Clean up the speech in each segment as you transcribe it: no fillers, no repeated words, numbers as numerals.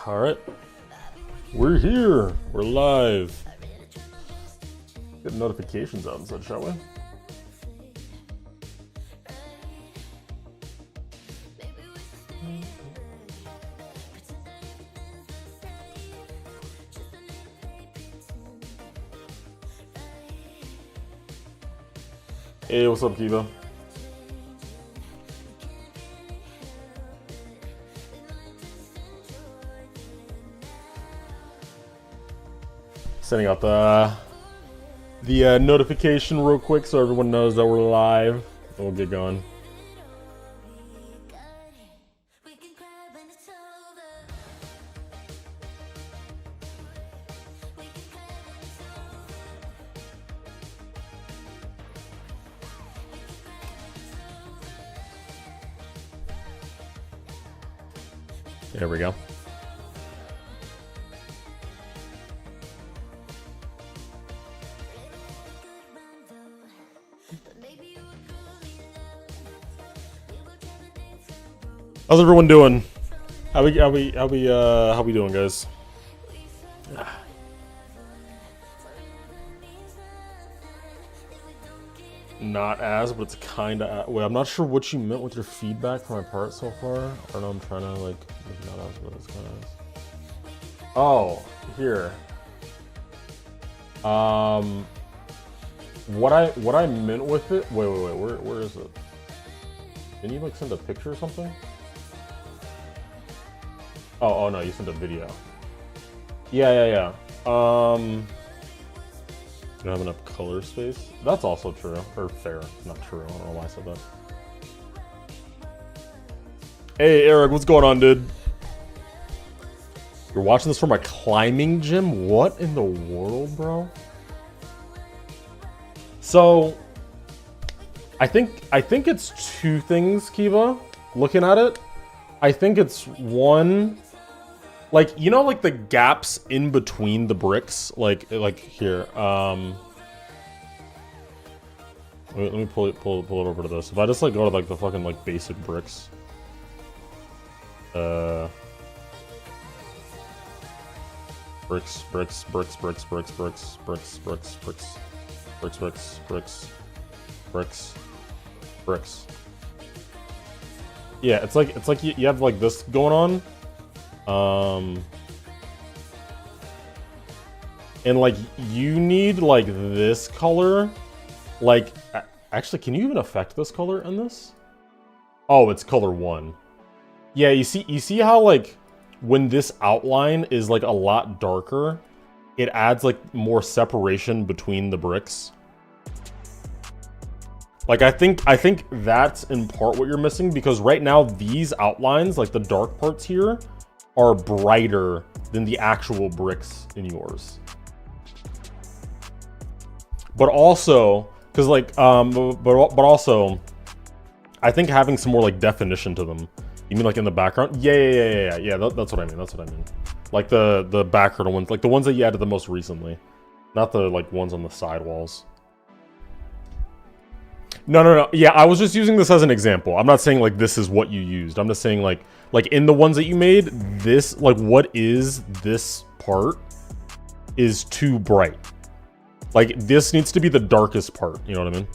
All right, we're here. We're live. Get notifications out and such, shall we? Hey, what's up, Kiva? Sending out the notification real quick so everyone knows that we're live. And we'll get going. There we go. How's everyone doing? How we doing, guys? Not as, but it's kinda. Wait, I'm not sure what you meant with your feedback for my part so far. I don't know. I'm trying to like make it not as, but it's kind of. Oh, here. What I meant with it. Wait. Where is it? Didn't you like send a picture or something? Oh no, you sent a video. Yeah. Don't have enough color space. That's also true, or fair. Not true. I don't know why I said that. Hey Eric, what's going on, dude? You're watching this from a climbing gym? What in the world, bro? So, I think it's two things, Kiva. Looking at it, I think it's one. Like, you know, like the gaps in between the bricks, like here. Let me pull it over to this. If I just like go to like the fucking like basic bricks, bricks. Yeah, it's like you have like this going on. And like you need like this color, like actually, can you even affect this color in this? Oh, it's color 1. Yeah, you see how like when this outline is like a lot darker, it adds like more separation between the bricks. Like I think that's in part what you're missing, because right now these outlines, like the dark parts here, are brighter than the actual bricks in yours. But also, because like, but also, I think having some more like definition to them. You mean like in the background? Yeah. That's what I mean. That's what I mean. Like the background ones, like the ones that you added the most recently, not the like ones on the side walls. No. Yeah, I was just using this as an example. I'm not saying like this is what you used. I'm just saying like in the ones that you made, this, like what is this part is too bright. Like this needs to be the darkest part, you know what I mean?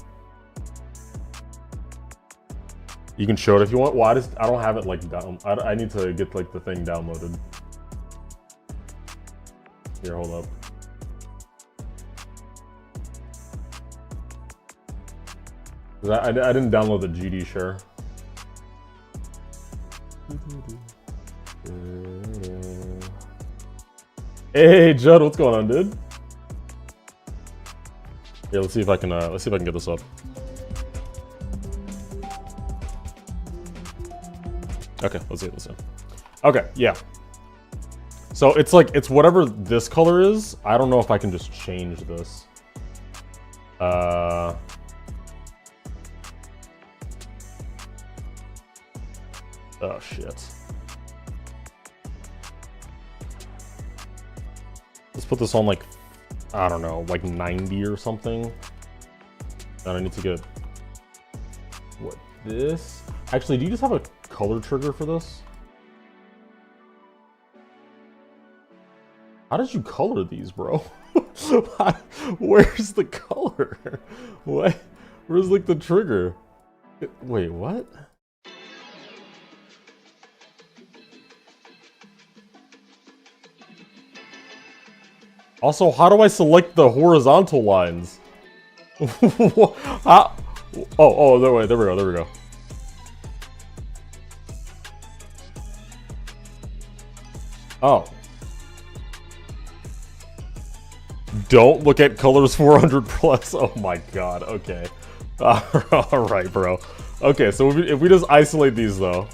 You can show it if you want. Well, I don't have it like down. I need to get like the thing downloaded. Here, hold up. I didn't download the GD share. Hey Judd, what's going on, dude? Yeah, let's see if I can get this up. Okay, let's see. Okay, yeah. So it's like it's whatever this color is. I don't know if I can just change this. Oh shit. Let's put this on like, I don't know, like 90 or something. And I need to get what, this? Actually, do you just have a color trigger for this? How did you color these, bro? Where's the color? What? Where's like the trigger? Wait, what? Also, how do I select the horizontal lines? Oh, there we go. Oh. Don't look at colors 400 plus. Oh my god, okay. Alright, bro. Okay, so if we just isolate these, though.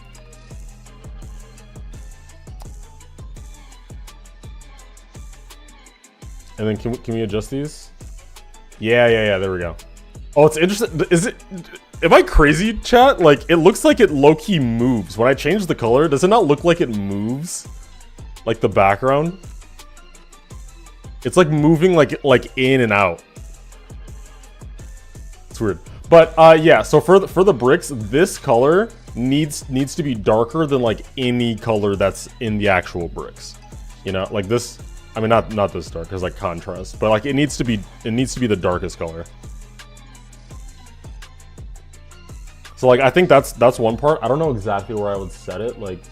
And then can we adjust these? Yeah, there we go. Oh, it's interesting. Am I crazy, chat? Like, it looks like it low-key moves. When I change the color, does it not look like it moves? Like the background? It's like moving like in and out. It's weird. But yeah, so for the bricks, this color needs to be darker than like any color that's in the actual bricks. You know, like this. I mean, not this dark, because like contrast, but like it needs to be the darkest color. So like I think that's one part. I don't know exactly where I would set it. Like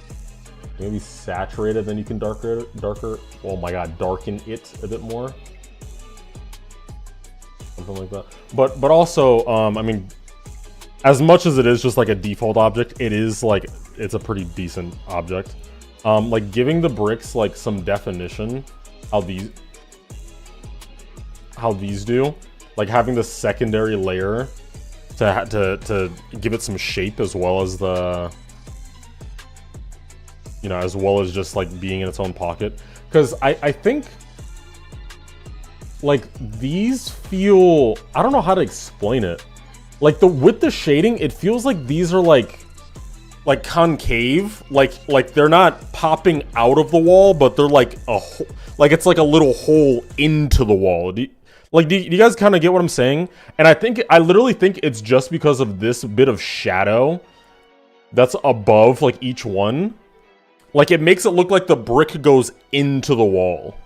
maybe saturated, then you can darker. Oh my god, darken it a bit more. Something like that. But also, I mean, as much as it is just like a default object, it is like it's a pretty decent object. Like giving the bricks like some definition. How these do, like having the secondary layer to give it some shape, as well as the, you know, as well as just like being in its own pocket. Because I think like these feel, I don't know how to explain it. Like with the shading, it feels like these are like concave, like they're not popping out of the wall, but they're like like it's like a little hole into the wall. Do you guys kind of get what I'm saying? And I literally think it's just because of this bit of shadow that's above like each one. Like it makes it look like the brick goes into the wall.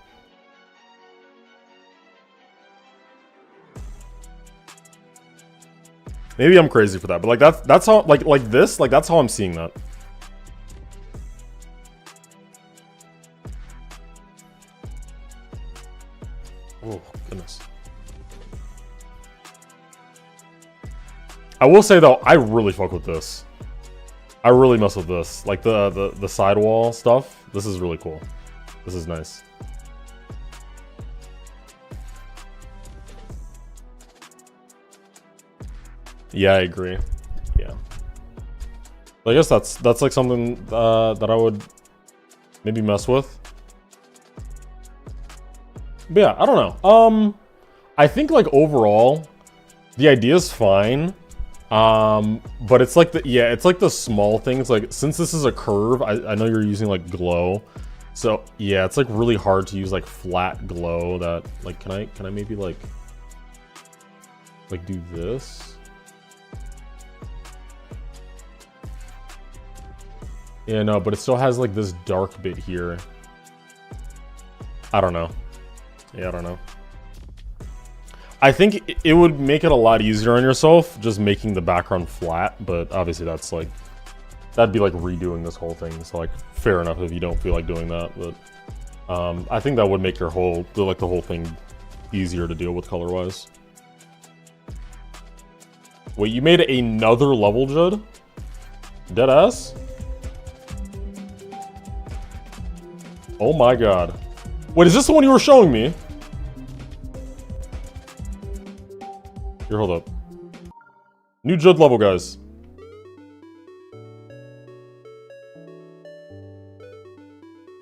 Maybe I'm crazy for that, but like that's how that's how I'm seeing that. Oh goodness. I will say though, I really fuck with this. I really mess with this. Like the sidewall stuff. This is really cool. This is nice. Yeah, I agree. Yeah. I guess that's like something that I would maybe mess with. But yeah, I don't know. I think like overall, the idea is fine. But it's like it's like the small things. Like since this is a curve, I know you're using like glow. So yeah, it's like really hard to use like flat glow that like can I maybe like do this? Yeah, no, but it still has like this dark bit here. I don't know. Yeah, I don't know. I think it would make it a lot easier on yourself just making the background flat, but obviously that's like, that'd be like redoing this whole thing. So like, fair enough if you don't feel like doing that, but I think that would make your whole, the whole thing easier to deal with color-wise. Wait, you made another level, Judd? Deadass? Oh my god. Wait, is this the one you were showing me? Here, hold up. New Judd level, guys.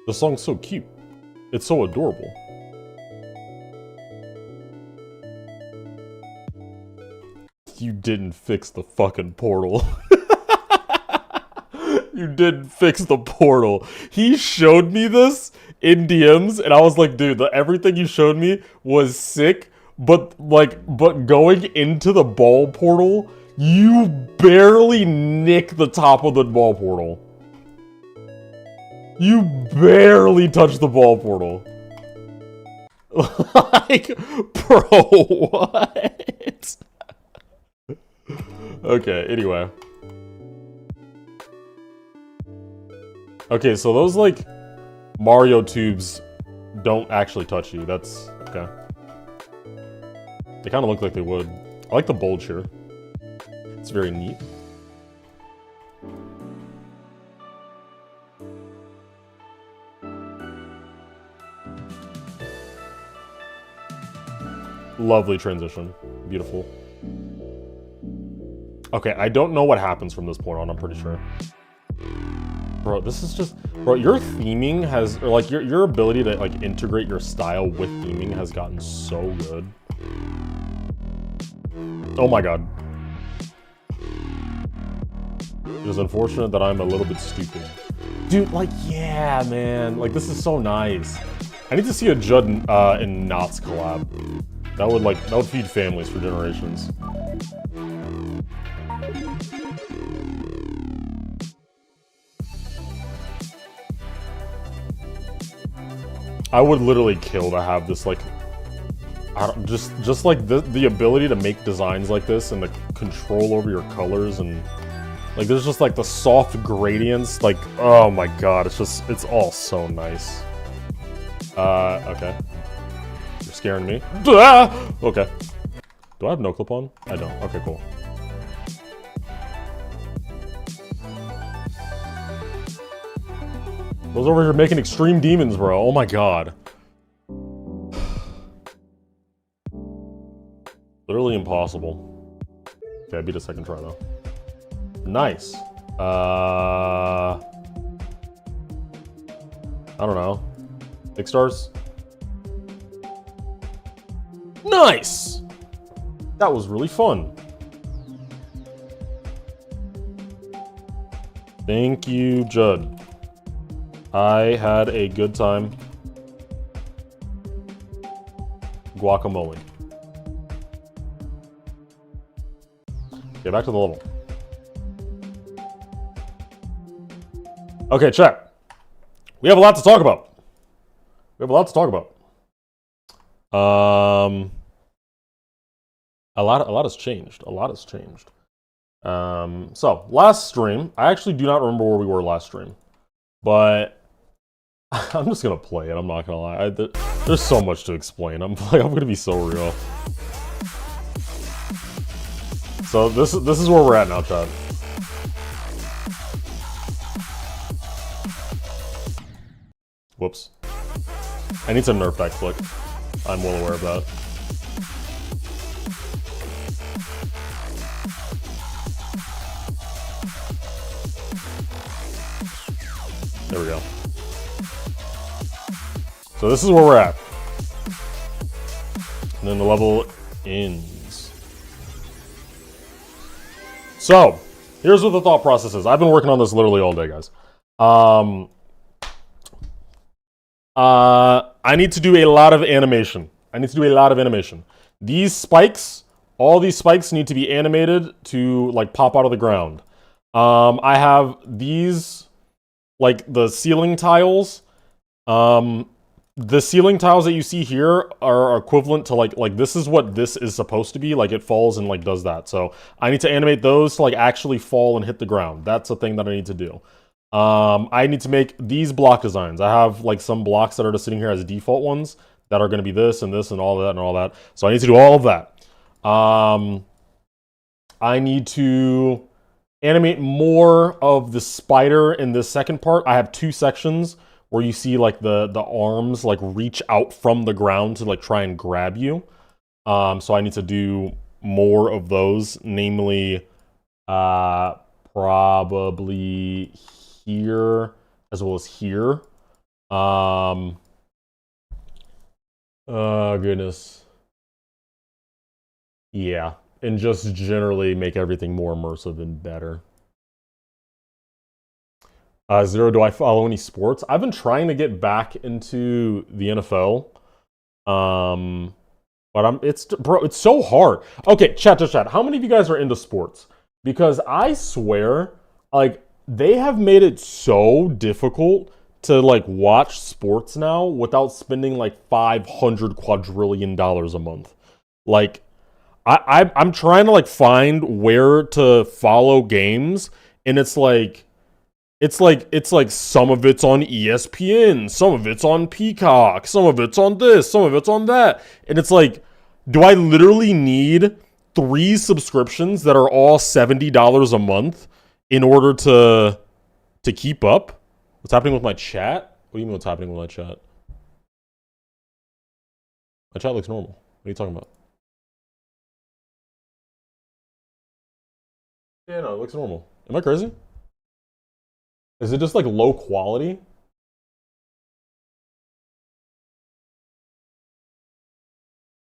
The song's so cute. It's so adorable. You didn't fix the fucking portal. You didn't fix the portal. He showed me this in DMs, and I was like, dude, everything you showed me was sick, but going into the ball portal, you barely nick the top of the ball portal. You barely touch the ball portal. Like, bro, what? Okay, anyway. Okay, so those, like, Mario tubes don't actually touch you. That's... okay. They kind of look like they would. I like the bulge here. It's very neat. Lovely transition. Beautiful. Okay, I don't know what happens from this point on, I'm pretty sure. Bro, this is just... bro, your theming has... or, like, your ability to, like, integrate your style with theming has gotten so good. Oh my god. It is unfortunate that I'm a little bit stupid. Dude, like, yeah, man. Like, this is so nice. I need to see a Judd and Knots collab. That would feed families for generations. I would literally kill to have this, like, I don't, just like the ability to make designs like this and the control over your colors, and like there's just like the soft gradients, like, oh my god, it's all so nice. Okay. You're scaring me. Ah! Okay. Do I have no clip on? I don't. Okay, cool. Those over here making extreme demons, bro. Oh my god. Literally impossible. Okay, I beat a second try though. Nice. I don't know. 6 stars? Nice! That was really fun. Thank you, Judd. I had a good time. Guacamole. Okay, back to the level. Okay, chat. We have a lot to talk about. A lot has changed. So, last stream, I actually do not remember where we were last stream. But I'm just gonna play it, I'm not gonna lie. There's so much to explain. I'm gonna be so real. So this is where we're at now, chat. Whoops. I need to nerf that click. I'm well aware of that. There we go. So this is where we're at. And then the level ends. So, here's what the thought process is. I've been working on this literally all day, guys. I need to do a lot of animation. These spikes, all these spikes need to be animated to, like, pop out of the ground. I have these, like, the ceiling tiles. The ceiling tiles that you see here are equivalent to, like this is what this is supposed to be. Like, it falls and, like, does that. So I need to animate those to, like, actually fall and hit the ground. That's the thing that I need to do. I need to make these block designs. I have, like, some blocks that are just sitting here as default ones that are going to be this and this and all that and all that. So I need to do all of that. I need to animate more of the spider in this second part. I have 2 sections where you see, like, the arms, like, reach out from the ground to, like, try and grab you. So I need to do more of those, namely, probably here as well as here. Oh, goodness. Yeah, and just generally make everything more immersive and better. Zero, do I follow any sports? I've been trying to get back into the NFL. But it's so hard. Okay, chat. How many of you guys are into sports? Because I swear, like, they have made it so difficult to like watch sports now without spending like $500 quadrillion a month. Like, I'm trying to like find where to follow games, and it's like some of it's on ESPN, some of it's on Peacock, some of it's on this, some of it's on that, and it's like, do I literally need 3 subscriptions that are all $70 a month in order to keep up? What's happening with my chat? What do you mean what's happening with my chat? My chat looks normal. What are you talking about? Yeah, no, it looks normal. Am I crazy? Is it just like low quality?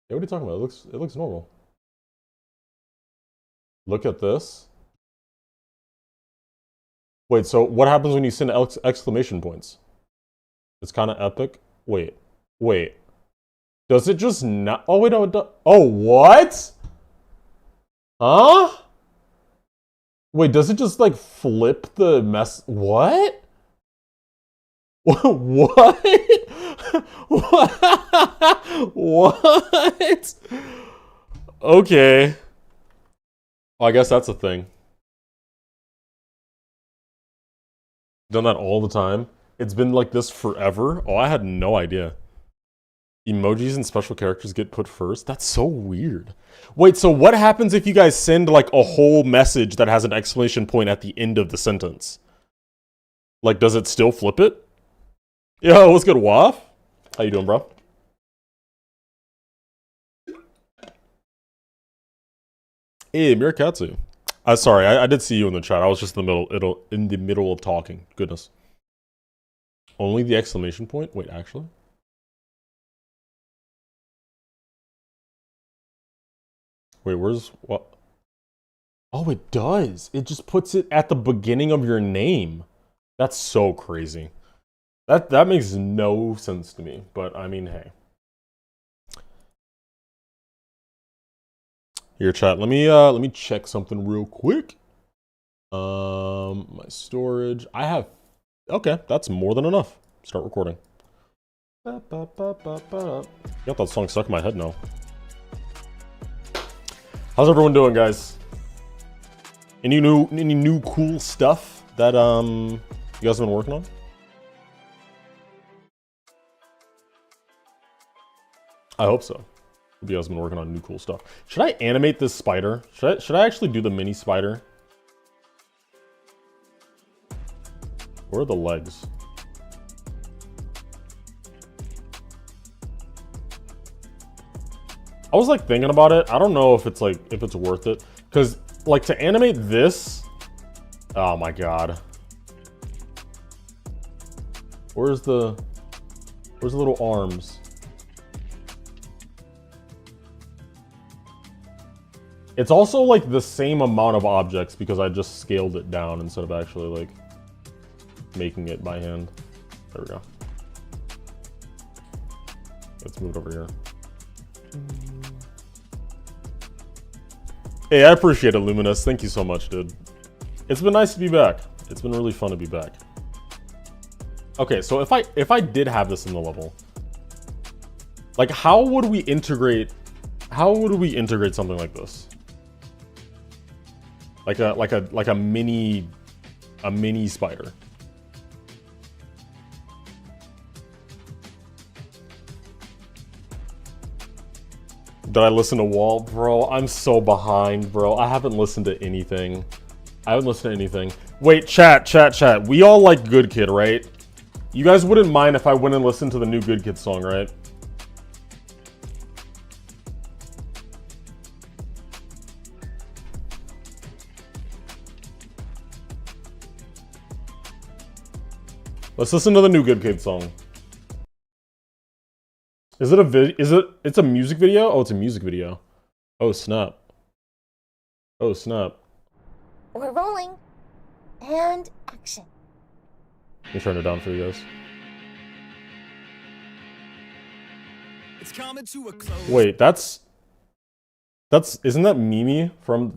Yeah, what are you talking about? It looks normal. Look at this. Wait, so what happens when you send exclamation points? It's kind of epic. Wait. Does it just not? Oh wait, no. It oh, what? Huh? Wait, does it just like flip the mess? What? What? What? Okay. Well, I guess that's a thing. Done that all the time. It's been like this forever. Oh, I had no idea. Emojis and special characters get put first? That's so weird. Wait, so what happens if you guys send like a whole message that has an exclamation point at the end of the sentence? Like, does it still flip it? Yo, what's good, Waff? How you doing, bro? Hey, Mirakatsu. Sorry, I did see you in the chat. I was just in the middle of talking. Goodness. Only the exclamation point? Wait, actually? Wait, where's what? Oh, it does. It just puts it at the beginning of your name. That's so crazy. That makes no sense to me, but I mean, hey. Here, chat. Let me check something real quick. My storage. I have. Okay, that's more than enough. Start recording. Got that song stuck in my head now. How's everyone doing, guys? Any new cool stuff that you guys have been working on? I hope so. You guys have been working on new cool stuff. Should I animate this spider? Should I actually do the mini spider? Where are the legs? I was like thinking about it. I don't know if it's worth it. Cause like to animate this, oh my god. Where's the little arms? It's also like the same amount of objects because I just scaled it down instead of actually like making it by hand. There we go. Let's move it over here. Hey, I appreciate it, Luminous. Thank you so much, dude. It's been nice to be back. It's been really fun to be back. Okay, so if I did have this in the level, like how would we integrate something like this? Like a mini spider. Did I listen to Walt? Bro, I'm so behind, bro. I haven't listened to anything. Wait, chat. We all like Good Kid, right? You guys wouldn't mind if I went and listened to the new Good Kid song, right? Let's listen to the new Good Kid song. Is it a it's a music video? Oh, it's a music video. Oh, snap. Oh, snap. We're rolling. And action. Let me turn it down for you guys. It's coming to a close. Wait, isn't that Mimi from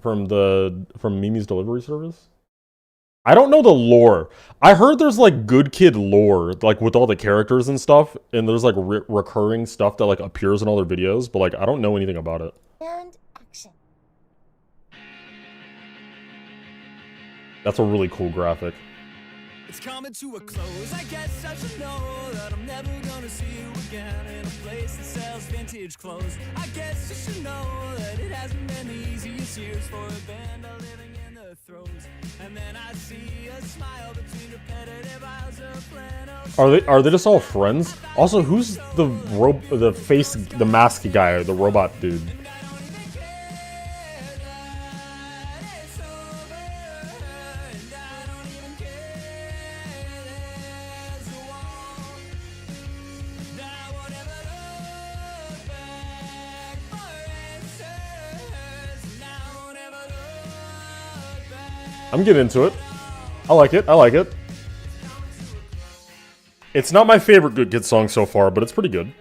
Mimi's delivery service? I don't know the lore. I heard there's like good kid lore, like with all the characters and stuff, and there's like recurring stuff that like appears in all their videos, but like I don't know anything about it. And action. That's a really cool graphic. It's coming to a close. I guess I should know that I'm never gonna see you again in a place that sells vintage clothes. I guess you should know that it hasn't been the easiest years for a band living in the throes. And then I see a smile between repetitive eyes of flannel. Are they just all friends? Also, who's the mask guy, the robot dude? I'm getting into it. I like it. I like it. It's not my favorite Good Kid song so far, but it's pretty good.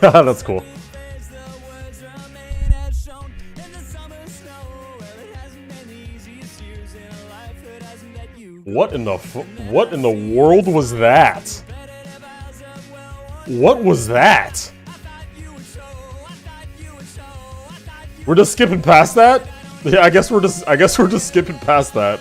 That's cool. What in the world was that? What was that? We're just skipping past that? Yeah, I guess we're just skipping past that.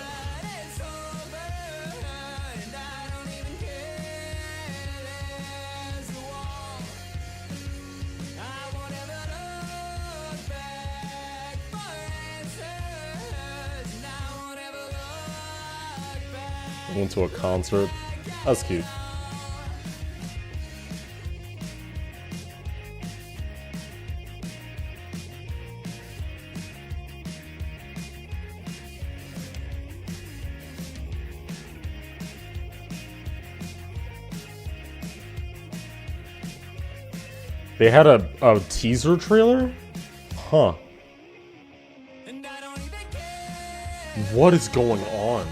Went to a concert. That's cute. They had a teaser trailer? Huh. What is going on?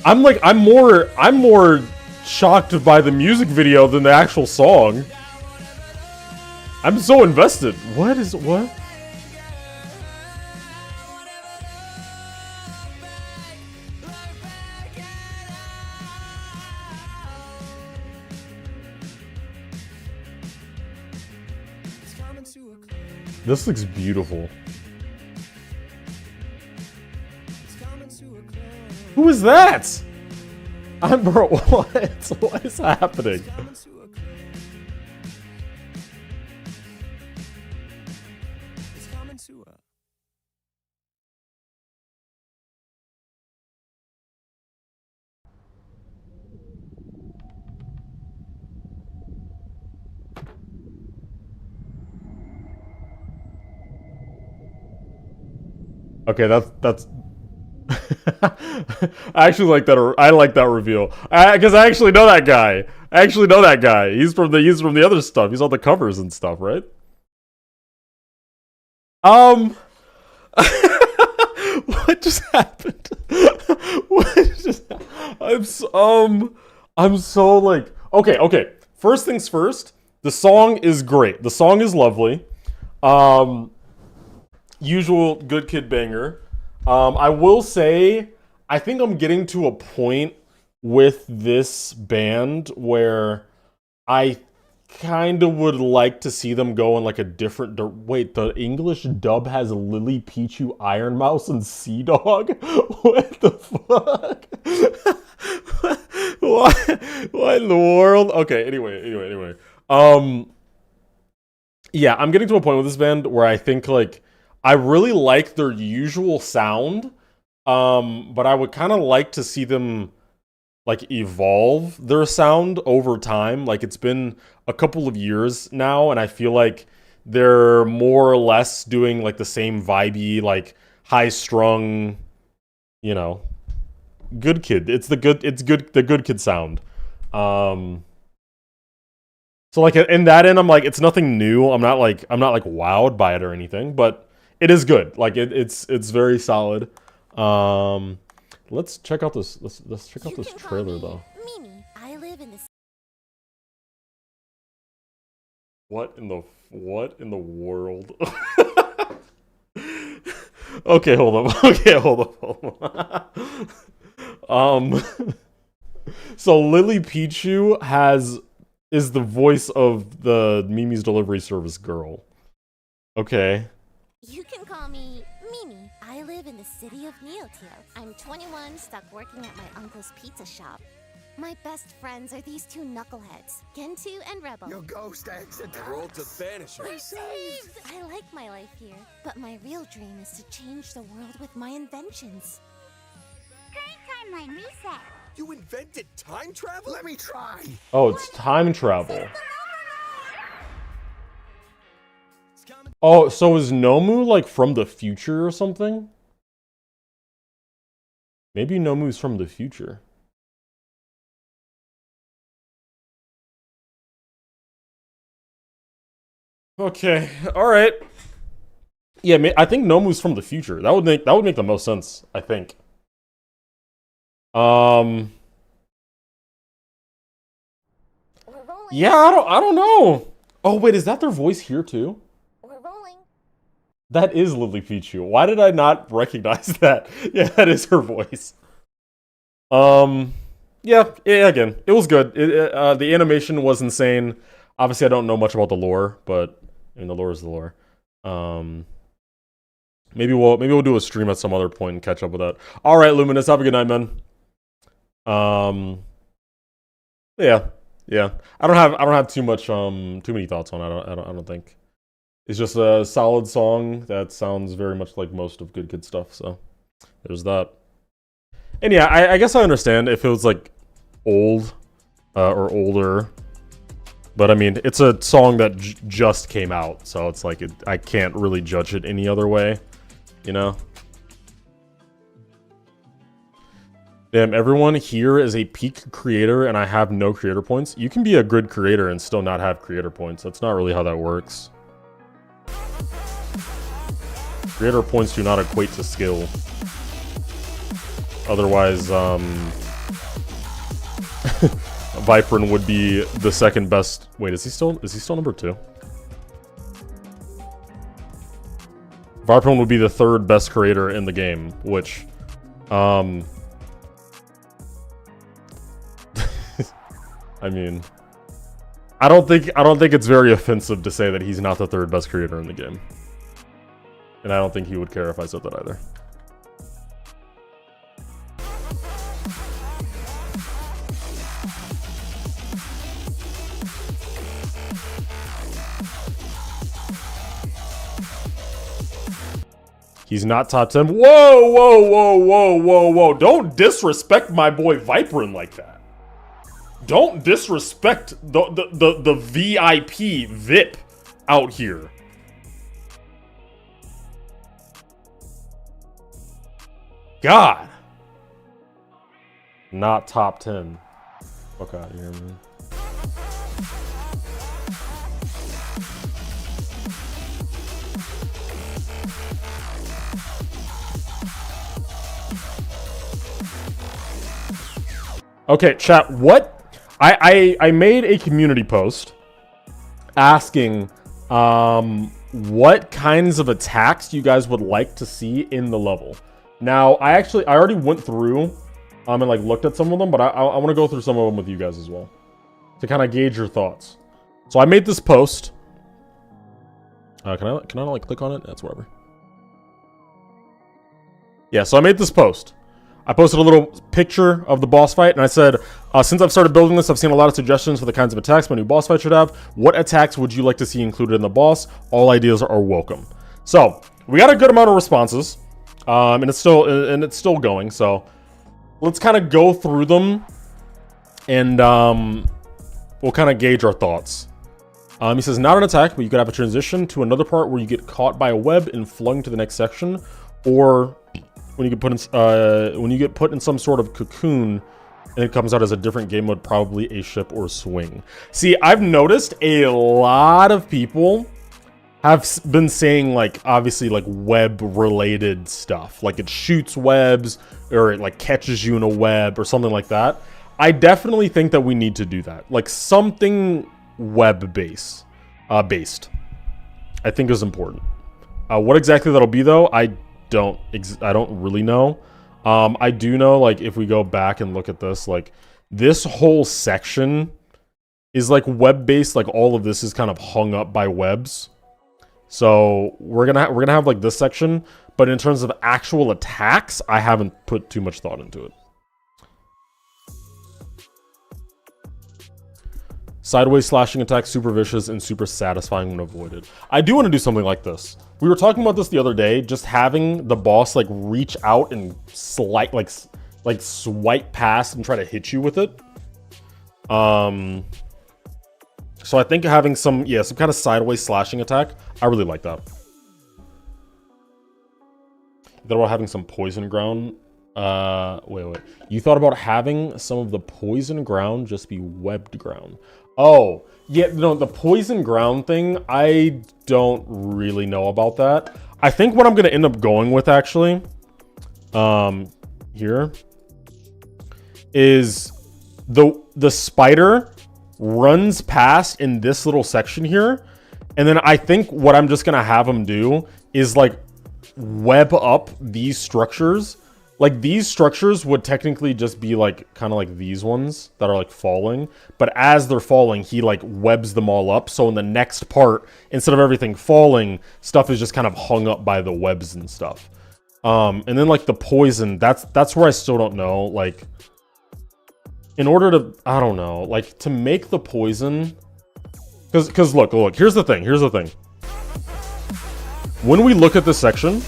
I'm more shocked by the music video than the actual song. I'm so invested. What? This looks beautiful. Who is that? Bro, what is happening? Okay, that's I actually like that. I like that reveal because I actually know that guy. He's from the other stuff. He's on the covers and stuff, right? What just happened? I'm so like okay. First things first. The song is great. The song is lovely. Usual Good Kid banger. I will say, I think I'm getting to a point with this band where I kind of would like to see them go in like a different... Wait, the English dub has Lily, Pichu, Iron Mouse, and Sea Dog? What the fuck? What in the world? Okay, anyway. Yeah, I'm getting to a point with this band where I think like I really like their usual sound, but I would kind of like to see them like evolve their sound over time. Like it's been a couple of years now, and I feel like they're more or less doing like the same vibey, like high-strung, Good Kid. The Good Kid sound. So like in that end, I'm like, it's nothing new. I'm not like wowed by it or anything, but it is good. Like it's very solid. Let's check out this. Let's check out this trailer though. Mimi, I live in this. What in the world? Okay, hold up. Okay, hold up. So Lily Pichu is the voice of the Mimi's Delivery Service girl. Okay. You can call me Mimi. I live in the city of Neotio. I'm 21, stuck working at my uncle's pizza shop. My best friends are these two knuckleheads, Gentu and Rebel. Your ghost exit. I rolled to banish her. We're saved! I like my life here, but my real dream is to change the world with my inventions. Current timeline reset. You invented time travel? Let me try. Oh, it's time travel. Oh, so is Nomu like from the future or something? Maybe Nomu's from the future. Okay, all right. Yeah, I think Nomu's from the future. That would make the most sense, I think. We're rolling. Yeah, I don't know. Oh wait, is that their voice here too? We're rolling. That is Lily Pichu. Why did I not recognize that? Yeah, that is her voice. Yeah, again, it was good. The animation was insane. Obviously, I don't know much about the lore, but I mean, the lore is the lore. Maybe we'll do a stream at some other point and catch up with that. All right, Luminous, have a good night, man. Yeah. I don't have too many thoughts on it. I don't think. It's just a solid song that sounds very much like most of Good Kid stuff. So there's that. And yeah, I guess I understand if it was like old or older. But I mean, it's a song that just came out, so it's like I can't really judge it any other way, you know? Damn, everyone here is a peak creator and I have no creator points. You can be a good creator and still not have creator points. That's not really how that works. Creator points do not equate to skill. Otherwise, Viperin would be the second best. Wait, is he still number 2? Viperin would be the third best creator in the game, which I mean, I don't think it's very offensive to say that he's not the third best creator in the game. And I don't think he would care if I said that either. He's not top 10. Whoa. Don't disrespect my boy Viperin like that. Don't disrespect the VIP out here. God. Not top 10. Fuck out of here, man. Okay, chat, what? I made a community post asking what kinds of attacks you guys would like to see in the level. Now, I already went through and like looked at some of them, but I want to go through some of them with you guys as well to kind of gauge your thoughts. So I made this post. Can I like click on it? That's whatever. Yeah, so I made this post. I posted a little picture of the boss fight, and I said, since I've started building this, I've seen a lot of suggestions for the kinds of attacks my new boss fight should have. What attacks would you like to see included in the boss? All ideas are welcome. So, we got a good amount of responses, and it's still going, so let's kind of go through them, and we'll kind of gauge our thoughts. He says, not an attack, but you could have a transition to another part where you get caught by a web and flung to the next section, or when you get put in some sort of cocoon and it comes out as a different game mode, probably a ship or swing. See, I've noticed a lot of people have been saying, like, obviously, like, web-related stuff. Like, it shoots webs, or it, like, catches you in a web, or something like that. I definitely think that we need to do that. Like, something web-based, I think is important. What exactly that'll be, though, I don't really know. I do know, like, if we go back and look at this, like, this whole section is like web-based. Like, all of this is kind of hung up by webs. So we're gonna have like this section, but in terms of actual attacks, I haven't put too much thought into it. Sideways slashing attack, super vicious and super satisfying when avoided. I do want to do something like this. We were talking about this the other day, just having the boss like reach out and like swipe past and try to hit you with it. So I think having some kind of sideways slashing attack, I really like that. You thought about having some poison ground? Wait. You thought about having some of the poison ground just be webbed ground? Oh, yeah, no, the poison ground thing, I don't really know about that. I think what I'm going to end up going with, actually, here, is the spider runs past in this little section here, and then I think what I'm just going to have him do is, like, web up these structures. Like, these structures would technically just be, like, kind of like these ones that are, like, falling. But as they're falling, he, like, webs them all up. So in the next part, instead of everything falling, stuff is just kind of hung up by the webs and stuff. And then, like, the poison, that's where I still don't know. Like, in order to, I don't know. Like, to make the poison... Because look, here's the thing. When we look at this section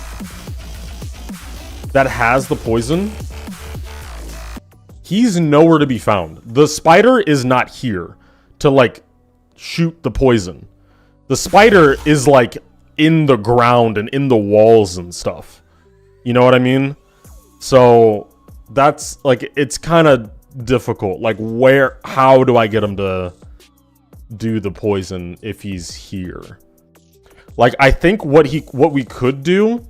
that has the poison, he's nowhere to be found. The spider is not here to, like, shoot the poison. The spider is, like, in the ground and in the walls and stuff. You know what I mean? So that's, like, it's kind of difficult. Like, how do I get him to do the poison if he's here? Like, I think what we could do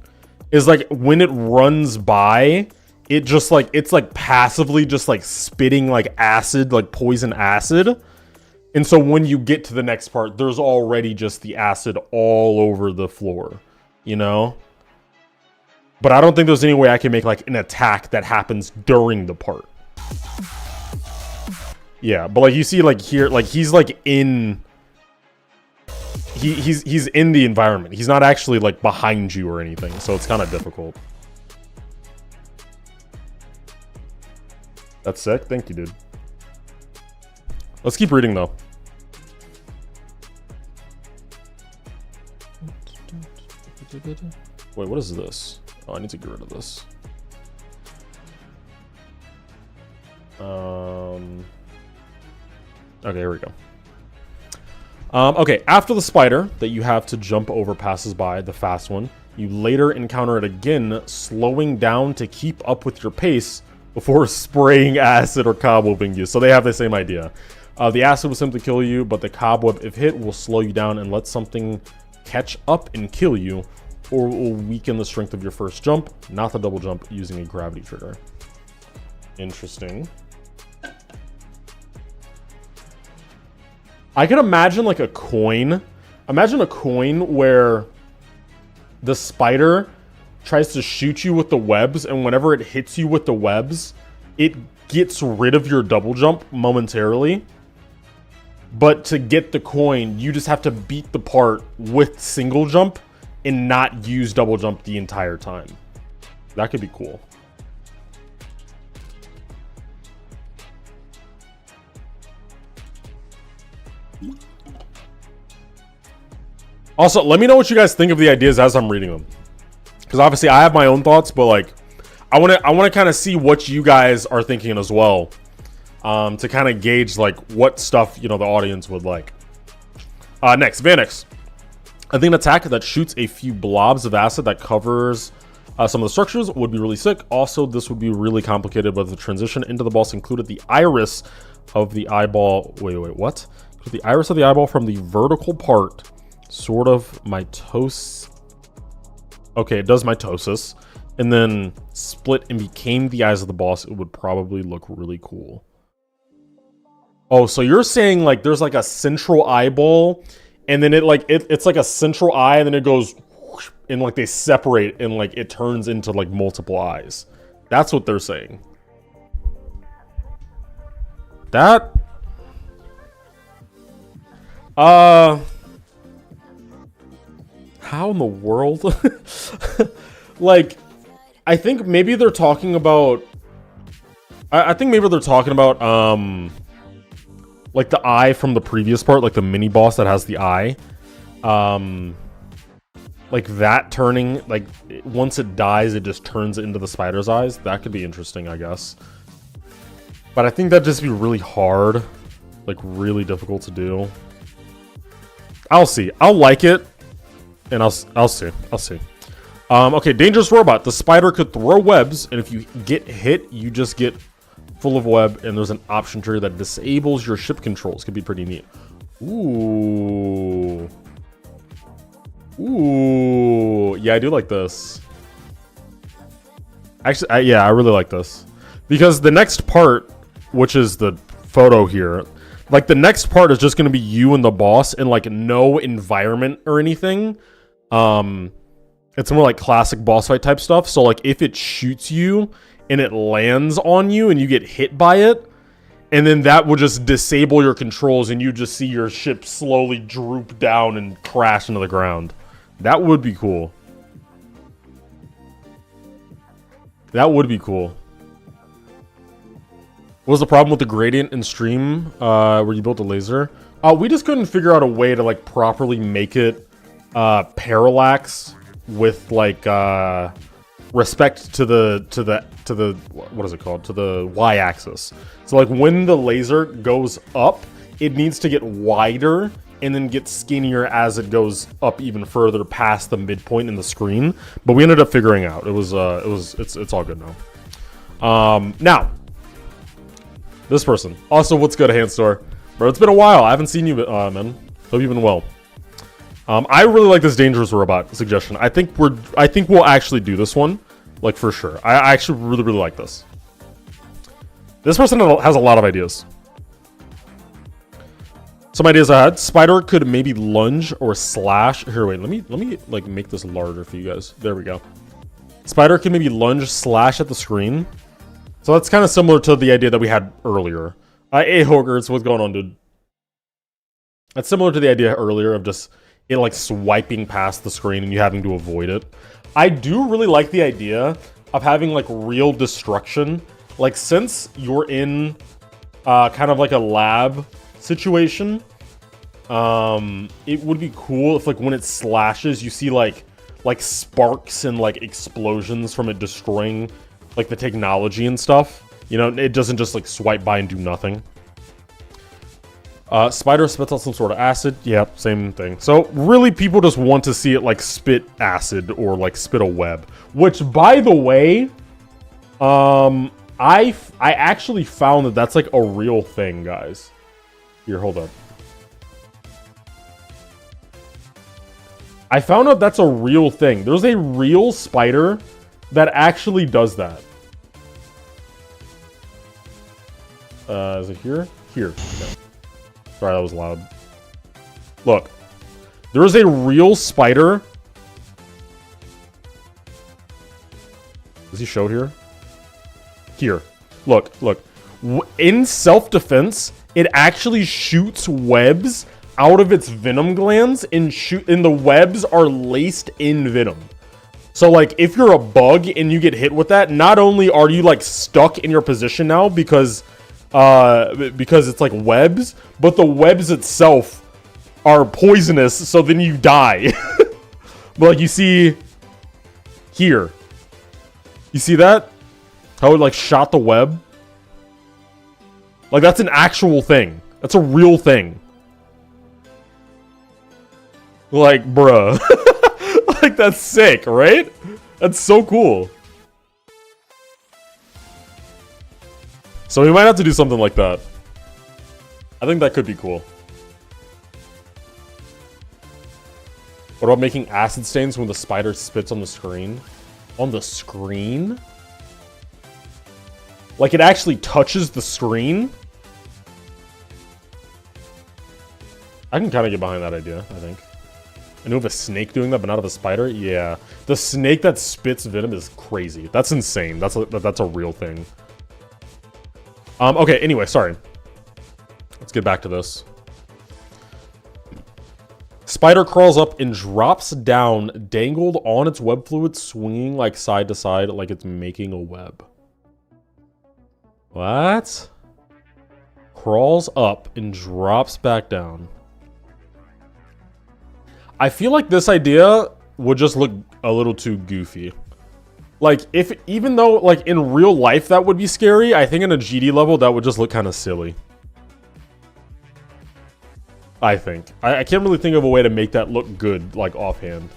is, like, when it runs by, it just, like, it's, like, passively just, like, spitting, like, acid, like, poison acid. And so when you get to the next part, there's already just the acid all over the floor, you know? But I don't think there's any way I can make, like, an attack that happens during the part. Yeah, but, like, you see, like, here, like, he's, like, in... He's in the environment. He's not actually, like, behind you or anything, so it's kind of difficult. That's sick. Thank you, dude. Let's keep reading, though. Wait, what is this? Oh, I need to get rid of this. Okay, here we go. Okay, after the spider that you have to jump over passes by, the fast one, you later encounter it again, slowing down to keep up with your pace before spraying acid or cobwebbing you. So they have the same idea. The acid will simply kill you, but the cobweb, if hit, will slow you down and let something catch up and kill you, or it will weaken the strength of your first jump, not the double jump, using a gravity trigger. Interesting. I can imagine, like, a coin. Imagine a coin where the spider tries to shoot you with the webs, and whenever it hits you with the webs, it gets rid of your double jump momentarily. But to get the coin, you just have to beat the part with single jump and not use double jump the entire time. That could be cool. Also, let me know what you guys think of the ideas as I'm reading them, because obviously I have my own thoughts, but, like, I want to kind of see what you guys are thinking as well, to kind of gauge, like, what stuff, you know, the audience would like. Next, Vanix. I think an attack that shoots a few blobs of acid that covers some of the structures would be really sick. Also, this would be really complicated, but the transition into the boss included the iris of the eyeball. Wait, what? The iris of the eyeball from the vertical part. Sort of mitosis. Okay, it does mitosis. And then split and became the eyes of the boss. It would probably look really cool. Oh, so you're saying, like, there's, like, a central eyeball, and then it's like a central eye, and then it goes whoosh, and like they separate and like it turns into like multiple eyes. That's what they're saying. That how in the world? Like, I think maybe they're talking about I think maybe they're talking about like the eye from the previous part, like the mini boss that has the eye. Like that turning, like once it dies, it just turns into the spider's eyes. That could be interesting, I guess. But I think that'd just be really hard, like really difficult to do. I'll see. I'll like it, and I'll see. I'll see. Okay, dangerous robot. The spider could throw webs, and if you get hit, you just get full of web. And there's an option tree that disables your ship controls. Could be pretty neat. Ooh. Ooh. Yeah, I do like this. Actually, yeah, I really like this. Because the next part, which is the photo here, like the next part is just going to be you and the boss and like no environment or anything. It's more like classic boss fight type stuff. So like if it shoots you and it lands on you and you get hit by it, and then that will just disable your controls and you just see your ship slowly droop down and crash into the ground. That would be cool. That would be cool. What was the problem with the gradient in stream where you built a laser? We just couldn't figure out a way to like properly make it parallax with like respect to the what is it called, to the y-axis. So like when the laser goes up, it needs to get wider and then get skinnier as it goes up even further past the midpoint in the screen. But we ended up figuring out it's all good now. Now this person also, what's good, Handstore? Bro, it's been a while. I haven't seen you, man. Hope you've been well. I really like this dangerous robot suggestion. I think we'll actually do this one, like for sure. I actually really like this. This person has a lot of ideas. Some ideas I had. Spider could maybe lunge or slash. Here, wait. Let me like make this larger for you guys. There we go. Spider could maybe lunge slash at the screen. So that's kind of similar to the idea that we had earlier. Hey, Hogers, what's going on, dude? That's similar to the idea earlier of just it like swiping past the screen and you having to avoid it. I do really like the idea of having like real destruction. Like since you're in kind of like a lab situation, it would be cool if like when it slashes, you see like sparks and like explosions from it destroying like the technology and stuff. You know, it doesn't just like swipe by and do nothing. Spider spits out some sort of acid. Yeah, same thing. So really people just want to see it like spit acid or like spit a web. Which, by the way, I actually found that that's like a real thing, guys. Here, hold up. I found out that's a real thing. There's a real spider that actually does that. Is it here? Here. Okay. Sorry, that was loud. Look. There is a real spider. Is he showed here? Here. Look. In self-defense, it actually shoots webs out of its venom glands and the webs are laced in venom. So like if you're a bug and you get hit with that, not only are you like stuck in your position now because it's like webs, but the webs itself are poisonous, so then you die. But like you see here. You see that? How it like shot the web? Like that's an actual thing. That's a real thing. Like, bruh. Like, that's sick, right? That's so cool. So we might have to do something like that. I think that could be cool. What about making acid stains when the spider spits on the screen? On the screen? Like, it actually touches the screen? I can kind of get behind that idea, I think. I knew of a snake doing that, but not of a spider. Yeah, the snake that spits venom is crazy. That's insane. That's a real thing. Okay. Anyway, sorry. Let's get back to this. Spider crawls up and drops down, dangled on its web fluid, swinging like side to side, like it's making a web. What? Crawls up and drops back down. I feel like this idea would just look a little too goofy. Like, even though, like, in real life that would be scary, I think in a GD level that would just look kind of silly. I think. I can't really think of a way to make that look good, like, offhand.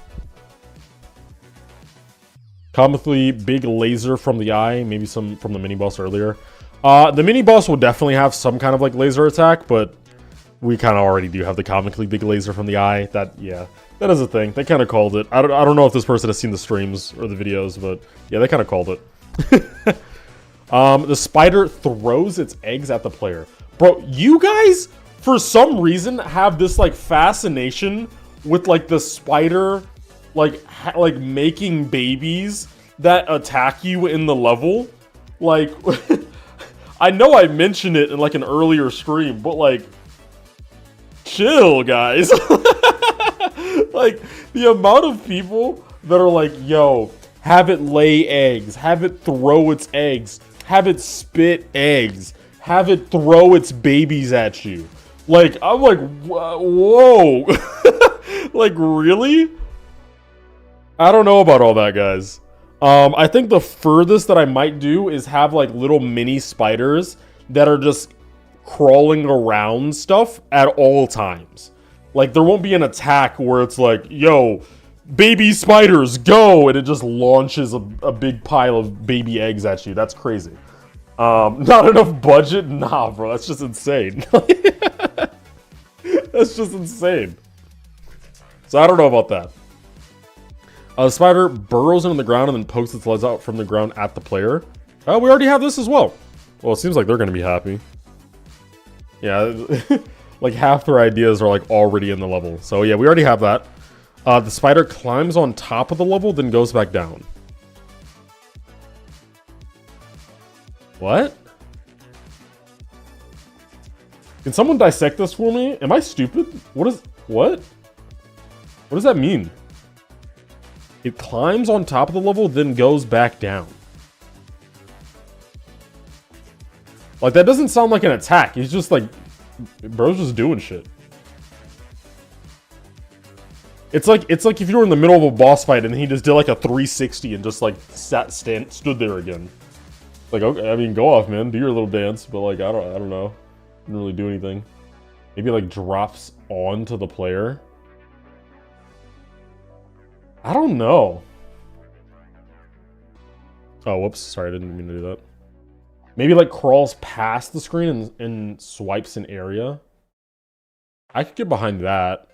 Comically big laser from the eye, maybe some from the mini-boss earlier. The mini-boss will definitely have some kind of, like, laser attack, but we kind of already do have the comically big laser from the eye. Yeah, that is a thing. They kind of called it. I don't know if this person has seen the streams or the videos, but yeah, they kind of called it. The spider throws its eggs at the player. Bro, you guys, for some reason, have this, like, fascination with, like, the spider, like making babies that attack you in the level. Like, I know I mentioned it in, like, an earlier stream, but, like, chill, guys. Like, the amount of people that are like, yo, have it lay eggs, have it throw its eggs, have it spit eggs, have it throw its babies at you. Like, I'm like, whoa. Like, really? I don't know about all that, guys. I think the furthest that I might do is have, like, little mini spiders that are just crawling around stuff at all times. Like, there won't be an attack where it's like, yo, baby spiders, go! And it just launches a big pile of baby eggs at you. That's crazy. Not enough budget? Nah, bro, that's just insane. That's just insane. So I don't know about that. The spider burrows into the ground and then pokes its legs out from the ground at the player. We already have this as well. Well, it seems like they're going to be happy. Yeah, like half their ideas are like already in the level. So yeah, we already have that. The spider climbs on top of the level, then goes back down. What? Can someone dissect this for me? Am I stupid? What? What does that mean? It climbs on top of the level, then goes back down. Like, that doesn't sound like an attack. He's just like, bro's just doing shit. It's like if you were in the middle of a boss fight and he just did like a 360 and just like stood there again. Like, okay, I mean, go off, man. Do your little dance, but like, I don't know. Didn't really do anything. Maybe like drops onto the player. I don't know. Oh, whoops. Sorry, I didn't mean to do that. Maybe like crawls past the screen and swipes an area. I could get behind that.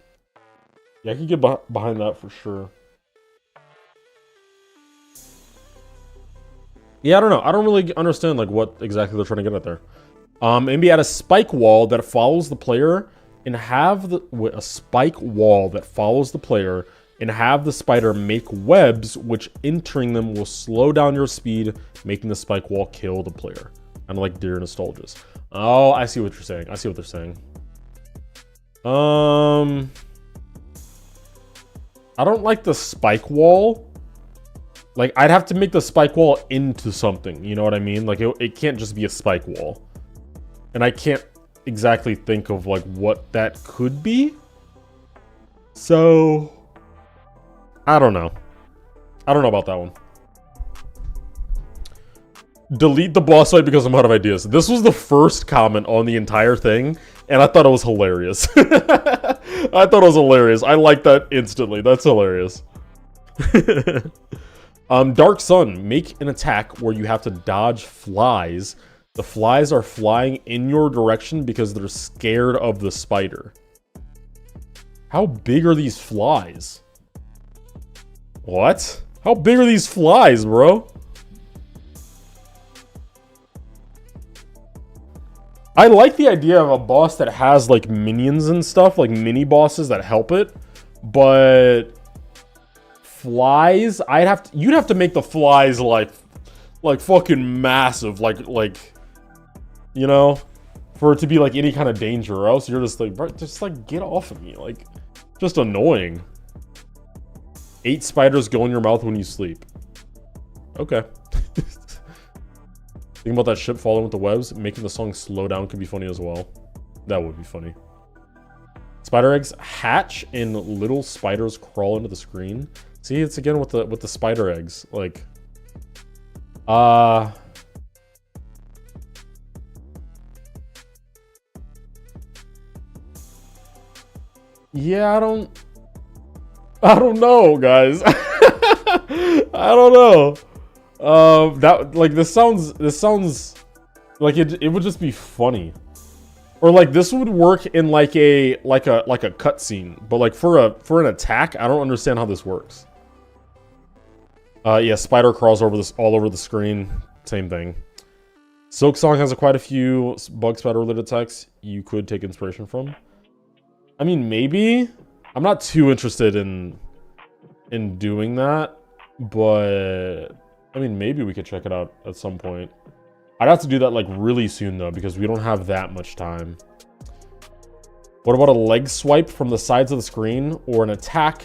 Yeah, I could get behind that for sure. Yeah, I don't know. I don't really understand like what exactly they're trying to get at there. Maybe add a spike wall that follows the player and have a spike wall that follows the player and have the spider make webs, which entering them will slow down your speed, making the spike wall kill the player. Kind of like Deer Nostalgias. Oh, I see what you're saying. I see what they're saying. I don't like the spike wall. Like, I'd have to make the spike wall into something. You know what I mean? Like, it can't just be a spike wall. And I can't exactly think of, like, what that could be. So, I don't know. I don't know about that one. Delete the boss fight because I'm out of ideas. This was the first comment on the entire thing, and I thought it was hilarious. I thought it was hilarious. I like that instantly. That's hilarious. Dark Sun, make an attack where you have to dodge flies. The flies are flying in your direction because they're scared of the spider. How big are these flies? What? How big are these flies, bro? I like the idea of a boss that has like minions and stuff, like mini bosses that help it. But flies, you'd have to make the flies like fucking massive, like you know, for it to be like any kind of danger, or else you're just like, bro, just like get off of me, like just annoying. 8 spiders go in your mouth when you sleep. Okay. Think about that ship falling with the webs, making the song slow down could be funny as well. That would be funny. Spider eggs hatch and little spiders crawl into the screen. See, it's again with the spider eggs. Like, yeah, I don't know, guys. I don't know. That, like, this sounds like it would just be funny. Or like this would work in like a cutscene, but like for an attack, I don't understand how this works. Yeah, spider crawls all over the screen. Same thing. Silk Song has quite a few bug spider related attacks you could take inspiration from. I mean, maybe. I'm not too interested in doing that, but I mean, maybe we could check it out at some point. I'd have to do that like really soon though, because we don't have that much time. What about a leg swipe from the sides of the screen, or an attack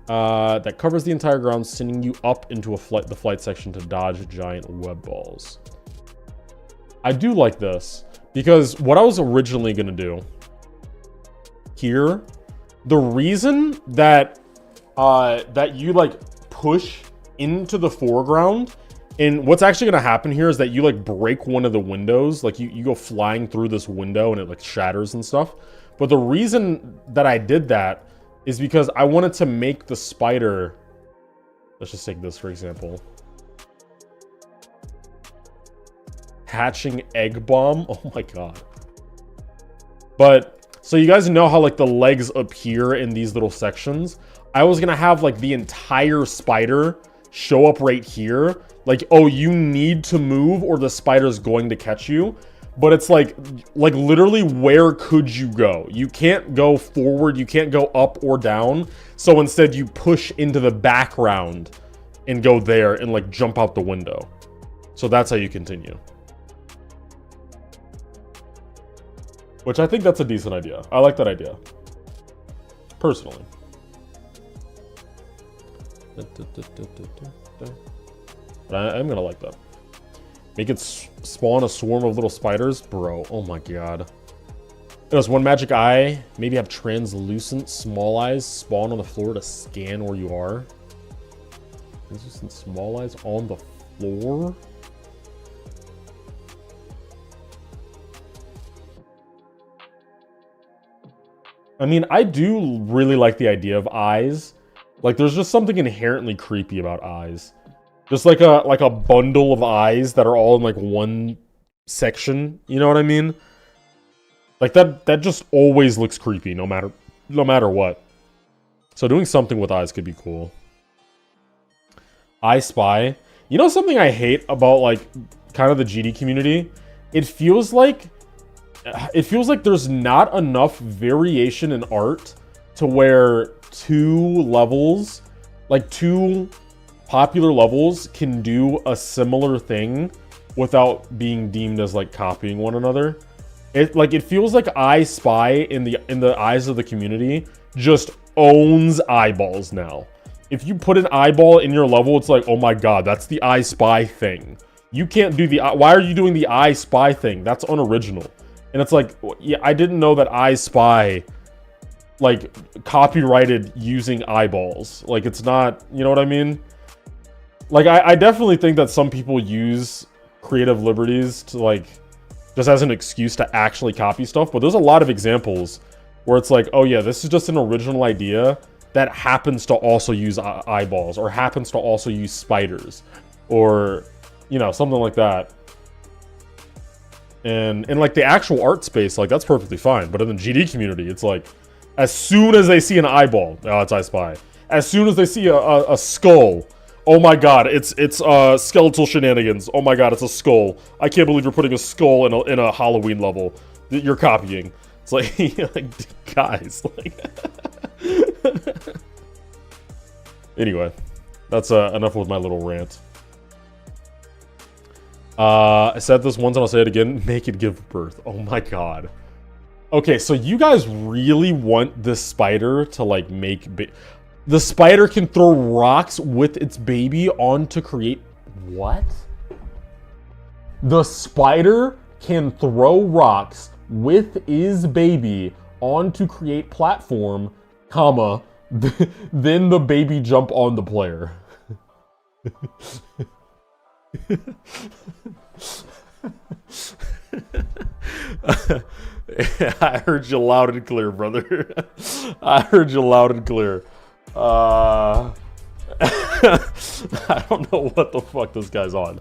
that covers the entire ground, sending you up into the flight section to dodge giant web balls? I do like this, because what I was originally gonna do here, the reason that that you like push into the foreground, and what's actually going to happen here is that you like break one of the windows, like you go flying through this window and it like shatters and stuff. But the reason that I did that is because I wanted to make the spider, let's just take this for example, hatching egg bomb. Oh my god. But so you guys know how like the legs appear in these little sections. I was gonna have like the entire spider show up right here. Like, oh, you need to move or the spider's going to catch you. But it's like literally, where could you go? You can't go forward, you can't go up or down. So instead you push into the background and go there and like jump out the window. So that's how you continue. Which I think that's a decent idea. I like that idea. Personally. But I'm gonna like that. Make it spawn a swarm of little spiders. Bro, oh my god. It has one magic eye. Maybe have translucent small eyes spawn on the floor to scan where you are. Translucent small eyes on the floor? I mean, I do really like the idea of eyes. Like, there's just something inherently creepy about eyes. Just like a bundle of eyes that are all in like one section. You know what I mean? Like that just always looks creepy, no matter what. So doing something with eyes could be cool. I Spy. You know something I hate about like kind of the GD community? It feels like there's not enough variation in art to where two popular levels can do a similar thing without being deemed as like copying one another. It feels like I Spy in the eyes of the community just owns eyeballs now. If you put an eyeball in your level, it's like, oh my god, that's the I Spy thing. You can't do why are you doing the I Spy thing? That's unoriginal. And it's like, yeah, I didn't know that I Spy like copyrighted using eyeballs. Like, it's not, you know what I mean? Like, I definitely think that some people use creative liberties to like just as an excuse to actually copy stuff, but there's a lot of examples where it's like, oh yeah, this is just an original idea that happens to also use eyeballs, or happens to also use spiders, or, you know, something like that. And in like the actual art space, like that's perfectly fine. But in the GD community, it's like, as soon as they see an eyeball, oh, it's I Spy. As soon as they see a skull, oh my god, it's skeletal shenanigans. Oh my god, it's a skull. I can't believe you're putting a skull in a Halloween level that you're copying. It's like, like guys, like Anyway, that's enough with my little rant. I said this once and I'll say it again. Make it give birth. Oh my god. Okay, so you guys really want this spider to like make... The spider can throw rocks with its baby on to create... What? The spider can throw rocks with his baby on to create platform, comma, then the baby jump on the player. I heard you loud and clear, brother. I heard you loud and clear. I don't know what the fuck this guy's on.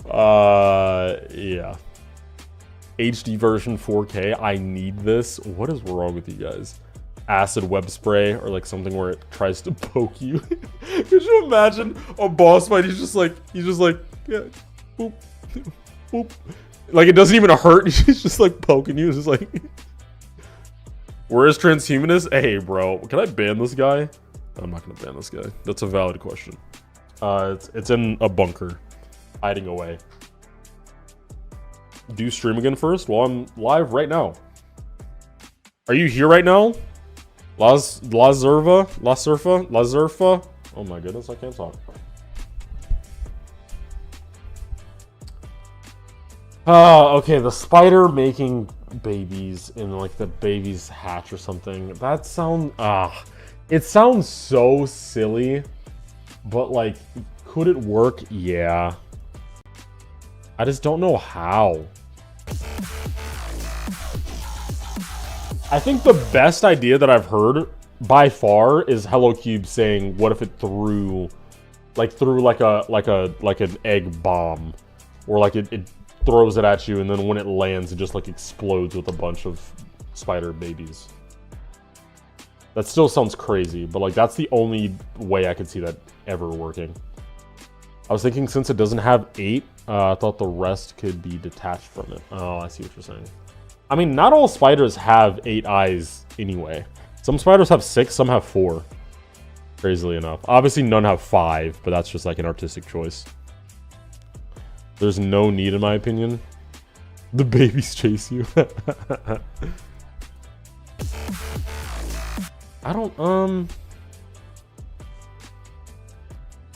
Yeah. HD version 4K. I need this. What is wrong with you guys? Acid web spray or like something where it tries to poke you. Could you imagine a boss fight? He's just like, yeah, boop, boop. Like it doesn't even hurt. He's just like poking you. It's just like, where is transhumanist? Hey, bro, can I ban this guy? I'm not gonna ban this guy. That's a valid question. It's in a bunker, hiding away. Do you stream again first? Well, I'm live right now. Are you here right now? La Zerfa? Oh my goodness, I can't talk. Okay, the spider making babies and like the babies hatch or something. That sounds, it sounds so silly, but like, could it work? Yeah. I just don't know how. I think the best idea that I've heard by far is Hello Cube saying, "What if it threw like an egg bomb, or like it throws it at you, and then when it lands, it just like explodes with a bunch of spider babies." That still sounds crazy, but like that's the only way I could see that ever working. I was thinking since it doesn't have 8, I thought the rest could be detached from it. Oh, I see what you're saying. I mean, not all spiders have 8 eyes anyway. Some spiders have 6, some have 4. Crazily enough. Obviously, none have 5, but that's just like an artistic choice. There's no need, in my opinion. The babies chase you. I don't,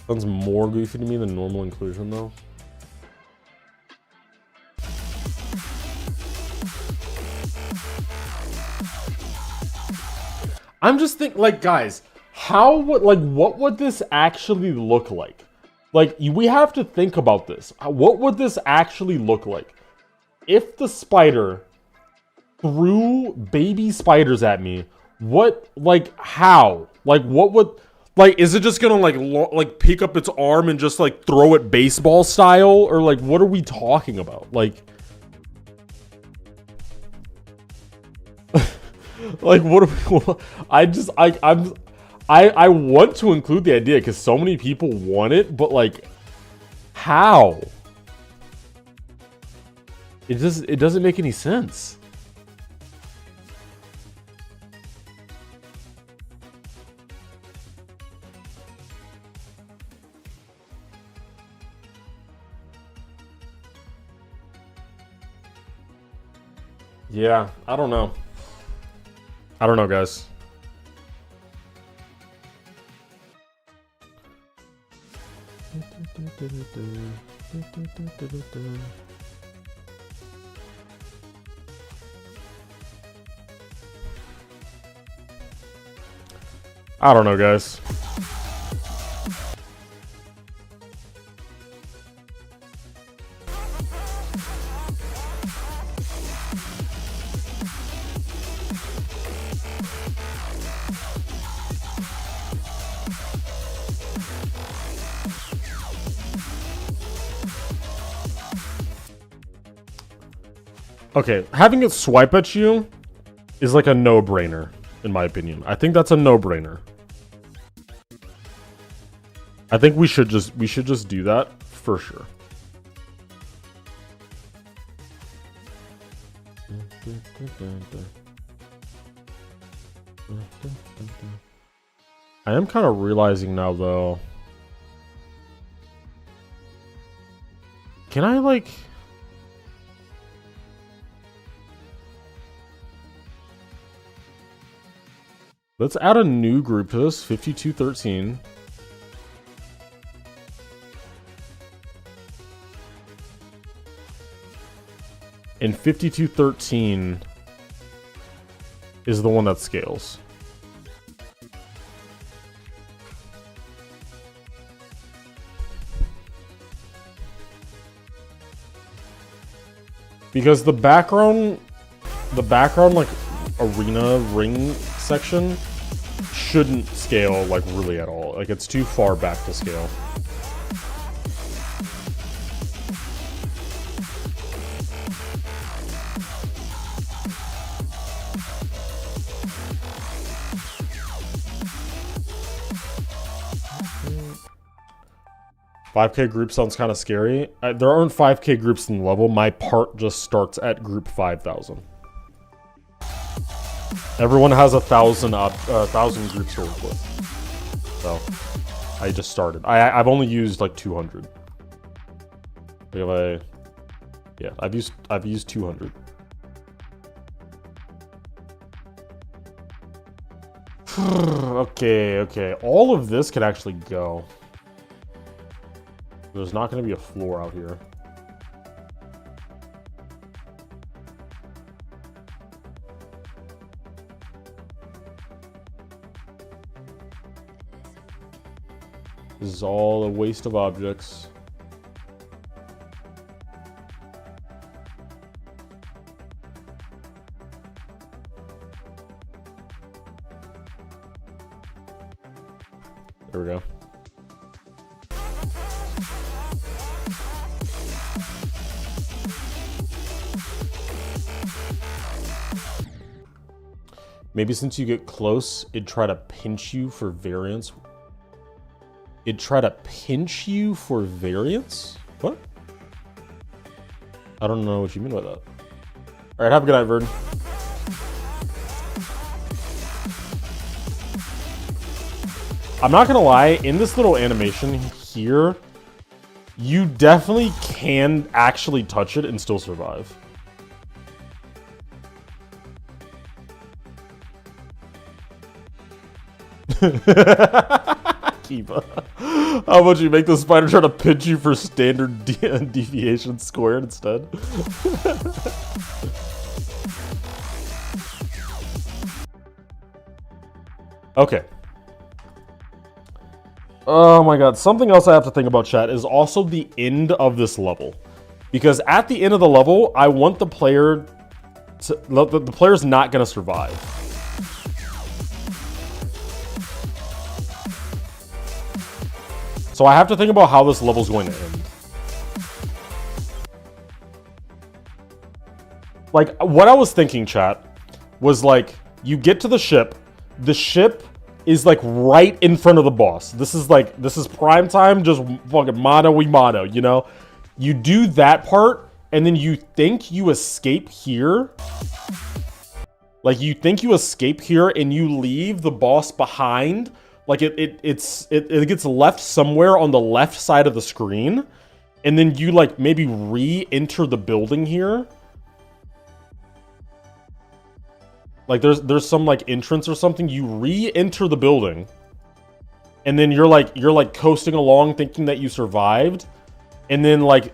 sounds more goofy to me than normal inclusion, though. I'm just thinking, like, guys, what would this actually look like? Like, we have to think about this. What would this actually look like? If the spider threw baby spiders at me, what, like, how? Like, what would, like, is it just gonna, like, pick up its arm and just, like, throw it baseball style? Or, like, what are we talking about? Like, like, what are we, I want to include the idea because so many people want it, but, like, how? It doesn't make any sense. Yeah, I don't know. I don't know, guys. I don't know, guys. Okay, having it swipe at you is like a no-brainer, in my opinion. I think that's a no-brainer. I think we should just do that for sure. I am kind of realizing now, though. Can I, like... Let's add a new group to this, 5213. And 5213 is the one that scales. Because the background like arena ring section shouldn't scale like really at all. Like it's too far back to scale. $5K group sounds kind of scary. There aren't 5K groups in the level. My part just starts at group 5,000. Everyone has 1,000 groups to work with. So I just started. I've only used like 200. Yeah, I've used 200. Okay. All of this could actually go. There's not going to be a floor out here. This is all a waste of objects. There we go. Maybe since you get close, it'd try to pinch you for variance. It'd try to pinch you for variance? What? I don't know what you mean by that. Alright, have a good night, Vern. I'm not gonna lie, in this little animation here, you definitely can actually touch it and still survive. Kiva. How about you make the spider try to pinch you for standard deviation squared instead? Okay. Oh my god. Something else I have to think about, chat, is also the end of this level. Because at the end of the level, I want the player to... The player's not going to survive. So I have to think about how this level's going to end. Like, what I was thinking, chat, was like, you get to the ship is like right in front of the boss. This is prime time, just fucking mano, you know? You do that part, and then you think you escape here. Like, you think you escape here, and you leave the boss behind. Like, it gets left somewhere on the left side of the screen. And then you, like, maybe re-enter the building here. Like, there's some, like, entrance or something. You re-enter the building. And then you're coasting along thinking that you survived. And then, like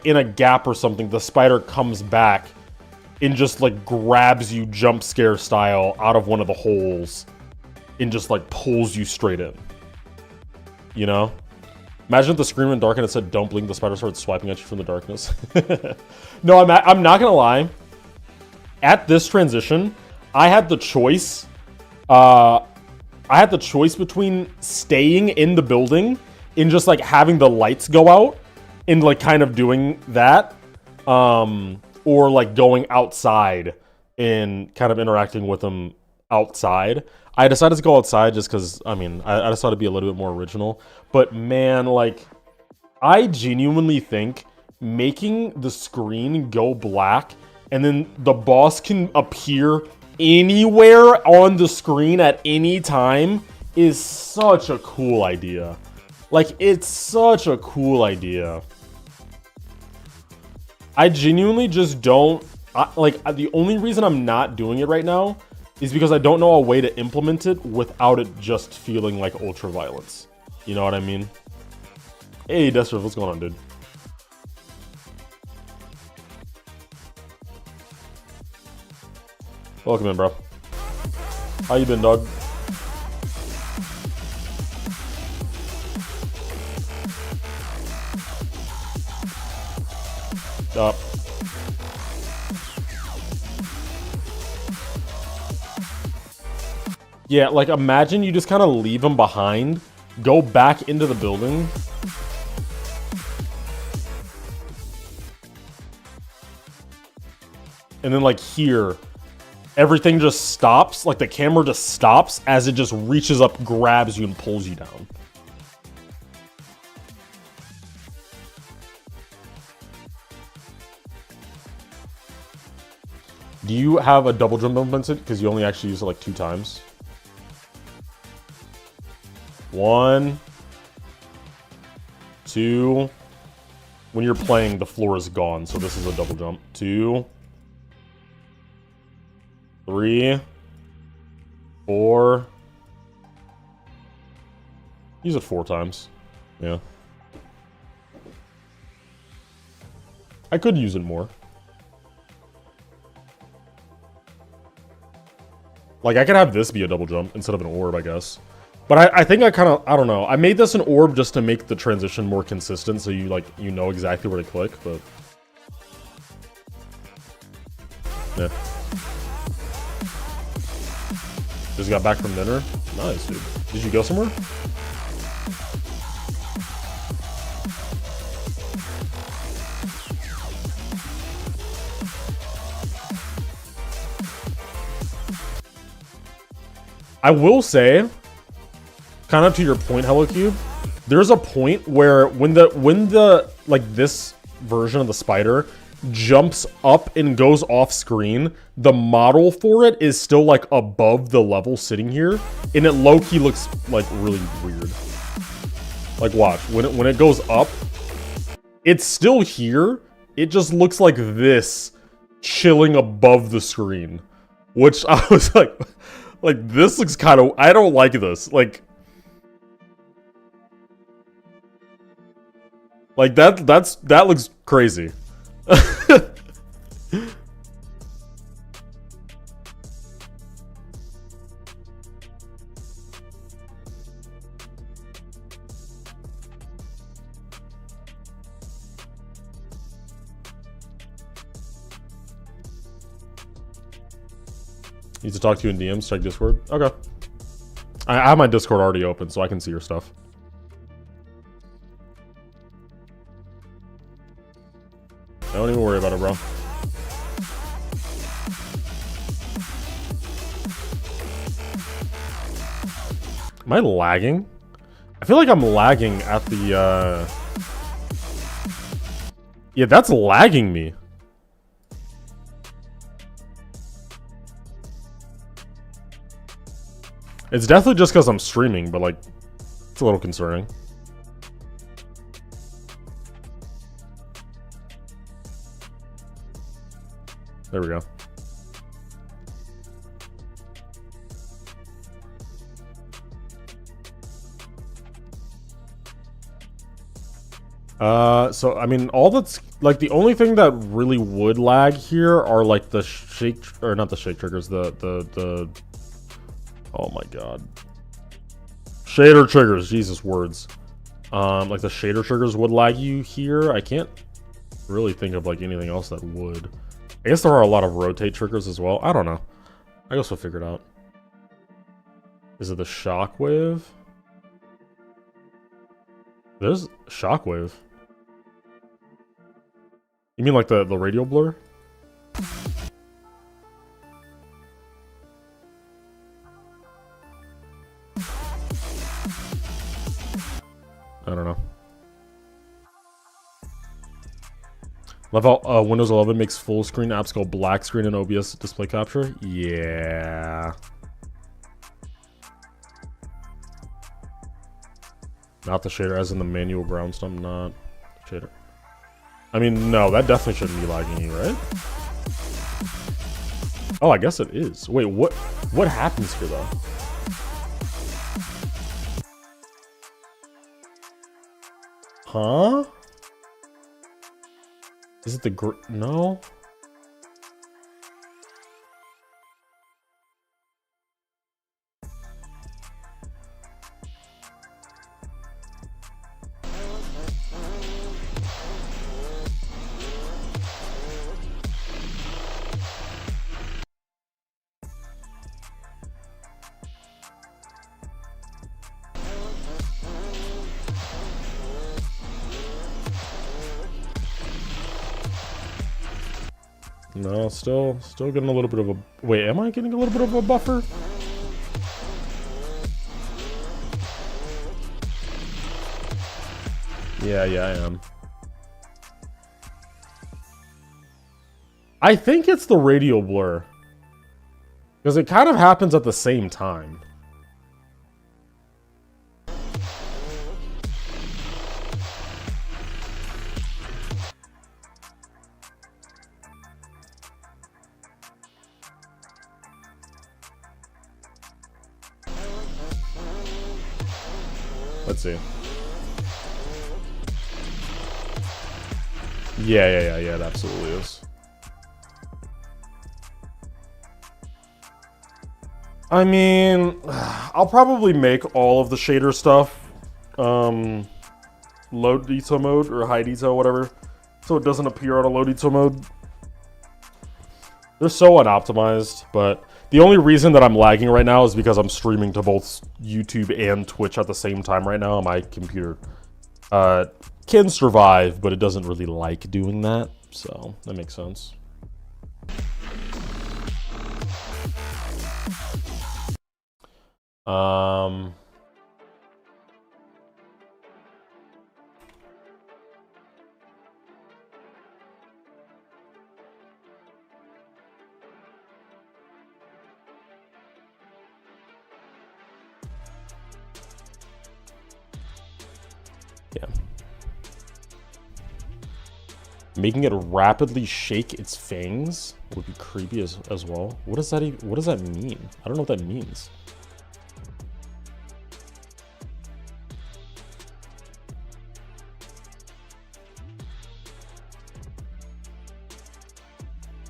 in a gap or something, the spider comes back and just, like, grabs you jump scare style out of one of the holes. And just like pulls you straight in. You know? Imagine if the screen went dark and it said don't blink, the spider started swiping at you from the darkness. No, I'm not gonna lie. At this transition, I had the choice. I had the choice between staying in the building and just like having the lights go out and like kind of doing that. Or like going outside and kind of interacting with them outside. I decided to go outside just because, I mean, I just thought it'd be a little bit more original. But man, like, I genuinely think making the screen go black and then the boss can appear anywhere on the screen at any time is such a cool idea. Like, it's such a cool idea. I genuinely just don't... the only reason I'm not doing it right now is because I don't know a way to implement it without it just feeling like ultra-violence. You know what I mean? Hey, Dexter, what's going on, dude? Welcome in, bro. How you been, dog? Up. Yeah, like imagine you just kind of leave them behind, go back into the building. And then like here, everything just stops, like the camera just stops as it just reaches up, grabs you and pulls you down. Do you have a double jump implemented? Because you only actually use it like 2 times. 1, 2. When you're playing, the floor is gone, so this is a double jump. 2, 3, 4. Use it 4 times. Yeah. I could use it more. Like, I could have this be a double jump instead of an orb, I guess. But I think I kind of, I don't know. I made this an orb just to make the transition more consistent so you, like, you know exactly where to click, but... yeah. Just got back from dinner? Nice, dude. Did you go somewhere? I will say, kind of to your point, Hello Cube, there's a point where when the like this version of the spider jumps up and goes off screen, the model for it is still like above the level sitting here, and it low-key looks like really weird. Like watch, when it goes up, it's still here, it just looks like this chilling above the screen, which I was like this looks kind of, I don't like this. Like that looks crazy. Need to talk to you in DMs, check Discord. Okay. I have my Discord already open, so I can see your stuff. Don't even worry about it, bro. Am I lagging? I feel like I'm lagging at the, yeah, that's lagging me. It's definitely just because I'm streaming, but like, it's a little concerning. There we go. So I mean, all that's like the only thing that really would lag here are like the shake, or not the shake triggers, the oh my god. Shader triggers, Jesus words. Like the shader triggers would lag you here. I can't really think of like anything else that would. I guess there are a lot of rotate triggers as well. I don't know. I guess we'll figure it out. Is it the shockwave? There's shockwave. You mean like the radio blur? I don't know. Love how Windows 11 makes full screen apps go black screen in OBS display capture. Yeah. Not the shader, as in the manual ground stump, not shader. I mean, no, that definitely shouldn't be lagging you, right? Oh, I guess it is. Wait, what happens here though? Huh? Is it the no? No, still getting a little bit of a... Wait, am I getting a little bit of a buffer? Yeah, I am. I think it's the radial blur. Because it kind of happens at the same time. Let's see. Yeah, it absolutely is. I mean, I'll probably make all of the shader stuff low detail mode or high detail, whatever, so it doesn't appear on a low detail mode. They're so unoptimized, but the only reason that I'm lagging right now is because I'm streaming to both YouTube and Twitch at the same time right now. My computer can survive, but it doesn't really like doing that, so that makes sense. Yeah. Making it rapidly shake its fangs would be creepy as well. What does that even, what does that mean? I don't know what that means.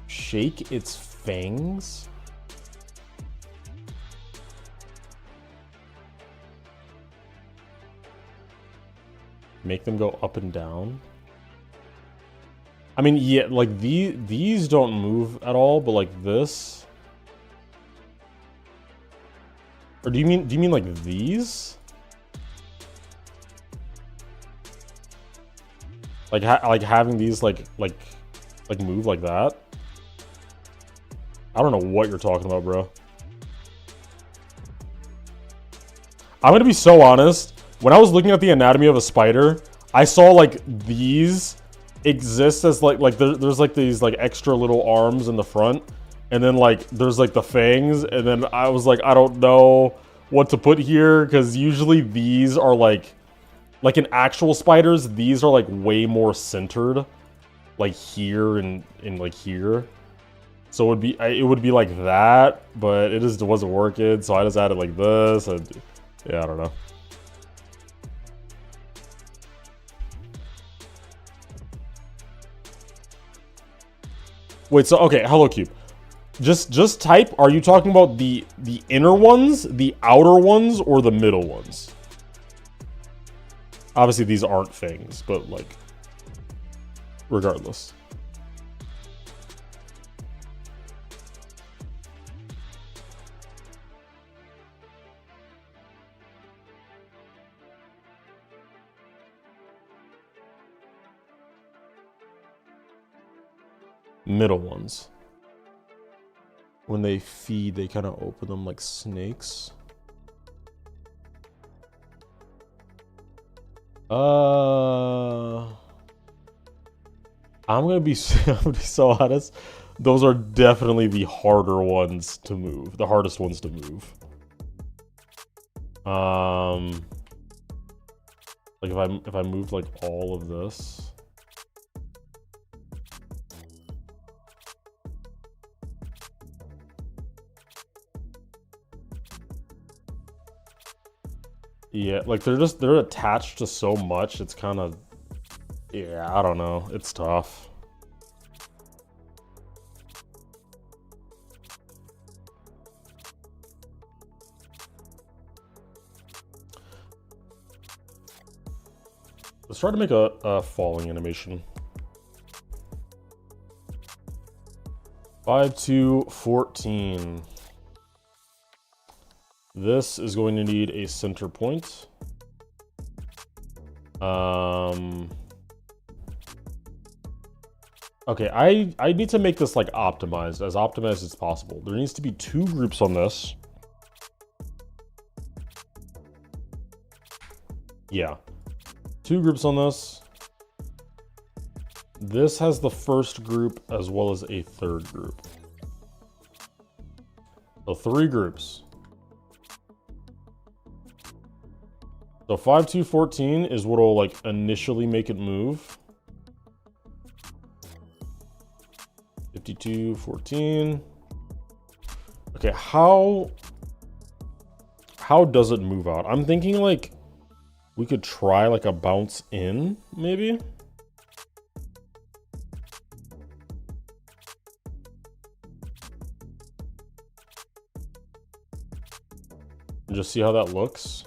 Shake its fangs? Make them go up and down? I mean, yeah, like these don't move at all, but like this. Or do you mean like these? Like having these like move like that? I don't know what you're talking about, bro. I'm gonna be so honest. When I was looking at the anatomy of a spider, I saw like these exist as like there's like these like extra little arms in the front, and then like there's like the fangs, and then I was like, I don't know what to put here, because usually these are like in actual spiders, these are like way more centered, like here and like here. So it would be like that, but it just wasn't working, so I just added like this, and yeah, I don't know. Wait, so okay, hello cube. Just type, are you talking about the inner ones, the outer ones, or the middle ones? Obviously these aren't things, but like regardless. Middle ones. When they feed, they kind of open them like snakes. I'm gonna be so honest. Those are definitely the harder ones to move. The hardest ones to move. Like if I moved like all of this. Yeah, like they're attached to so much. It's kind of, yeah, I don't know. It's tough. Let's try to make a falling animation. 5 to 14. This is going to need a center point. Okay, I need to make this like optimized as possible. There needs to be 2 groups on this. Yeah, 2 groups on this. This has the first group as well as a third group. So 3 groups. So 5 to 14 is what'll like initially make it move. 52, 14. Okay, how does it move out? I'm thinking like we could try like a bounce in, maybe. And just see how that looks.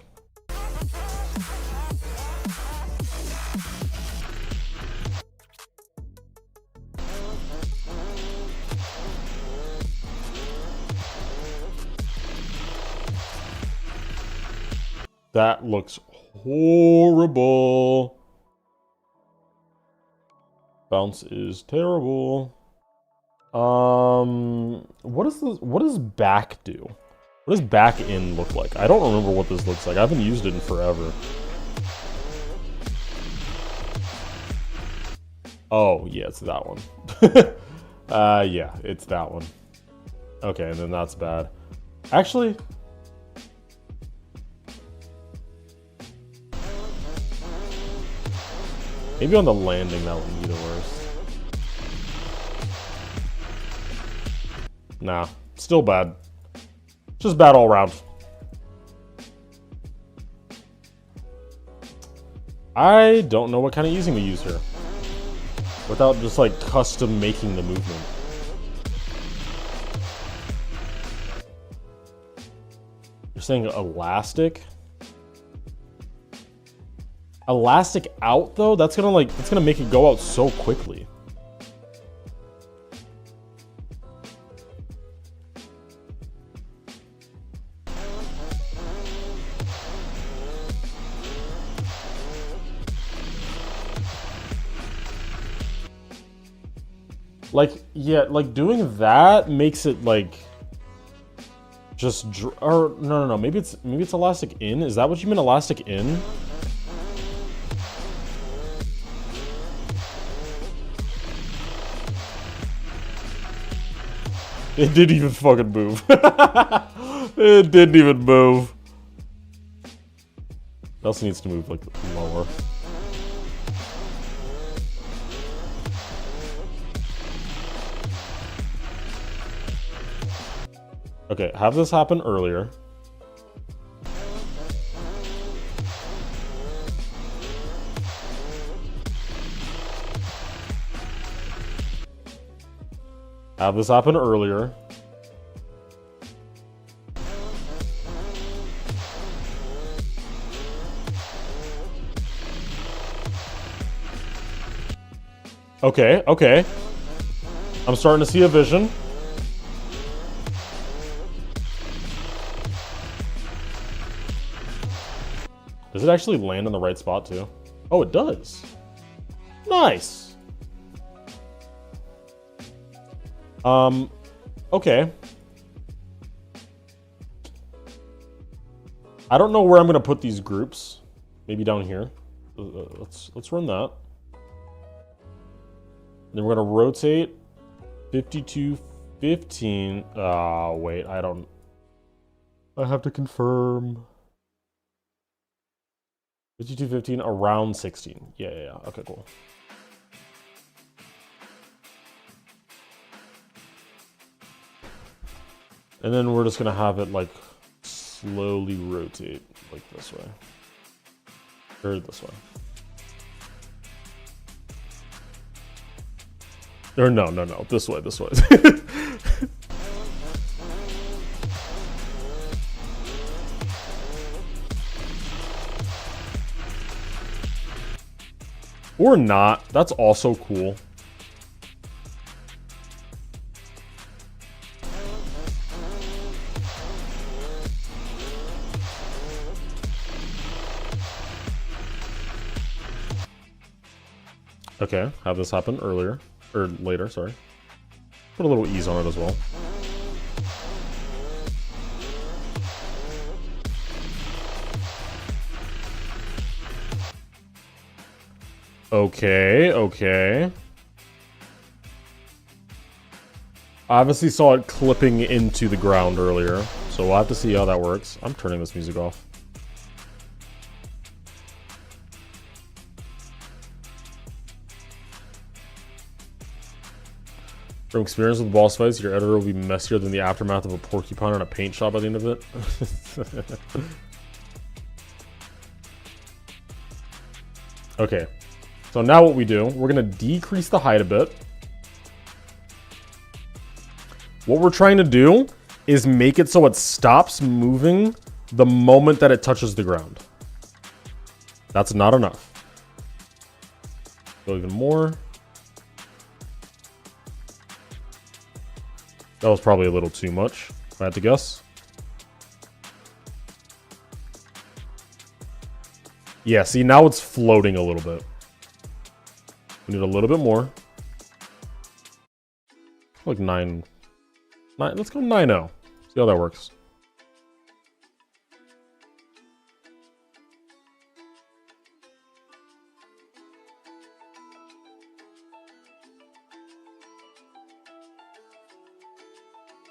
That looks horrible. Bounce is terrible. What does back do? What does back in look like? I don't remember what this looks like. I haven't used it in forever. Oh, yeah, it's that one. Yeah, it's that one. Okay, and then that's bad. Actually, maybe on the landing that would be the worst. Nah, still bad. Just bad all around. I don't know what kind of easing we use here. Without just like custom making the movement. You're saying elastic? Elastic out though? That's gonna make it go out so quickly. Like, yeah, like doing that makes it like just or no, maybe it's elastic in. Is that what you mean, elastic in? It didn't even fucking move. It didn't even move. It also needs to move like lower. Okay, have this happen earlier. Have this happen earlier. Okay, okay. I'm starting to see a vision. Does it actually land in the right spot too? Oh, it does. Nice. Okay. I don't know where I'm gonna put these groups. Maybe down here. Let's run that. Then we're gonna rotate 52, 15. Wait, I have to confirm. 5215 around 16. Yeah. Okay, cool. And then we're just gonna have it like slowly rotate like this way. Or this way. Or no, this way. Or not. That's also cool. Okay, have this happen earlier. Or later, sorry. Put a little ease on it as well. Okay. Obviously saw it clipping into the ground earlier, so we'll have to see how that works. I'm turning this music off. From experience with boss fights, your editor will be messier than the aftermath of a porcupine on a paint shop by the end of it. Okay, so now what we do, we're going to decrease the height a bit. What we're trying to do is make it so it stops moving the moment that it touches the ground. That's not enough. Go even more. That was probably a little too much, if I had to guess. Yeah, see, now it's floating a little bit. We need a little bit more. Like 9. Let's go 9-0. See how that works.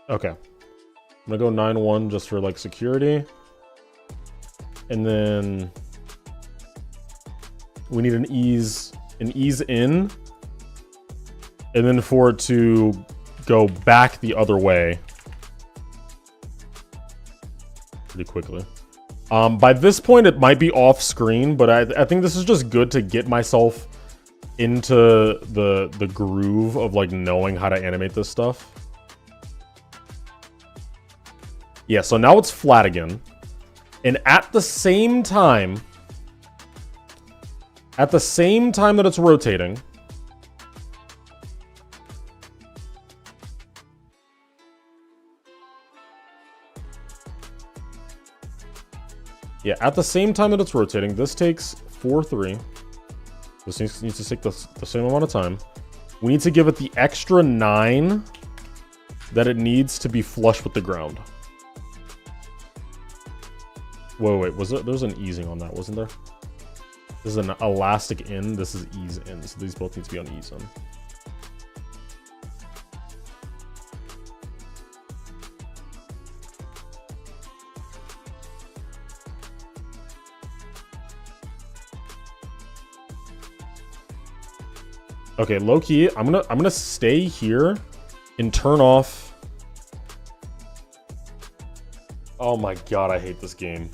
Okay. I'm gonna go 9-1 just for like security. And then we need an ease in. And then for it to go back the other way pretty quickly. By this point, it might be off screen, but I think this is just good to get myself into the groove of like knowing how to animate this stuff. Yeah, so now it's flat again. And at the same time that it's rotating, this takes 4-3. This needs to take the same amount of time. We need to give it the extra 9 that it needs to be flush with the ground. Wait, there's an easing on that, wasn't there? This is an elastic in, this is ease in, so these both need to be on ease in. Okay, low key, I'm gonna stay here and turn off. Oh my god, I hate this game.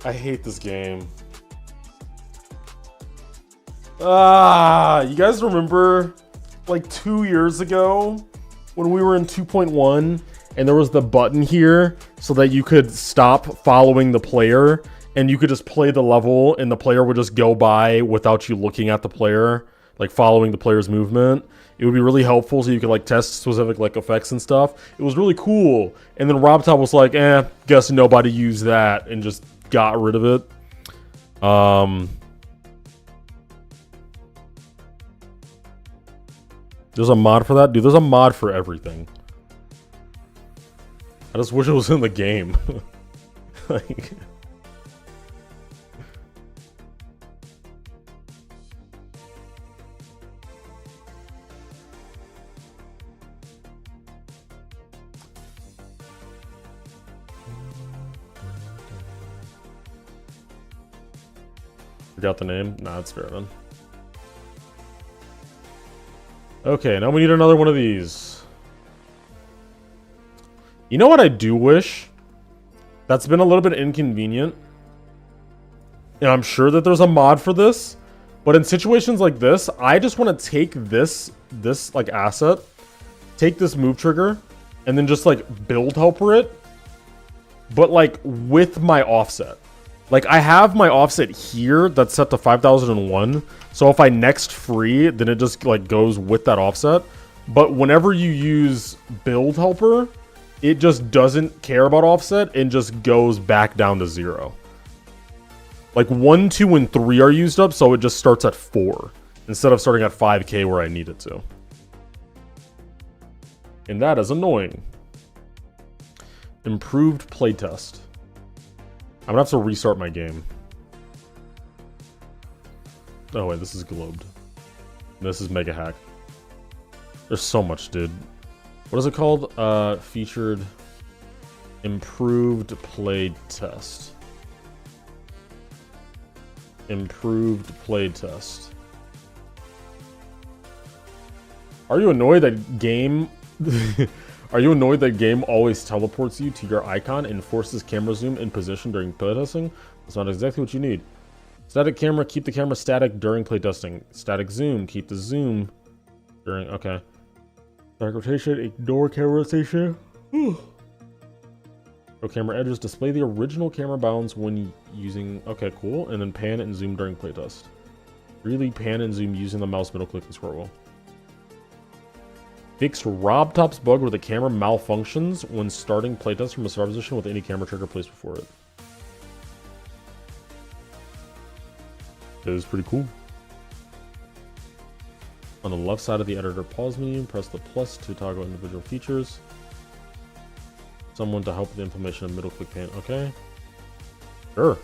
I hate this game. You guys remember like 2 years ago when we were in 2.1 and there was the button here so that you could stop following the player and you could just play the level and the player would just go by without you looking at the player, like following the player's movement. It would be really helpful so you could like test specific like effects and stuff. It was really cool. And then RobTop was like, guess nobody used that and just got rid of it. There's a mod for that? Dude, there's a mod for everything. I just wish it was in the game. Like... Forgot the name? Nah, that's fair then. Okay, now we need another one of these. You know what I do wish? That's been a little bit inconvenient. And I'm sure that there's a mod for this. But in situations like this, I just want to take this like asset, take this move trigger, and then just like build helper it. But like with my offset. Like I have my offset here that's set to 5001. So if I next free, then it just like goes with that offset. But whenever you use build helper, it just doesn't care about offset and just goes back down to 0. Like 1, 2, and 3 are used up, so it just starts at 4 instead of starting at 5k where I need it to. And that is annoying. Improved playtest. I'm gonna have to restart my game. Oh wait, this is globed. This is mega hack. There's so much, dude. What is it called? Featured improved playtest. Improved playtest. Are you annoyed that game? Are you annoyed that game always teleports you to your icon and forces camera zoom in position during playtesting? That's not exactly what you need. Static camera, keep the camera static during playtesting. Static zoom, keep the zoom during. Okay. Static rotation, ignore camera rotation. Show camera edges, display the original camera bounds when using. Okay, cool. And then pan and zoom during playtest. Really pan and zoom using the mouse middle click and scroll wheel. Fixed RobTop's bug where the camera malfunctions when starting playtest from a start position with any camera trigger placed before it. That is pretty cool. On the left side of the editor pause menu, press the plus to toggle individual features. Someone to help with the implementation of middle click pan. Okay. Sure.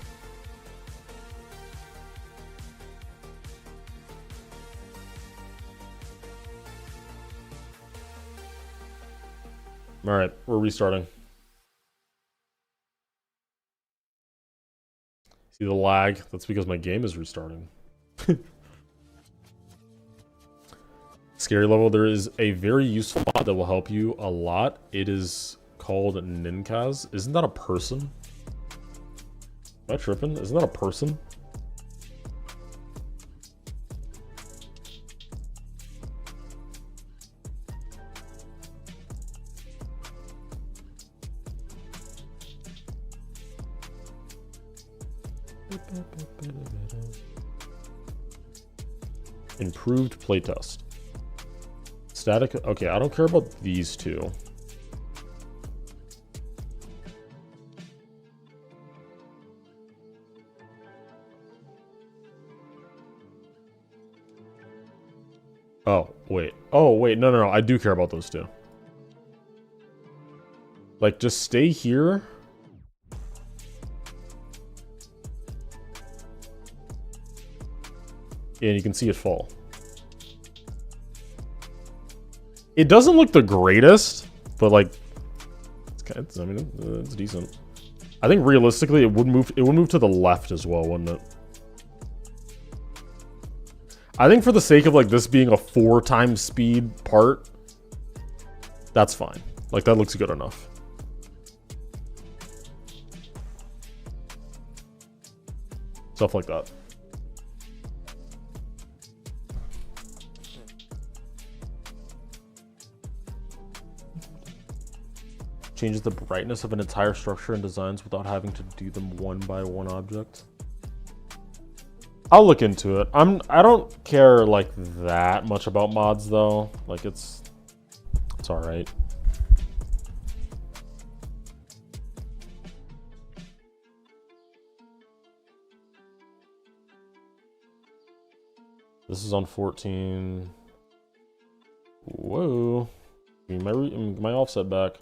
Alright, we're restarting. See the lag? That's because my game is restarting. Scary level, there is a very useful mod that will help you a lot. It is called Ninkaz. Isn't that a person? Am I tripping? Isn't that a person? Improved playtest. Static. Okay, I don't care about these two. Oh, wait. Oh, wait. No, no, no. I do care about those two. Like, just stay here. And you can see it fall. It doesn't look the greatest, but like, I mean, it's decent. I think realistically, it would move to the left as well, wouldn't it? I think for the sake of like this being a 4 times speed part, that's fine. Like that looks good enough. Stuff like that. Changes the brightness of an entire structure and designs without having to do them one by one object. I'll look into it. I don't care like that much about mods though. Like it's all right. This is on 14. Whoa. Give me my offset back.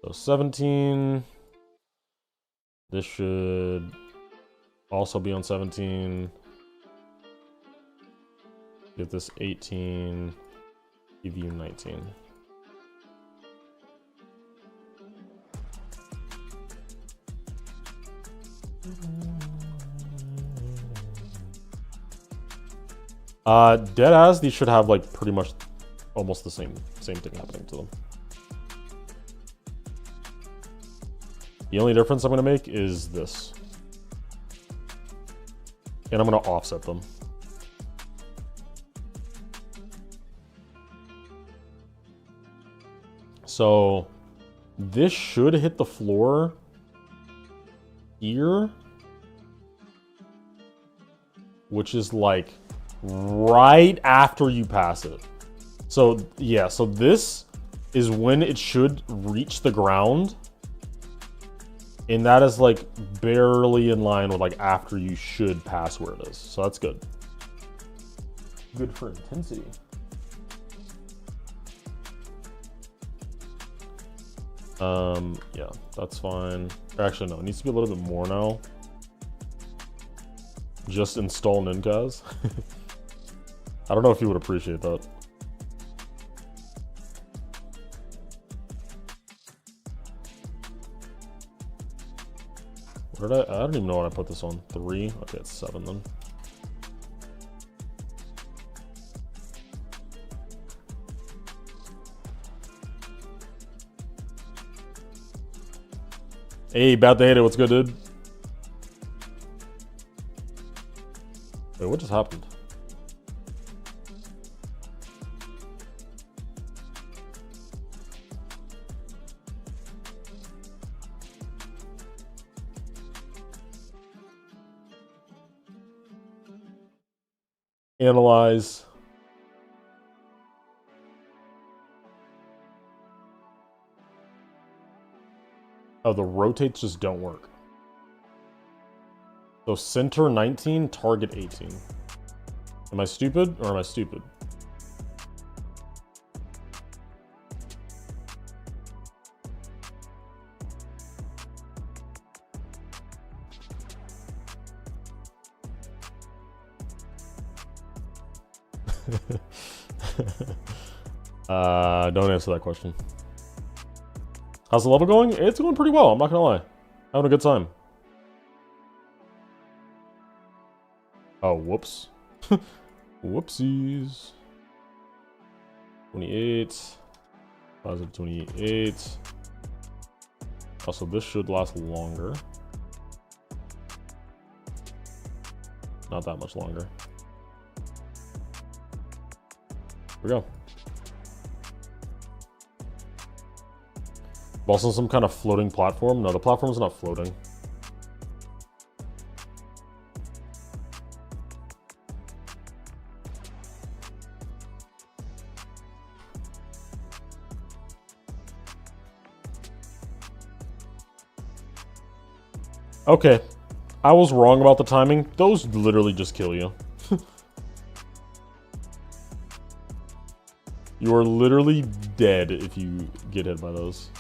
So 17. This should also be on 17. Give this 18. Give you 19. Deadass, these should have like pretty much almost the same thing happening to them. The only difference I'm gonna make is this. And I'm gonna offset them. So this should hit the floor here, which is like right after you pass it. So yeah, so this is when it should reach the ground. And that is like barely in line with like after you should pass where it is. So that's good. Good for intensity. Yeah, that's fine. Actually, no, it needs to be a little bit more now. Just install Ninkaz. I don't know if you would appreciate that. Where did I don't even know what I put this on. 3? Okay, it's 7 then. Hey, Bad Data, what's good, dude? Wait, what just happened? Analyze. Oh, the rotates just don't work. So center 19, target 18. Am I stupid or am I stupid? Don't answer that question. How's the level going? It's going pretty well, I'm not gonna lie. Having a good time. Oh, whoops. Whoopsies. 28. Positive 28. Also, this should last longer. Not that much longer. Here we go. Also some kind of floating platform. No, the platform's not floating. Okay, I was wrong about the timing. Those literally just kill you. You are literally dead if you get hit by those.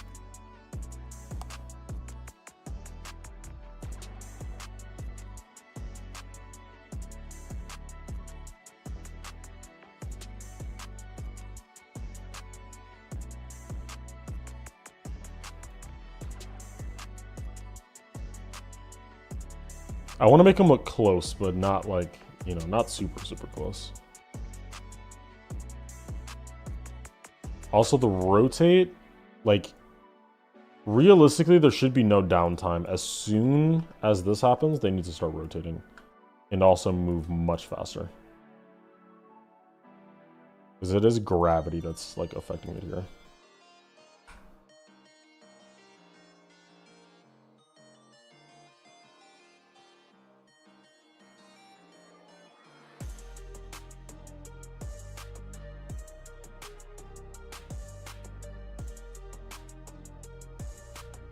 I want to make them look close, but not like, you know, not super, super close. Also, the rotate, like, realistically, there should be no downtime. As soon as this happens, they need to start rotating. And also move much faster. Because it is gravity that's, like, affecting it here.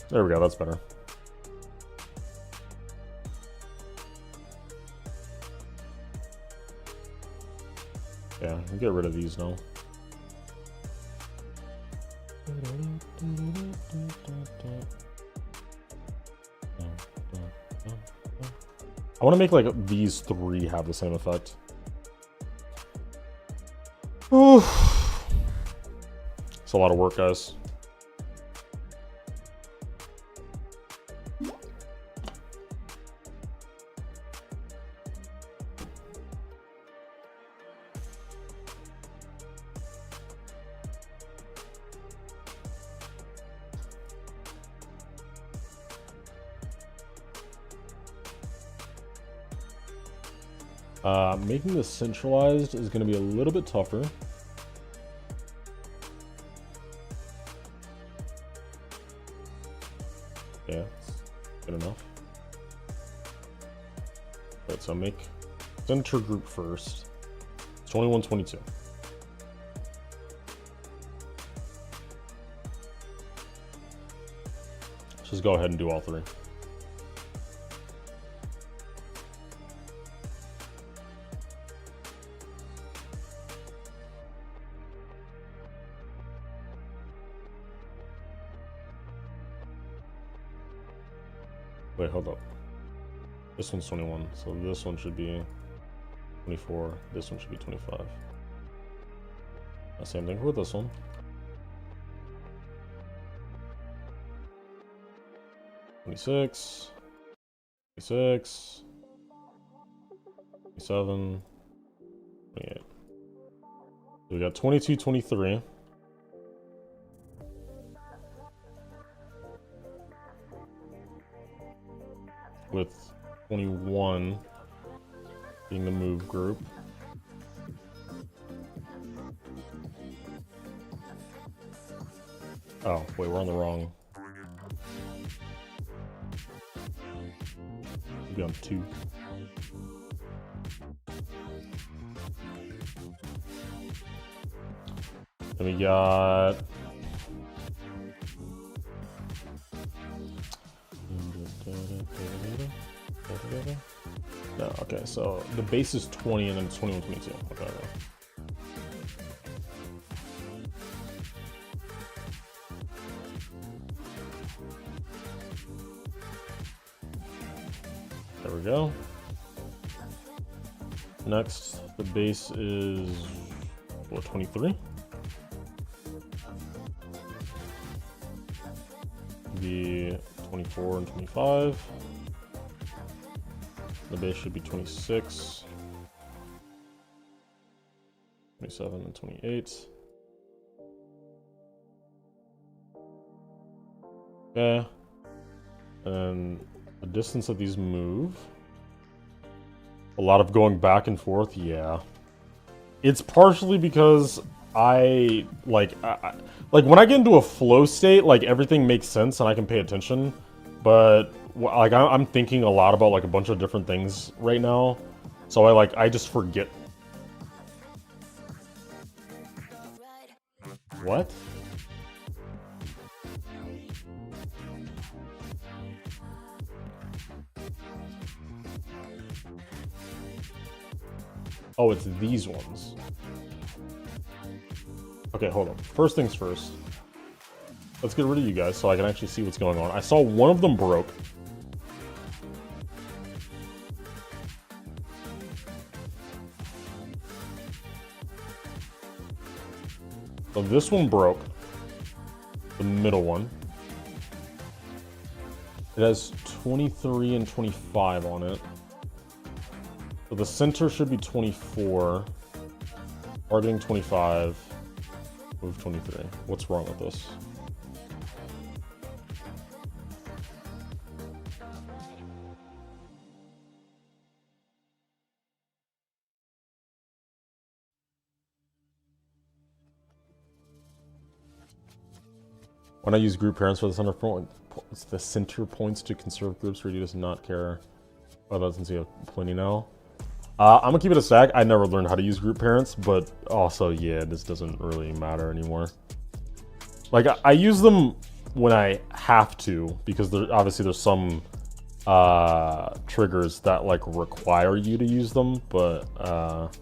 There we go, that's better. Yeah, I'll get rid of these now. I want to make like these 3 have the same effect. Ooh. It's a lot of work, guys. Making this centralized is going to be a little bit tougher. Yeah, it's good enough. Alright, so make center group first. 21, 22. Let's just go ahead and do all three. Wait, hold up. This one's 21, so this one should be 24. This one should be 25. Same thing with this one. $26, $26, $27, $28. So we got 22, 23. With 21 being the move group. Oh, wait, we're on the wrong. We'll be on 2. Then we got no, okay, so the base is 20 and then 21, 22. Okay, okay. There we go. Next, the base is what, 23? Be 24 and 25. The base should be 26, 27, and 28. Okay. And the distance that these move. A lot of going back and forth, yeah. It's partially because I like when I get into a flow state, like everything makes sense and I can pay attention, but like I'm thinking a lot about like a bunch of different things right now, so I just forget. What? Oh, it's these ones. Okay, hold on. First things first. Let's get rid of you guys so I can actually see what's going on. I saw one of them broke. So this one broke. The middle one. It has 23 and 25 on it. So the center should be 24. Targeting 25. Move 23. What's wrong with this? When I use group parents for the center points to conserve groups, Reedy does not care. Oh, that doesn't see plenty now. I'm gonna keep it a stack. I never learned how to use group parents, but also, yeah, this doesn't really matter anymore. Like, I use them when I have to, because obviously there's some triggers that like require you to use them, but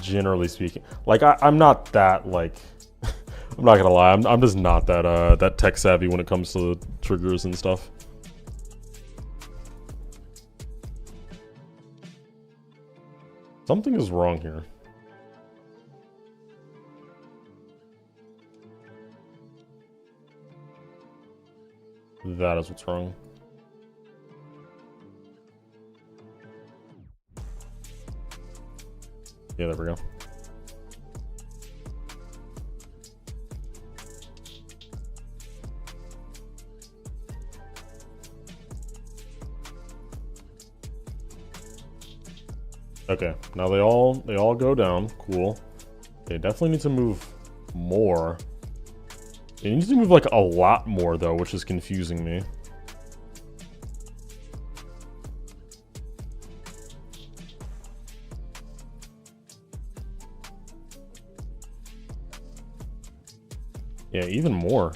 generally speaking, like I'm not that like I'm not gonna lie, I'm just not that that tech savvy when it comes to triggers and stuff. Something is wrong here. That is what's wrong. Yeah, there we go. Okay, now they all go down. Cool. They definitely need to move more. They need to move like a lot more though, which is confusing me. Yeah, even more.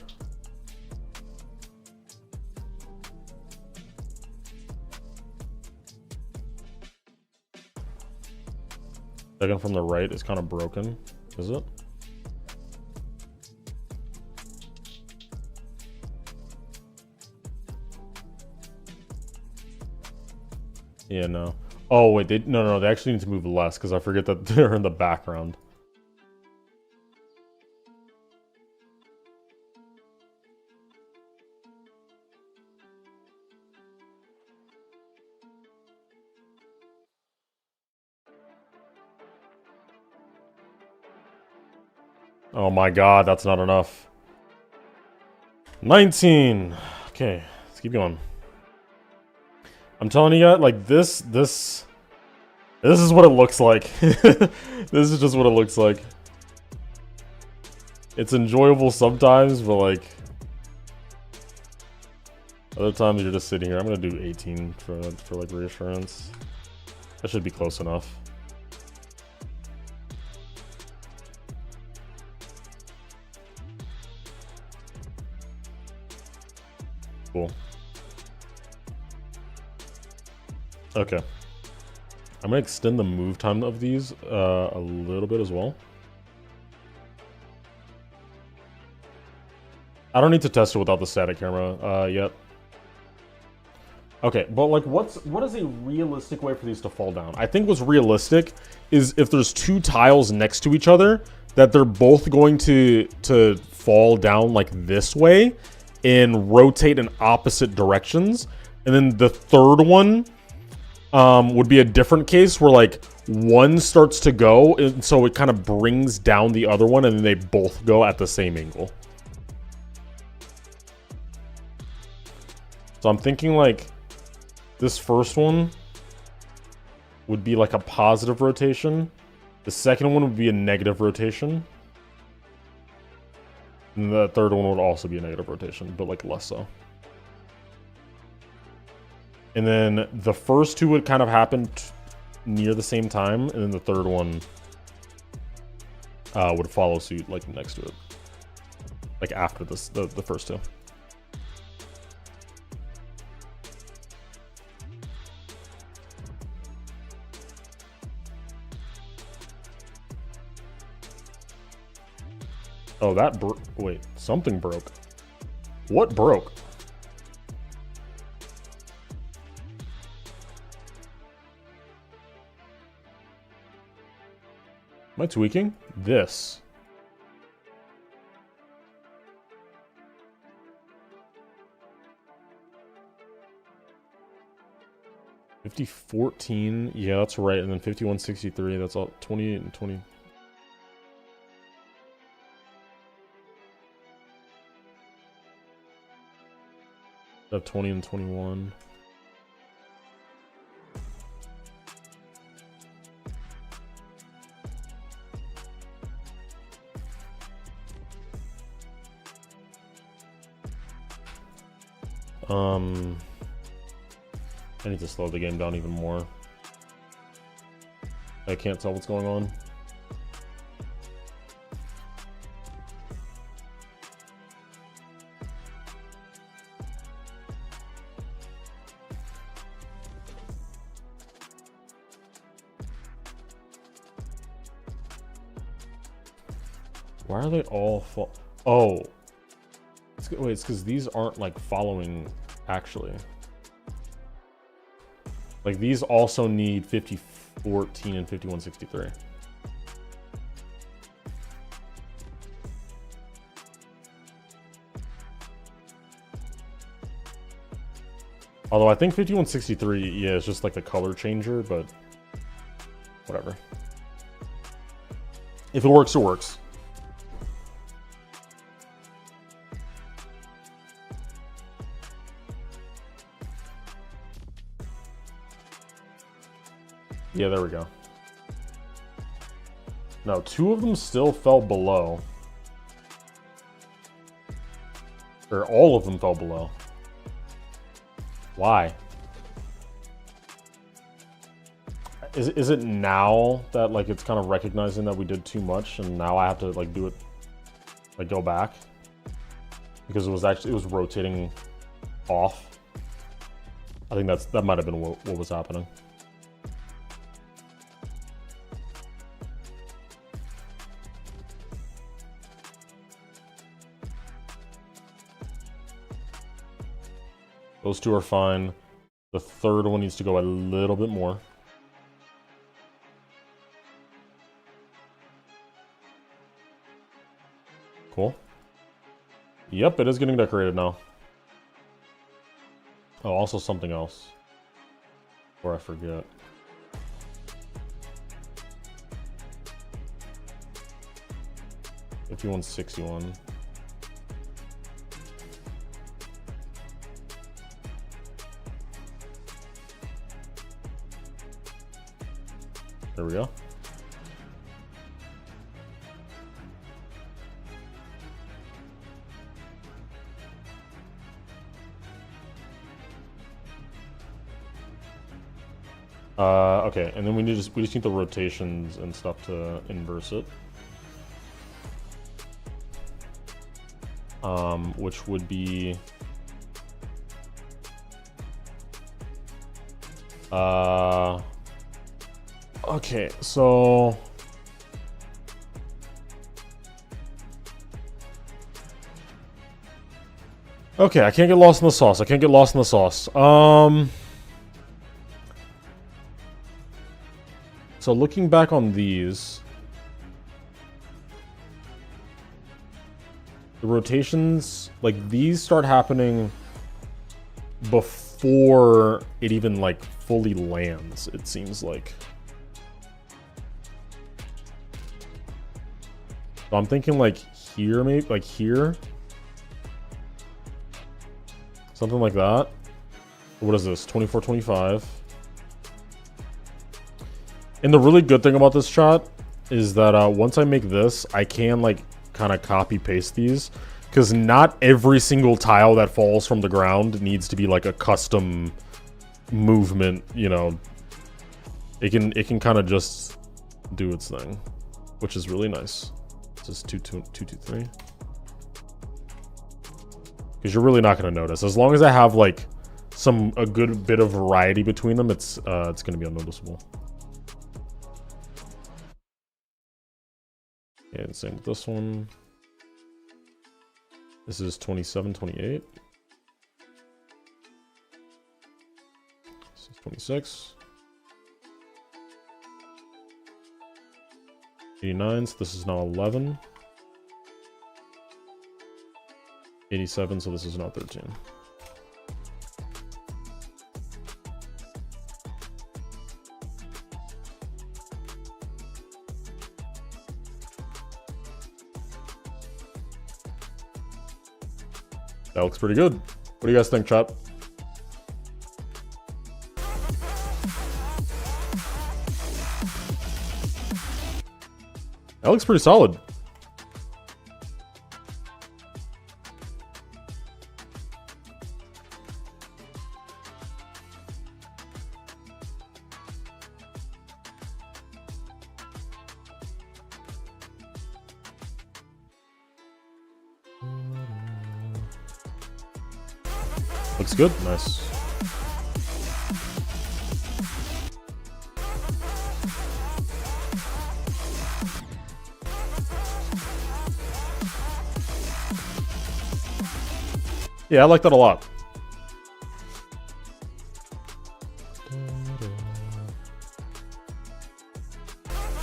Second from the right is kind of broken, is it? Yeah, no. Oh wait, no, they actually need to move less because I forget that they're in the background. Oh my god, that's not enough. 19. Okay, let's keep going. I'm telling you guys, like this is what it looks like. This is just what it looks like. It's enjoyable sometimes, but like other times you're just sitting here. I'm gonna do 18 for like reassurance. That should be close enough. Cool. Okay. I'm gonna extend the move time of these a little bit as well. I don't need to test it without the static camera yet. Okay, but like what is a realistic way for these to fall down? I think what's realistic is if there's two tiles next to each other, that they're both going to fall down like this way and rotate in opposite directions. And then the third one would be a different case where like one starts to go, and so it kind of brings down the other one, and then they both go at the same angle. So I'm thinking like this first one would be like a positive rotation. The second one would be a negative rotation. And the third one would also be a negative rotation, but like less so. And then the first two would kind of happen near the same time, and then the third one would follow suit like next to it, like after this, the first two. Oh, that wait, something broke. What broke? Am I tweaking? This. $50.14. Yeah, that's right. And then $51.63. That's all 28 and 20. Up 20 and 21. I need to slow the game down even more. I can't tell what's going on. Why are they all oh. Wait, it's because these aren't like following actually. Like these also need 50.14 and 51.63. Although I think 51.63, yeah, is just like the color changer, but whatever. If it works, it works. Yeah, there we go. No, 2 of them still fell below. Or all of them fell below. Why? Is it now that like it's kind of recognizing that we did too much and now I have to like do it, like go back? Because it was rotating off. I think that might have been what was happening. Those 2 are fine. The 3rd one needs to go a little bit more. Cool. Yep, it is getting decorated now. Oh, also something else. Before I forget. If you want 61. There we go. Okay, and then we just need the rotations and stuff to inverse it. Which would be okay, so okay, I can't get lost in the sauce. So looking back on these, the rotations, like these start happening before it even like fully lands, it seems like. So I'm thinking like here, maybe like here. Something like that. What is this? 24, 25. And the really good thing about this shot is that once I make this, I can like kind of copy paste these, because not every single tile that falls from the ground needs to be like a custom movement, you know. It can kind of just do its thing, which is really nice. This is 2, 2, 2, 2, 3. Because you're really not going to notice. As long as I have like a good bit of variety between them, it's going to be unnoticeable. And same with this one. This is 27, 28. This is 26. 89, so this is now 11. 87, so this is now 13. That looks pretty good. What do you guys think, chat? That looks pretty solid. Looks good. Nice. Yeah, I like that a lot.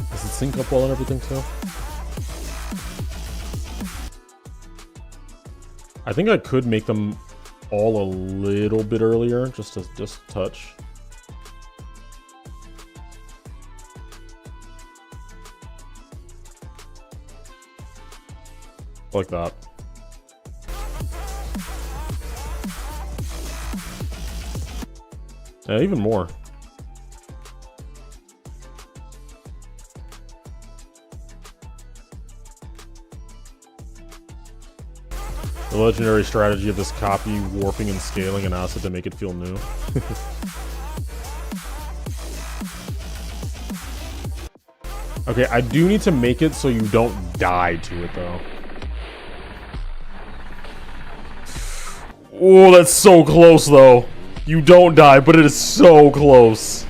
Does it sync up well and everything too? I think I could make them all a little bit earlier, just a touch. Like that. Yeah, even more. legendary strategy of this copy, warping and scaling an asset to make it feel new. Okay, I do need to make it so you don't die to it, though. Oh, that's so close, though. You don't die, but it is so close.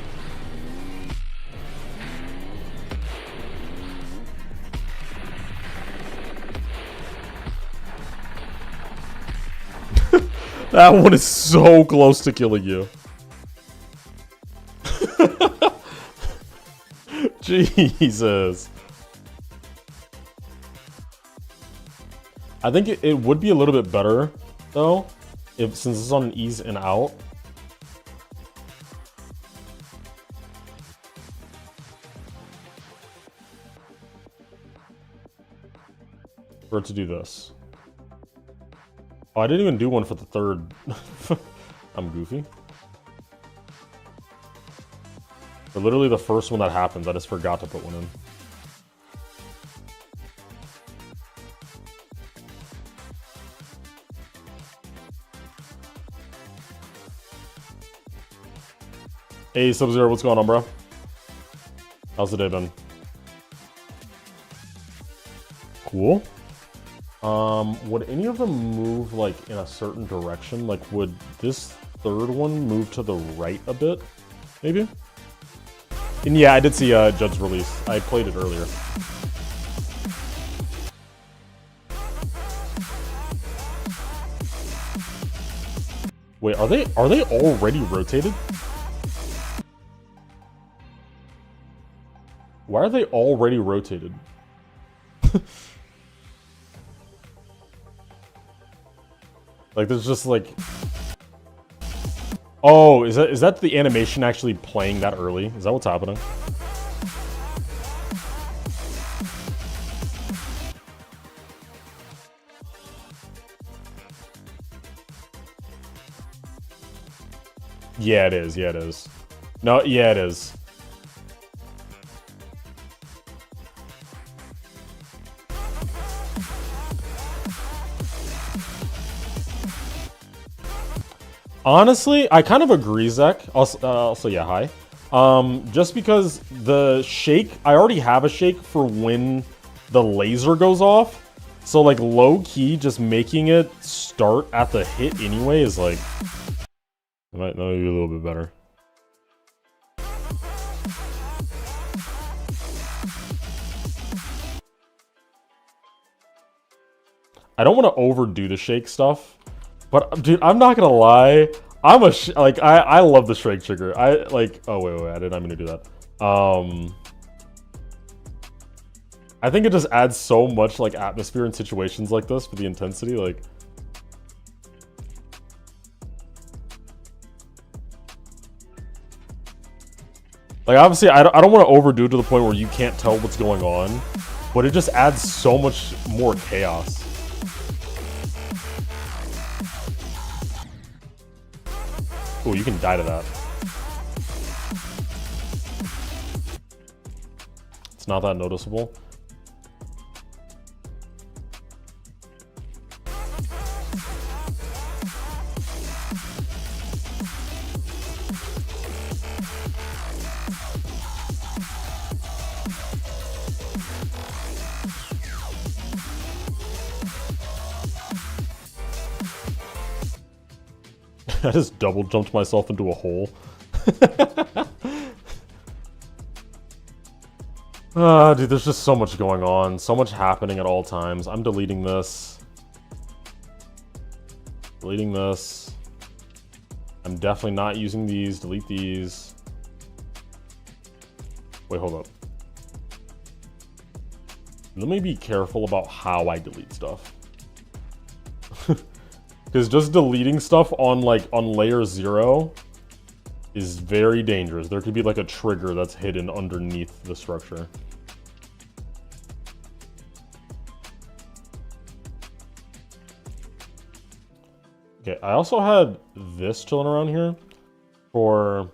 That one is so close to killing you. Jesus. I think it would be a little bit better, though, if since it's on an ease and out. For it to do this. Oh, I didn't even do one for the third. I'm goofy. But literally the first one that happens, I just forgot to put one in. Hey, Sub-Zero, what's going on, bro? How's the day been? Cool. Would any of them move, like, in a certain direction? Like, would this third one move to the right a bit? Maybe? And yeah, I did see Judd's release. I played it earlier. Wait, are they already rotated? Why are they already rotated? Like, there's just like... Oh, is that the animation actually playing that early? Is that what's happening? Yeah, it is. Yeah, it is. No, yeah, it is. Honestly, I kind of agree, Zach. Also, yeah, hi. Just because the shake, I already have a shake for when the laser goes off. So, like, low-key, just making it start at the hit anyway is, like... It might be a little bit better. I don't want to overdo the shake stuff. But, dude, I'm not gonna lie. I'm a I love the shake trigger. I like. Oh wait, I didn't mean to do that. I think it just adds so much like atmosphere in situations like this for the intensity. Like, obviously, I don't want to overdo it to the point where you can't tell what's going on, but it just adds so much more chaos. Oh, you can die to that. It's not that noticeable. I just double jumped myself into a hole. Dude, there's just so much going on. So much happening at all times. I'm deleting this. Deleting this. I'm definitely not using these. Delete these. Wait, hold up. Let me be careful about how I delete stuff. Because just deleting stuff on layer 0 is very dangerous. There could be like a trigger that's hidden underneath the structure. Okay, I also had this chilling around here for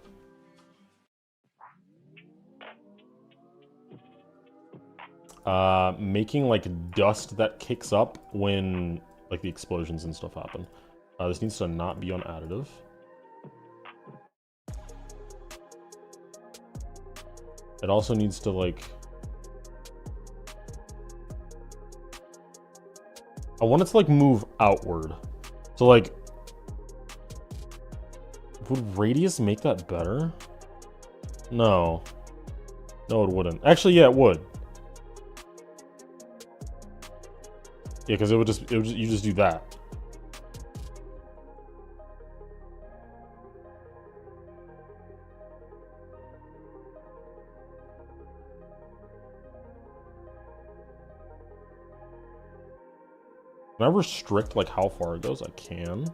making like dust that kicks up when like the explosions and stuff happen. This needs to not be on additive. It also needs to like, I want it to like move outward. So like, would radius make that better? No. No, it wouldn't. Actually, yeah, it would. Yeah, because you just do that. Can I restrict like how far it goes? I can.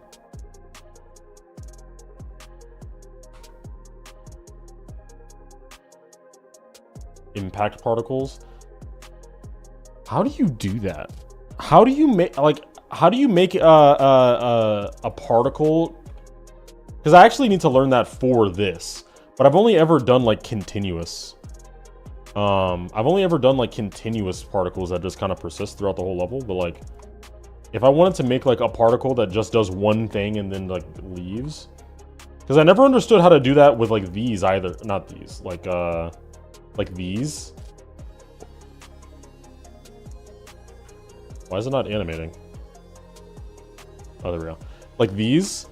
Impact particles. How do you do that? How do you make a particle? Because I actually need to learn that for this, but I've only ever done like continuous. I've only ever done like continuous particles that just kind of persist throughout the whole level. But like, if I wanted to make like a particle that just does one thing and then like leaves, because I never understood how to do that with like these either. Not these, like these. Why is it not animating? Oh, there we go. Like these,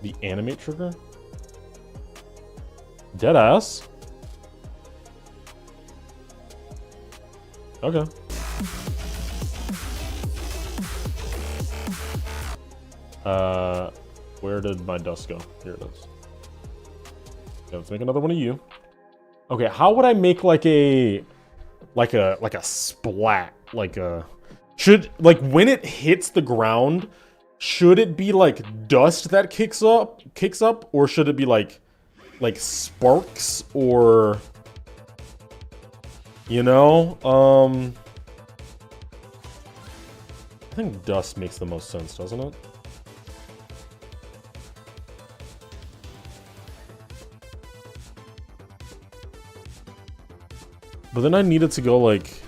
the animate trigger. Deadass. Okay. Where did my dust go? Here it is. Okay, let's make another one of you. Okay, how would I make like a splat? Like a should like when it hits the ground, should it be like dust that kicks up, or should it be like sparks, or you know? I think dust makes the most sense, doesn't it? But then I needed to go like...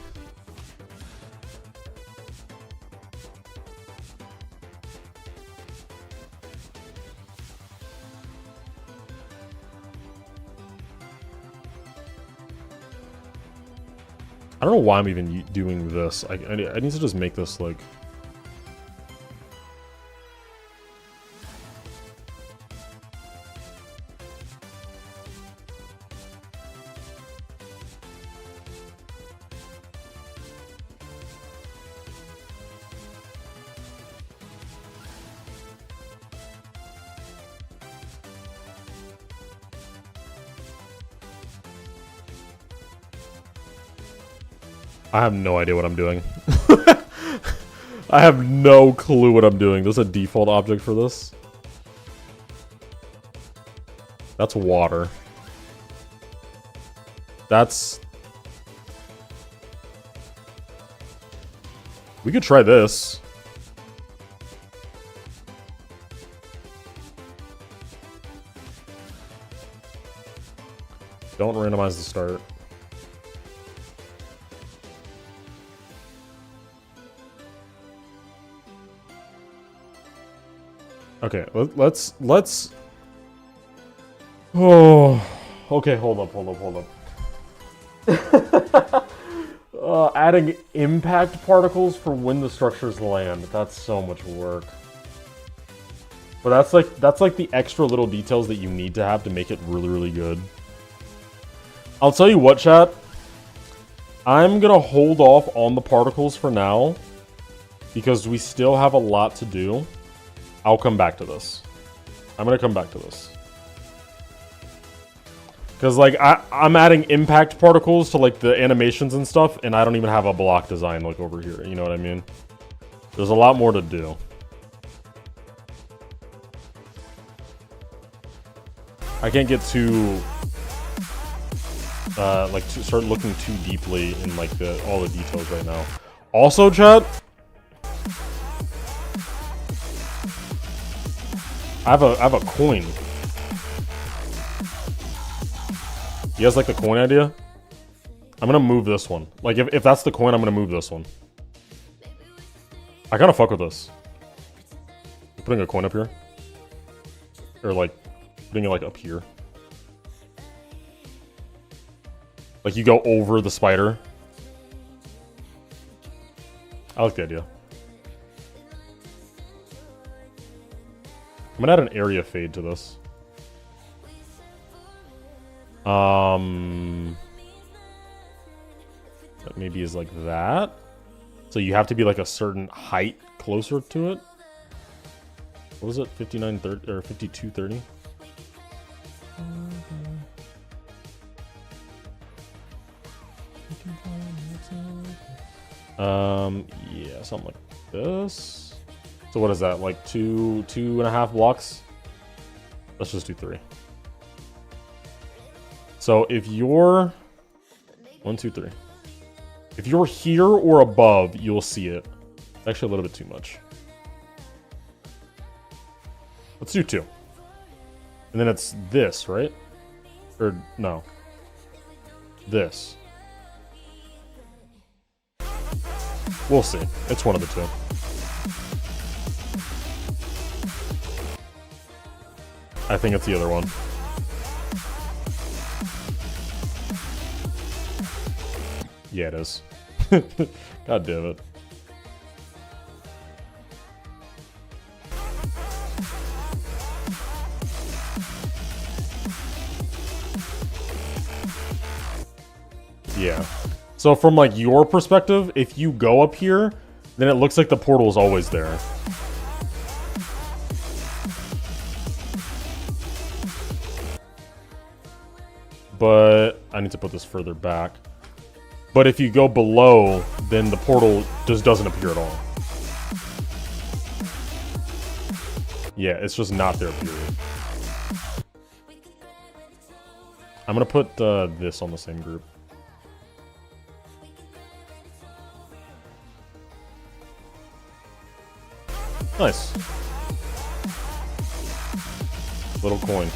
I don't know why I'm even doing this. I need to just make this like... I have no idea what I'm doing. I have no clue what I'm doing. There's a default object for this. That's water. That's... We could try this. Don't randomize the start. Okay, let's... Oh, okay, hold up. Adding impact particles for when the structures land. That's so much work. But that's like the extra little details that you need to have to make it really, really good. I'll tell you what, chat. I'm gonna hold off on the particles for now because we still have a lot to do. I'll come back to this. I'm gonna come back to this. Because, like, I'm adding impact particles to, like, the animations and stuff, and I don't even have a block design, like, over here. You know what I mean? There's a lot more to do. I can't get too... start looking too deeply in, like, all the details right now. Also, chat... I have a coin. You guys like the coin idea? I'm gonna move this one. Like, if that's the coin, I'm gonna move this one. I kind of fuck with this. Putting a coin up here. Or like, putting it like up here. Like you go over the spider. I like the idea. I'm gonna add an area fade to this. That maybe is like that. So you have to be like a certain height closer to it. What is it? 5930 or 5230? Yeah, something like this. So what is that? Like two and a half blocks? Let's just do 3. So if you're 1, 2, 3. If you're here or above, you'll see it. Actually, a little bit too much. Let's do 2. And then it's this, right? Or no. This. We'll see. It's one of the 2. I think it's the other one. Yeah, it is. God damn it. Yeah. So from like your perspective, if you go up here, then it looks like the portal is always there. But I need to put this further back. But if you go below, then the portal just doesn't appear at all. Yeah, it's just not there, period. I'm gonna put this on the same group. Nice. Little coin.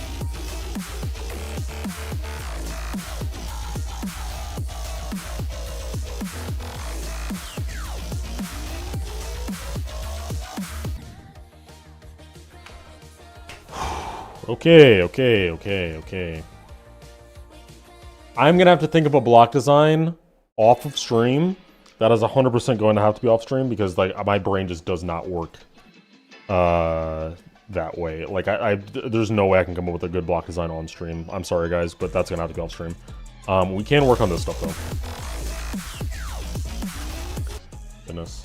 Okay. I'm gonna have to think of a block design off of stream. That is 100% going to have to be off stream because like my brain just does not work that way. Like there's no way I can come up with a good block design on stream. I'm sorry guys, but that's gonna have to be off stream. We can work on this stuff though. Goodness.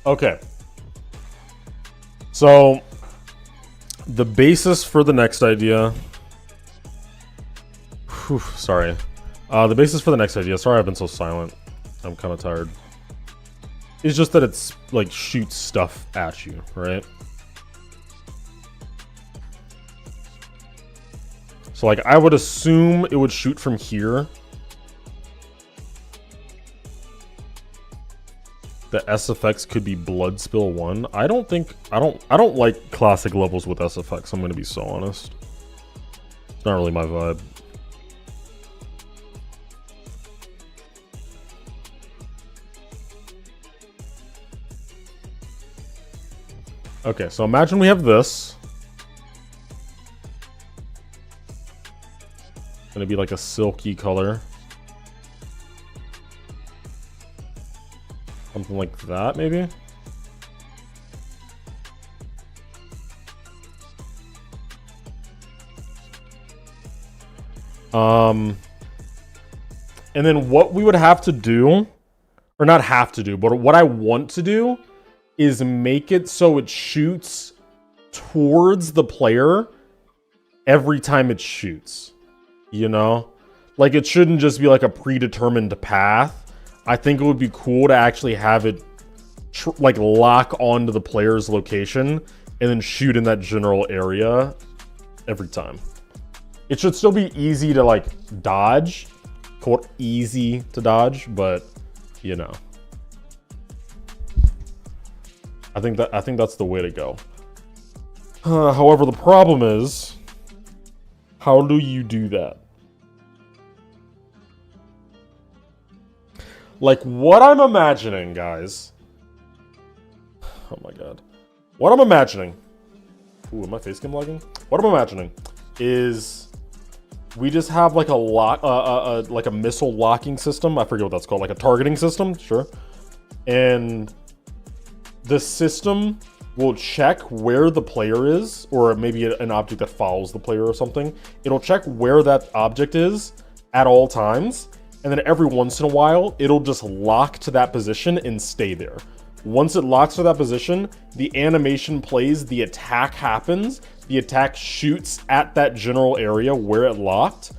Okay. So the basis for the next idea. Whew, sorry. The basis for the next idea. Sorry I've been so silent. I'm kind of tired. It's just that it's like shoots stuff at you, right? So like I would assume it would shoot from here. The SFX could be Blood Spill 1. I don't like classic levels with SFX, I'm gonna be so honest. It's not really my vibe. Okay, so imagine we have this. It's gonna be like a silky color. Something like that, maybe? And then what we would have to do, or not have to do, but what I want to do is make it so it shoots towards the player every time it shoots. You know? Like, it shouldn't just be like a predetermined path. I think it would be cool to actually have it like lock onto the player's location and then shoot in that general area every time. It should still be easy to like dodge, quote, easy to dodge, but you know, I think that's the way to go. However, the problem is, how do you do that? Like, what I'm imagining, guys. Oh my god. What I'm imagining. Ooh, am my face cam lagging? What I'm imagining is we just have like a lock, like a missile locking system. I forget what that's called. Like a targeting system, sure. And the system will check where the player is, or maybe an object that follows the player or something. It'll check where that object is at all times. And then every once in a while, it'll just lock to that position and stay there. Once it locks to that position, the animation plays, the attack happens, the attack shoots at that general area where it locked,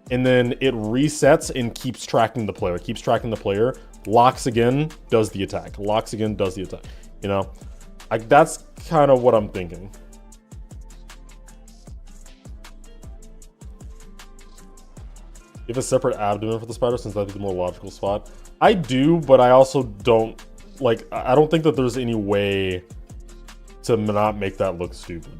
and then it resets and keeps tracking the player, locks again, does the attack, locks again, does the attack. You know, like that's kind of what I'm thinking. You have a separate abdomen for the spider since that'd be the more logical spot. I do, but I also don't, like, I don't think that there's any way to not make that look stupid.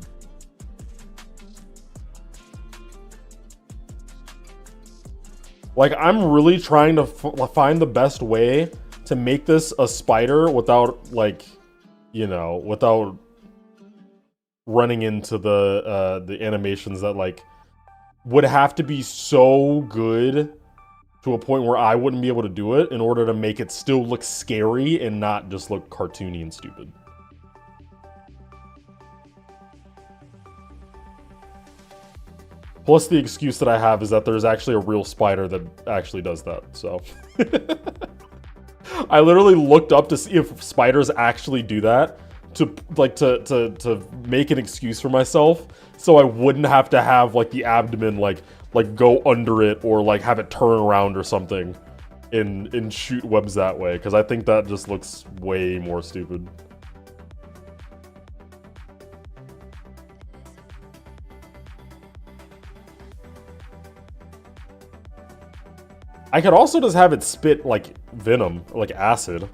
Like, I'm really trying to find the best way to make this a spider without, like, you know, without running into the animations that, like, would have to be so good to a point where I wouldn't be able to do it in order to make it still look scary and not just look cartoony and stupid. Plus the excuse that I have is that there's actually a real spider that actually does that, so. I literally looked up to see if spiders actually do that to make an excuse for myself, so I wouldn't have to have like the abdomen like go under it or like have it turn around or something and shoot webs that way, because I think that just looks way more stupid. I could also just have it spit like venom, like acid.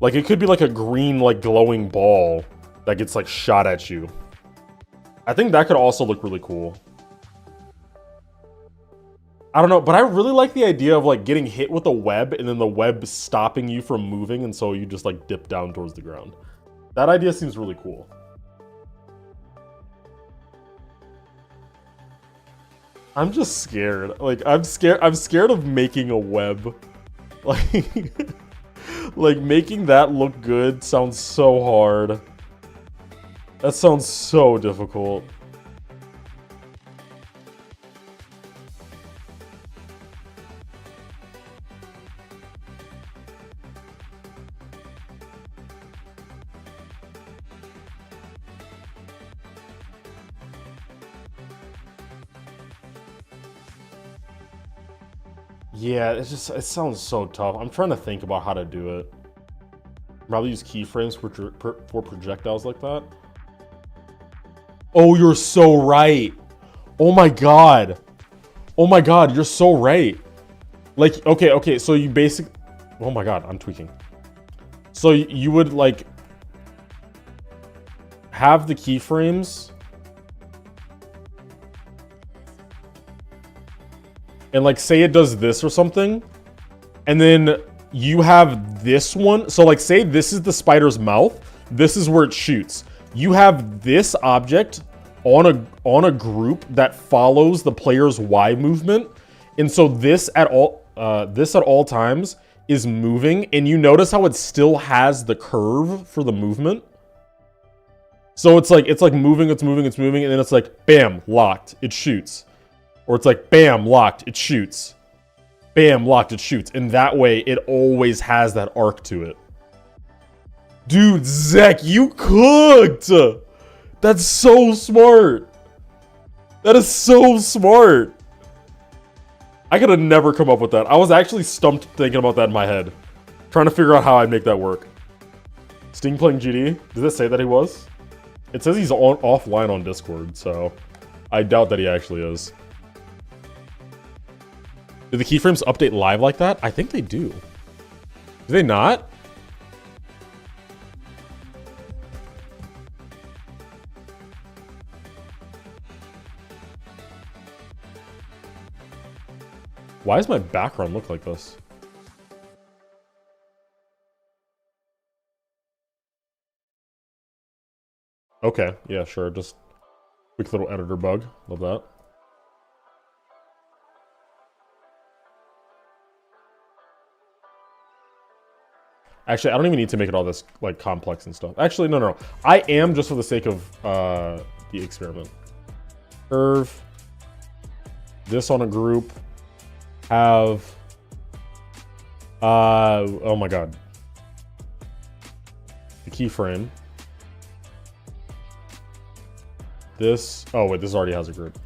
Like it could be like a green, like glowing ball that gets like shot at you. I think that could also look really cool. I don't know, but I really like the idea of like getting hit with a web and then the web stopping you from moving, and so you just like dip down towards the ground. That idea seems really cool. I'm just scared. Like I'm scared of making a web. Like like making that look good sounds so hard. That sounds so difficult. Yeah, it sounds so tough. I'm trying to think about how to do it. Probably use keyframes for projectiles like that. Oh, you're so right. Oh my god. Oh my god, you're so right. Like, okay, so you oh my god, I'm tweaking. So you would like have the keyframes and like say it does this or something, and then you have this one. So like say this is the spider's mouth, this is where it shoots. You have this object on a group that follows the player's Y movement, and so this at all times is moving, and you notice how it still has the curve for the movement. So it's like moving, it's moving, and then it's like bam, locked, it shoots. Or it's like, bam, locked, it shoots. Bam, locked, it shoots. And that way, it always has that arc to it. Dude, Zach, you cooked! That's so smart. That is so smart. I could have never come up with that. I was actually stumped thinking about that in my head. Trying to figure out how I'd make that work. Sting playing GD? Does it say that he was? It says he's offline on Discord, so I doubt that he actually is. Do the keyframes update live like that? I think they do. Do they not? Why does my background look like this? Okay, yeah, sure. Just quick little editor bug. Love that. Actually, I don't even need to make it all this like complex and stuff. Actually, no. I am just for the sake of the experiment. Curve. This on a group. Have. Oh my god. The keyframe. This. Oh wait, this already has a group.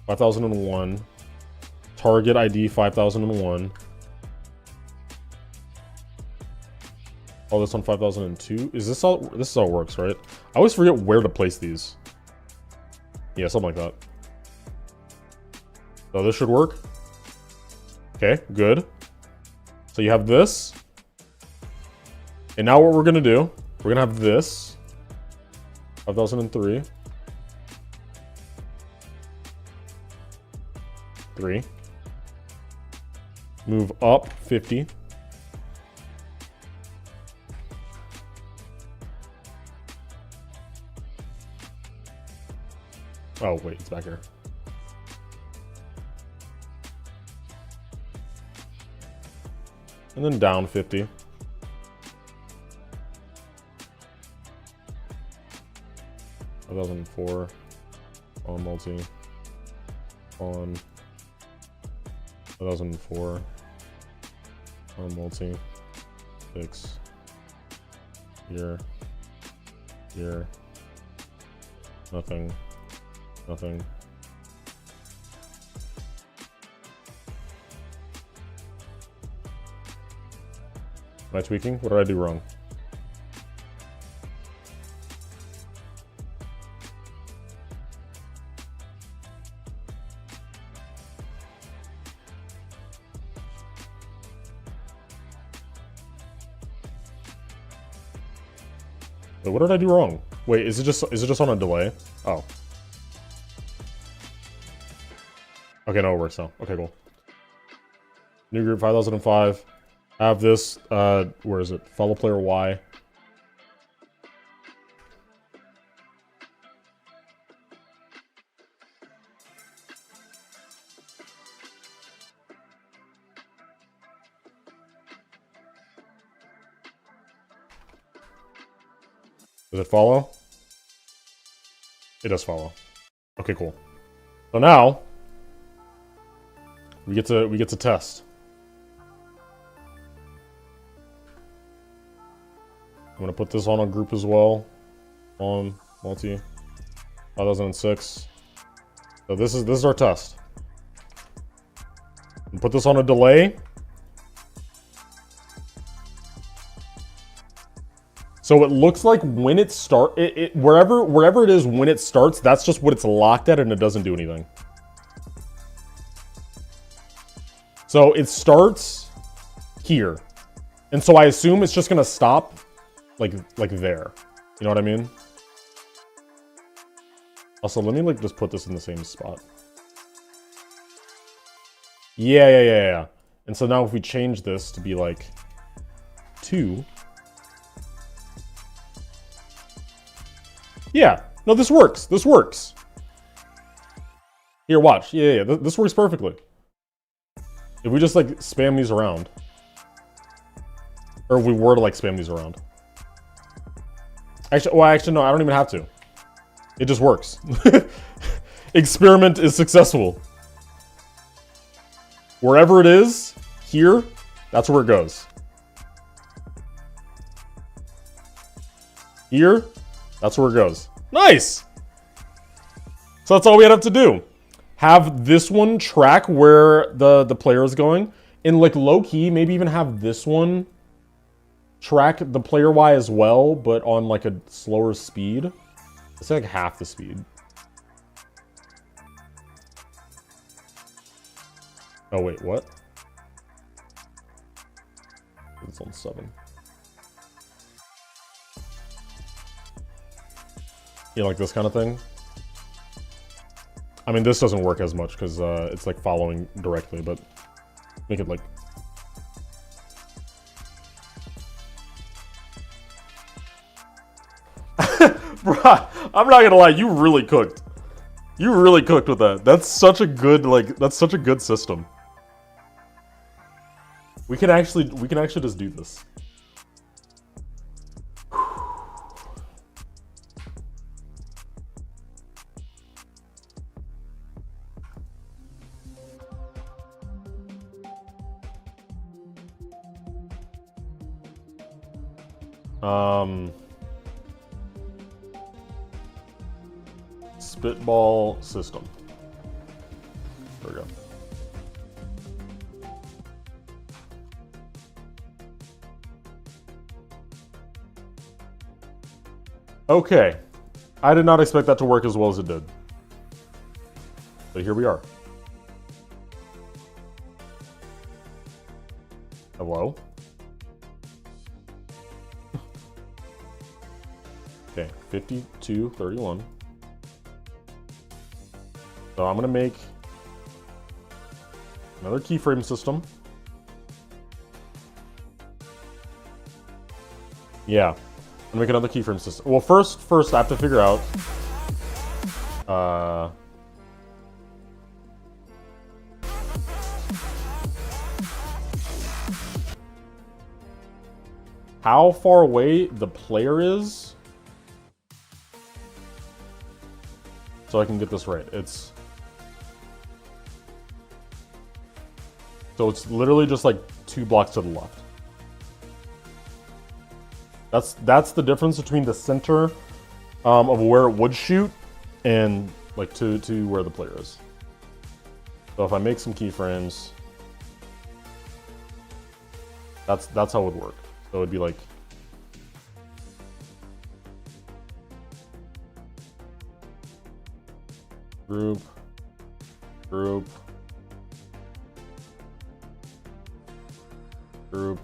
5001. Target ID 5001. Oh, this on 5002. Is this all? This is how it works, right? I always forget where to place these. Yeah, something like that. So this should work. Okay, good. So you have this. And now what we're gonna do, we're gonna have this. 5003. 3. Move up 50. Oh, wait, it's back here. And then down 50. $2004 on multi on 2004 on multi 6 year nothing. Am I tweaking? What did I do wrong? Wait, what did I do wrong? Wait, is it just on a delay? Oh. Okay, no, it works now. Okay, cool. New group 5005. Have this, where is it? Follow player Y. Does it follow? It does follow. Okay, cool. So now we get to test. I'm gonna put this on a group as well. On multi 5006. So this is our test. And put this on a delay. So it looks like when it wherever it is when it starts, that's just what it's locked at and it doesn't do anything. So it starts here. And so I assume it's just gonna stop like there. You know what I mean? Also, let me like just put this in the same spot. Yeah. And so now if we change this to be like 2. Yeah, no, this works. This works. Here, watch. Yeah. This works perfectly. If we just like spam these around. Or if we were to like spam these around. Actually, no, I don't even have to. It just works. Experiment is successful. Wherever it is, here, that's where it goes. Here, that's where it goes. Nice! So that's all we have to do. have this one track where the player is going, and like low key, maybe even have this one track the player Y as well, but on like a slower speed. It's like half the speed. Oh wait, what? It's on 7. Yeah, like this kind of thing. I mean, this doesn't work as much because it's like following directly, but make it like... Bruh, I'm not gonna lie, you really cooked. You really cooked with that. That's such a good, like, that's such a good system. We can actually just do this. Spitball system. There we go. Okay. I did not expect that to work as well as it did. But here we are. Hello? Okay, 5231. So I'm gonna make another keyframe system. Yeah, I'm gonna make another keyframe system. Well, first I have to figure out how far away the player is, so I can get this right. So it's literally just like 2 blocks to the left. That's the difference between the center of where it would shoot and like to where the player is. So if I make some keyframes, that's how it would work. So it'd be like group, group, group.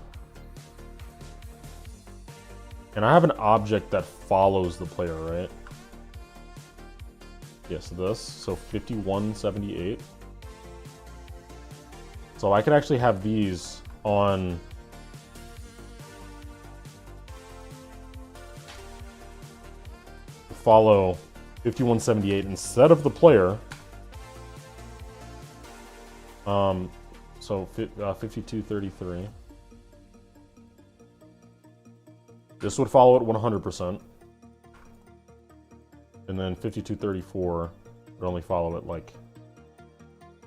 And I have an object that follows the player, right? Yes, this. So 5178. So I could actually have these on follow 5178 instead of the player. So 5233. This would follow it 100%. And then 5234 would only follow it like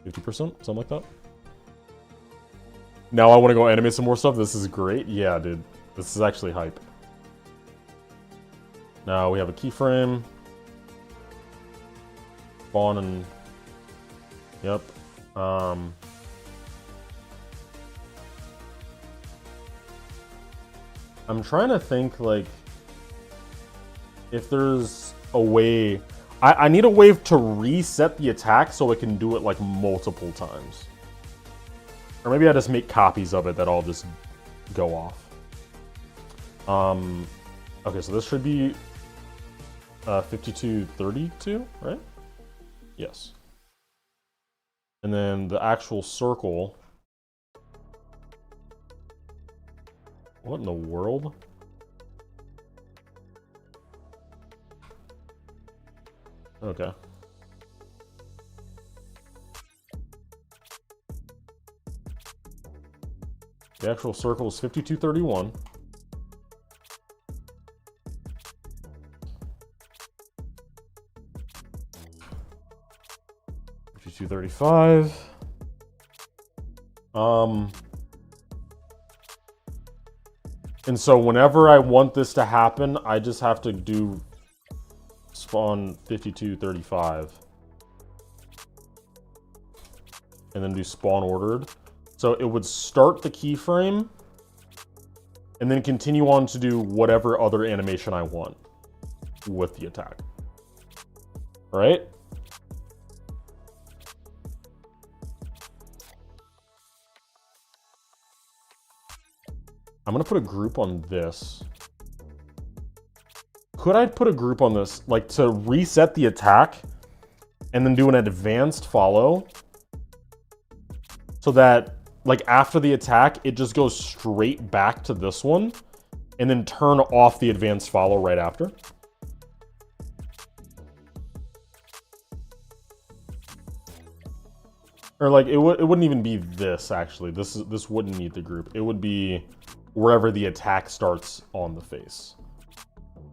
50%, something like that. Now I want to go animate some more stuff. This is great. Yeah, dude. This is actually hype. Now we have a keyframe. Spawn and... Yep. I'm trying to think, like, if there's a way... I need a way to reset the attack so it can do it, like, multiple times. Or maybe I just make copies of it that all just go off. Okay, so this should be 5232, right? Yes. And then the actual circle... What in the world? Okay. The actual circle is 5231. $52.35. And so whenever I want this to happen, I just have to do spawn 5235. and then do spawn ordered. So it would start the keyframe and then continue on to do whatever other animation I want with the attack. All right? I'm gonna put a group on this. Could I put a group on this, like to reset the attack and then do an advanced follow so that like after the attack, it just goes straight back to this one and then turn off the advanced follow right after? Or like it wouldn't even be this actually. This wouldn't need the group. It would be wherever the attack starts on the face.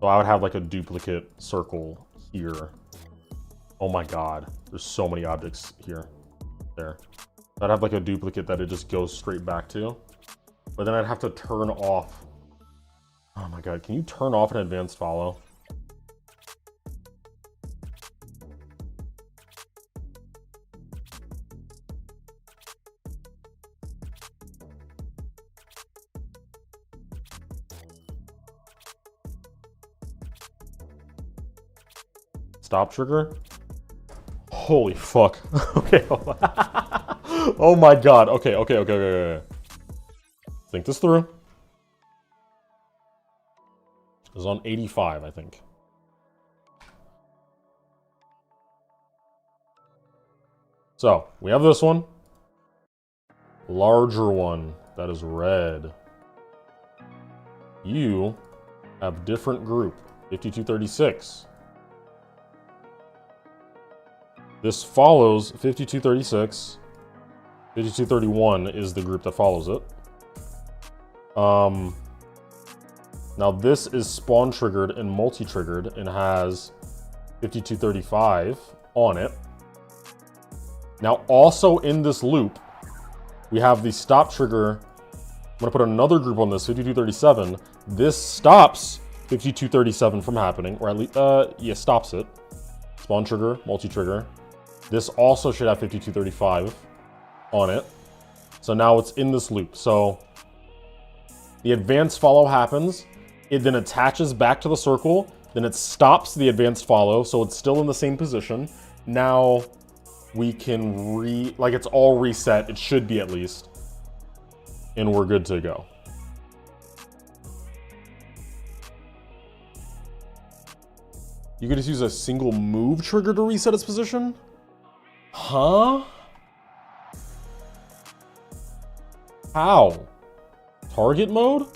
So I would have like a duplicate circle here. Oh my god, there's so many objects here. There. I'd have like a duplicate that it just goes straight back to. But then I'd have to turn off. Oh my god, can you turn off an advanced follow? Stop trigger? Holy fuck. Okay. Oh my god. Okay. Think this through. It's on 85, I think. So, we have this one. Larger one that is red. You have different group, 5236. This follows 5236. 5231 is the group that follows it. Now this is spawn triggered and multi-triggered and has 5235 on it. Now also in this loop, we have the stop trigger. I'm gonna put another group on this, 5237. This stops 5237 from happening, or at least, yeah, stops it. Spawn trigger, multi-trigger. This also should have 5235 on it. So now it's in this loop. So the advanced follow happens. It then attaches back to the circle. Then it stops the advanced follow. So it's still in the same position. Now we can like it's all reset. It should be at least. And we're good to go. You could just use a single move trigger to reset its position? Huh? How? Target mode?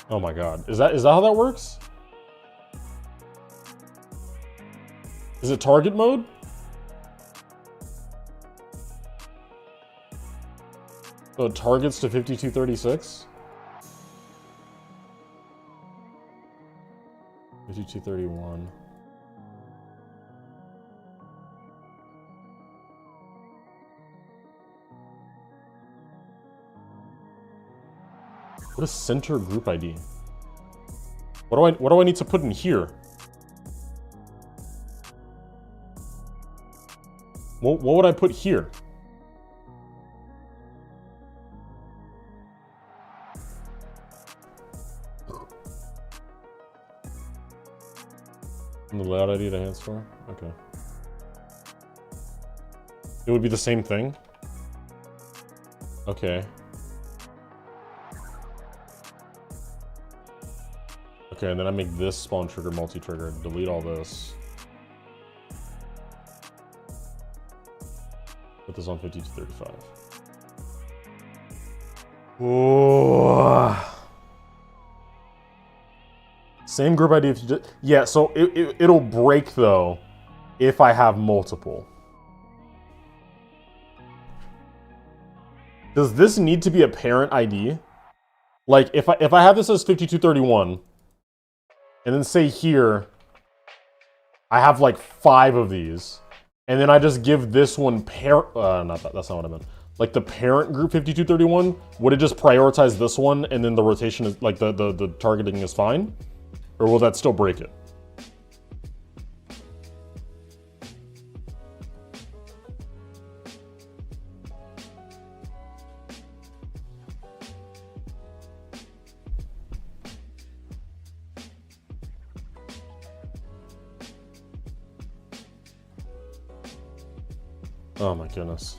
Oh my god. Is that how that works? Is it target mode? So it targets to 5236? 5231. What is center group ID? What do I need to put in here? What would I put here? And the layout ID to hand store? Okay. It would be the same thing? Okay. Okay, and then I make this spawn trigger multi-trigger. Delete all this. Put this on 5235. Whoa. Same group ID if you just... Yeah, so it'll break, though, if I have multiple. Does this need to be a parent ID? Like, if I have this as 5231, and then say here, I have like 5 of these, and then I just give this one that's not what I meant. like the parent group 5231, would it just prioritize this one and then the rotation is like the targeting is fine? Or will that still break it? Oh my goodness.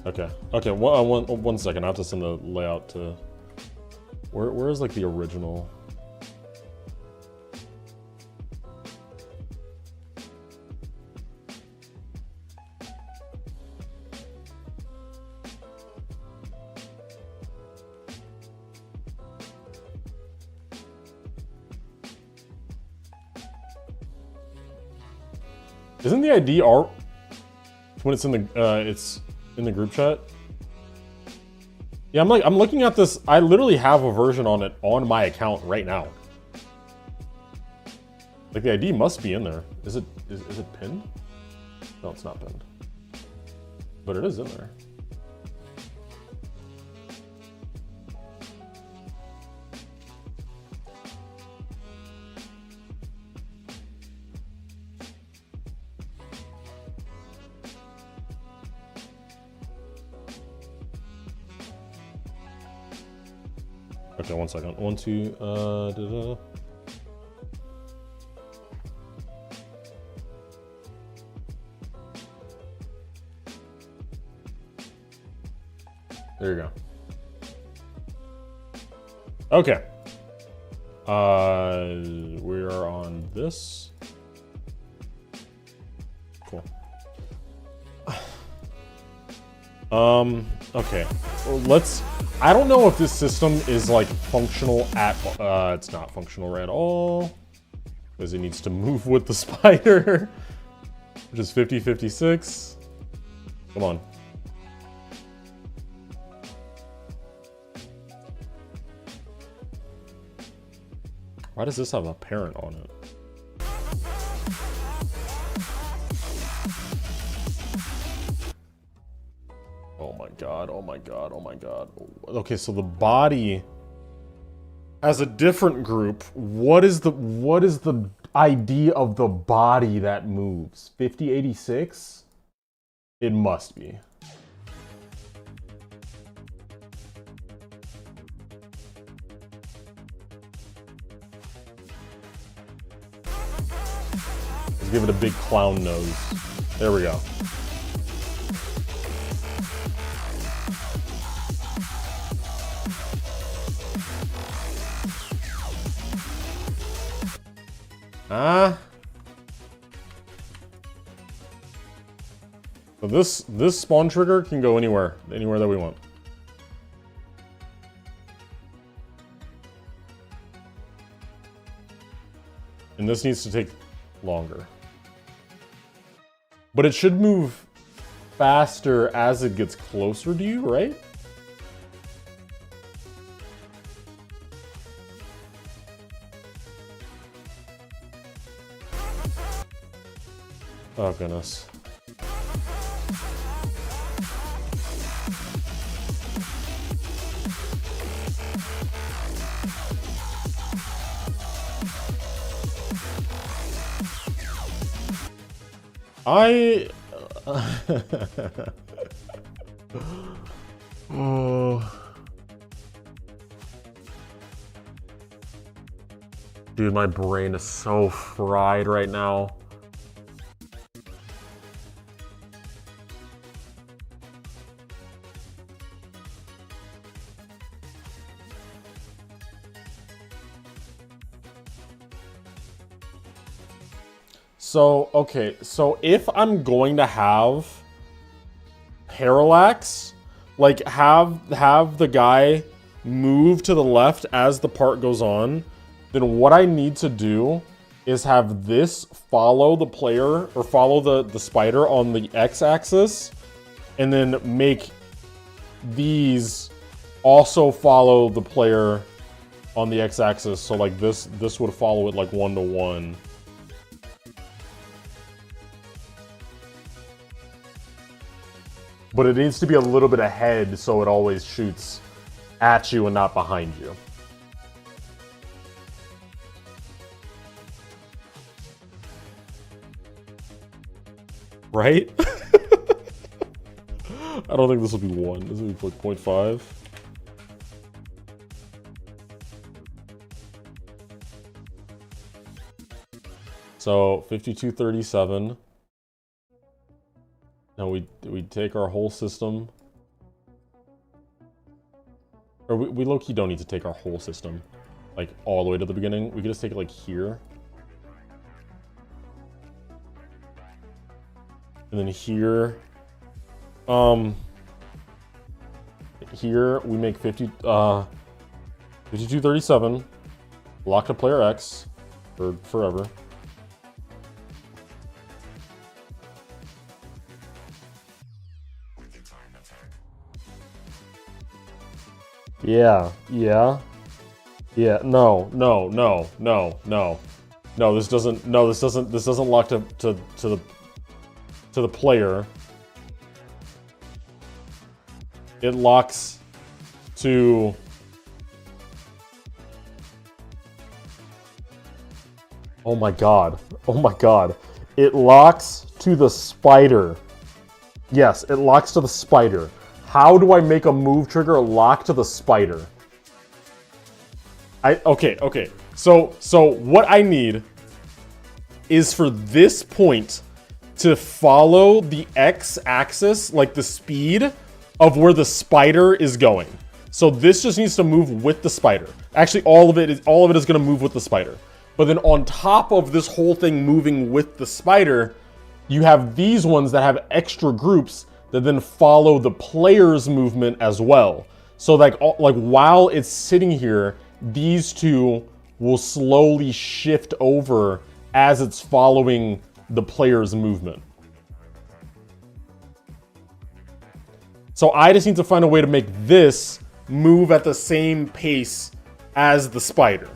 Okay. Okay. One second. I have to send the layout to. Where is like the original? Isn't the ID art when it's in the group chat? Yeah, I'm looking at this. I literally have a version on it on my account right now. Like the ID must be in there. Is it pinned? No, it's not pinned. But it is in there. Okay, one second. 1, 2, da-da. There you go. Okay. We are on this. Cool. Okay. Well, I don't know if this system is like functional at, it's not functional at all. Because it needs to move with the spider. Which is 50-56. Come on. Why does this have a parent on it? Oh my god, oh my god, oh my god. Okay, so the body as a different group, what is the ID of the body that moves? 5086? It must be. Let's give it a big clown nose. There we go. So this spawn trigger can go anywhere that we want. And this needs to take longer. But it should move faster as it gets closer to you, right? Oh, goodness. Oh. Dude, my brain is so fried right now. So, okay, so if I'm going to have parallax, like have the guy move to the left as the part goes on, then what I need to do is have this follow the player, or follow the spider on the x-axis, and then make these also follow the player on the x-axis. So like this would follow it like 1-to-1. but it needs to be a little bit ahead so it always shoots at you and not behind you. Right? I don't think this will be 1. This will be like 0.5. So 5237. Now we take our whole system. Or we low-key don't need to take our whole system, like all the way to the beginning. We could just take it like here. And then here, here we make 5237, lock to player X for forever. Yeah. No. This doesn't lock to the player. It locks to oh my god. It locks to the spider. Yes, it locks to the spider. How do I make a move trigger lock to the spider? Okay. So what I need is for this point to follow the x-axis, like the speed of where the spider is going. So this just needs to move with the spider. Actually, all of it is going to move with the spider. But then on top of this whole thing moving with the spider, you have these ones that have extra groups that then follow the player's movement as well. So like while it's sitting here, these two will slowly shift over as it's following the player's movement. So I just need to find a way to make this move at the same pace as the spider.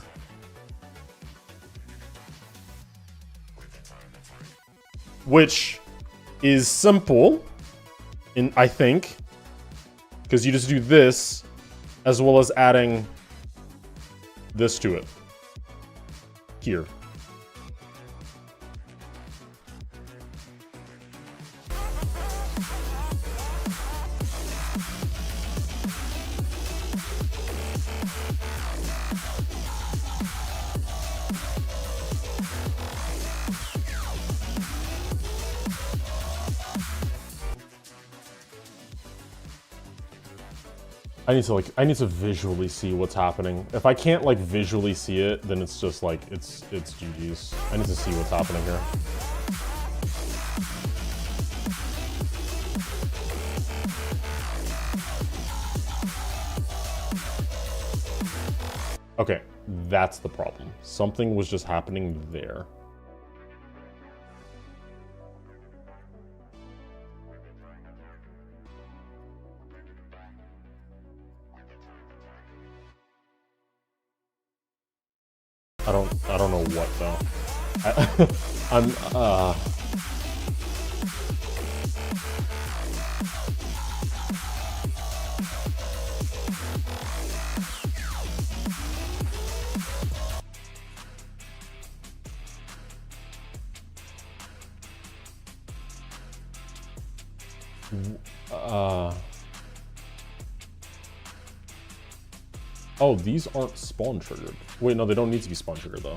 Which is simple, I think, because you just do this as well as adding this to it here. I need to visually see what's happening. If I can't like visually see it, then it's just like it's GG's. I need to see what's happening here. Okay, that's the problem. Something was just happening there. I don't know what though. Oh, these aren't spawn triggered. Wait, no, they don't need to be spawn triggered though.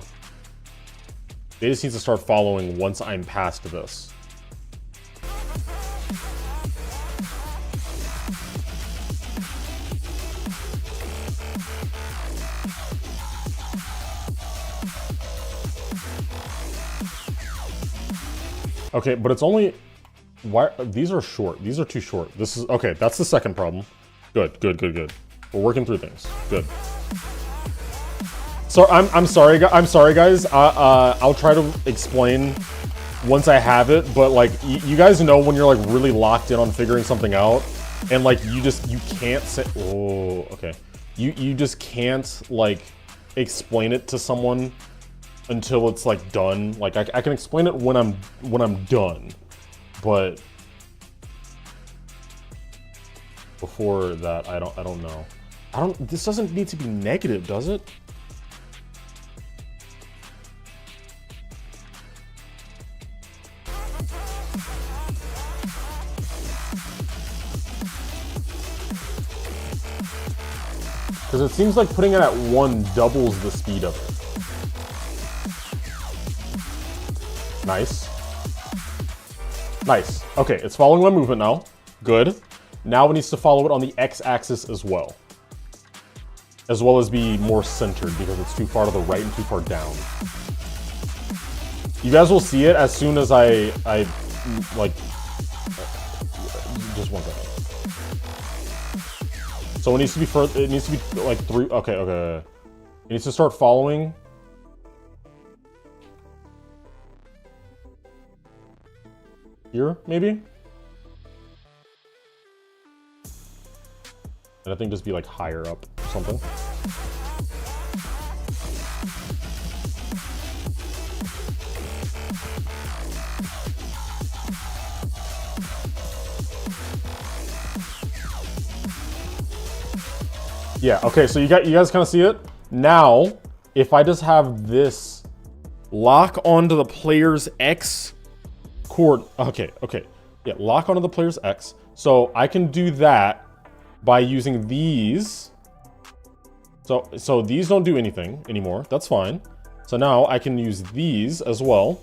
They just need to start following once I'm past this. Okay, but it's only... Why? These are short. These are too short. This is... Okay, that's the second problem. Good. We're working through things. Good. So I'm sorry guys. I'll try to explain once I have it, but like you guys know when you're like really locked in on figuring something out and like you can't say, oh, okay. You just can't like explain it to someone until it's like done. Like I can explain it when I'm done, but before that, I don't know. This doesn't need to be negative, does it? Because it seems like putting it at 1 doubles the speed of it. Nice. Nice. Okay, it's following my movement now. Good. Now it needs to follow it on the x-axis as well. As well as be more centered because it's too far to the right and too far down. You guys will see it as soon as I like... Just one second. So it needs to be further, it needs to be like 3, okay. It needs to start following. Here, maybe? And I think just be like higher up or something. Yeah, okay, so you guys kind of see it? Now, if I just have this lock onto the player's X okay. Yeah, lock onto the player's X. So I can do that by using these. So these don't do anything anymore. That's fine. So now I can use these as well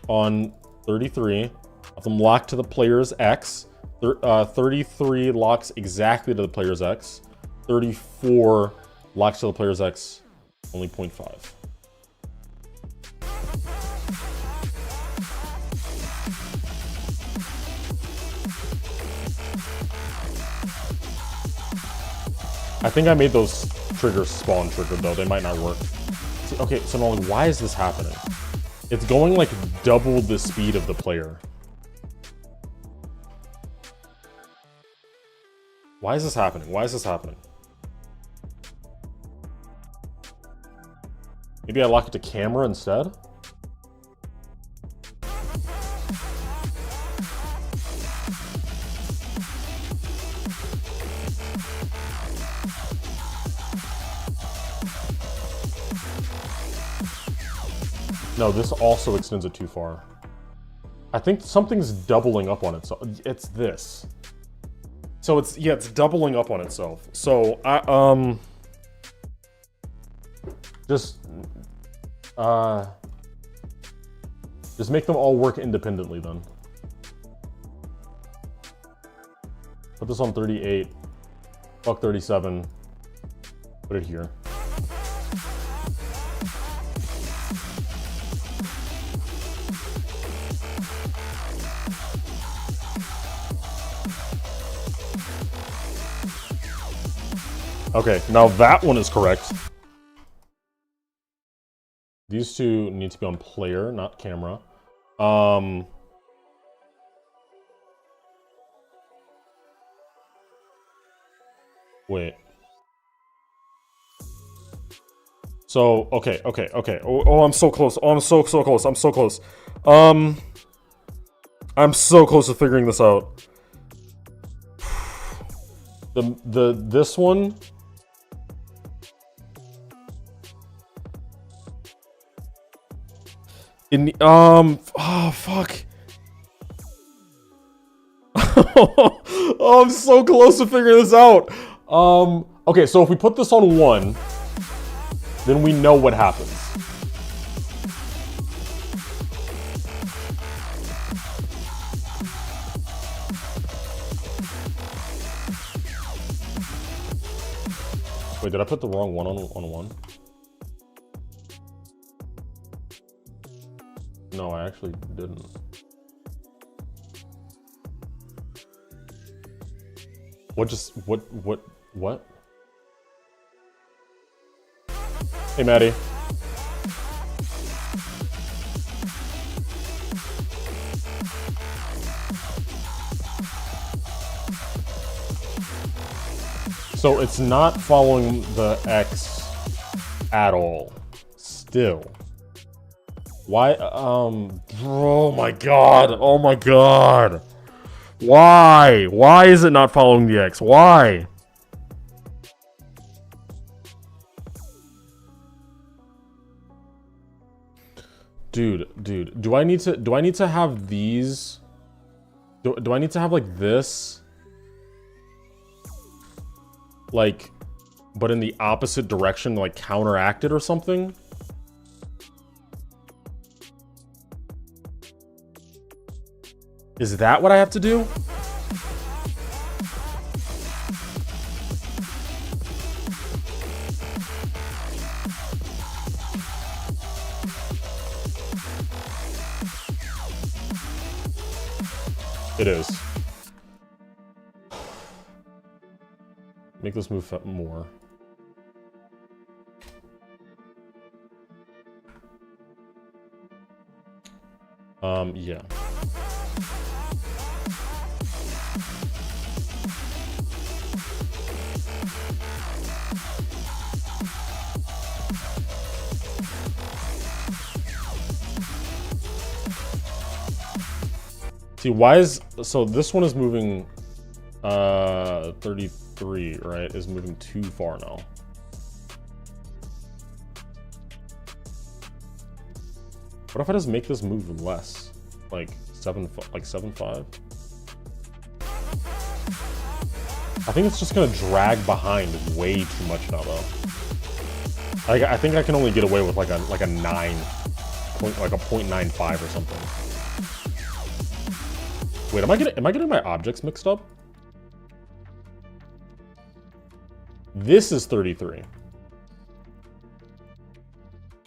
on 33. Have them locked to the player's X. 33 locks exactly to the player's X. 34 locks to the player's X, only 0.5. I think I made those triggers spawn triggered though. They might not work. See, okay, so now why is this happening? It's going like double the speed of the player. Why is this happening? Why is this happening? Maybe I lock it to camera instead? No, this also extends it too far. I think something's doubling up on itself. It's this. So it's, yeah, it's doubling up on itself. So I, just make them all work independently then. Put this on 38, fuck 37, put it here. Okay, now that one is correct. These two need to be on player, not camera. Wait. So, okay. Oh, I'm so close. Oh, I'm so close. I'm so close. I'm so close to figuring this out. This one. Oh, fuck. Oh, I'm so close to figuring this out. Okay, so if we put this on 1, then we know what happens. Wait, did I put the wrong one on 1? No, I actually didn't. What? Hey, Maddie. So it's not following the X at all. Still. Why? Oh my god. Oh my god. Why? Why is it not following the X? Why? Dude, do I need to have these? Do I need to have like this? Like, but in the opposite direction, like counteract it or something? Is that what I have to do? It is. Make this move more. Yeah. See, why is... So this one is moving... 33, right? Is moving too far now. What if I just make this move less? Like 7.5? I think it's just gonna drag behind way too much now, though. I think I can only get away with like a 9, like a 0.95 or something. Wait, am I getting my objects mixed up? This is 33.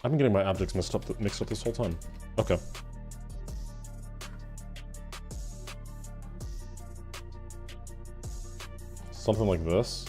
I've been getting my objects mixed up this whole time. Okay. Something like this.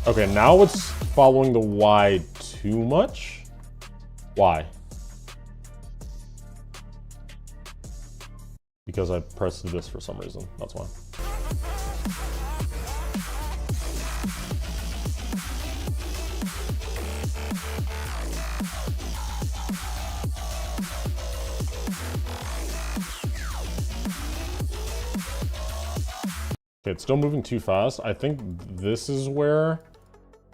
Okay, now it's following the Y too much. Why? Because I pressed this for some reason. That's why. Okay, it's still moving too fast. I think this is where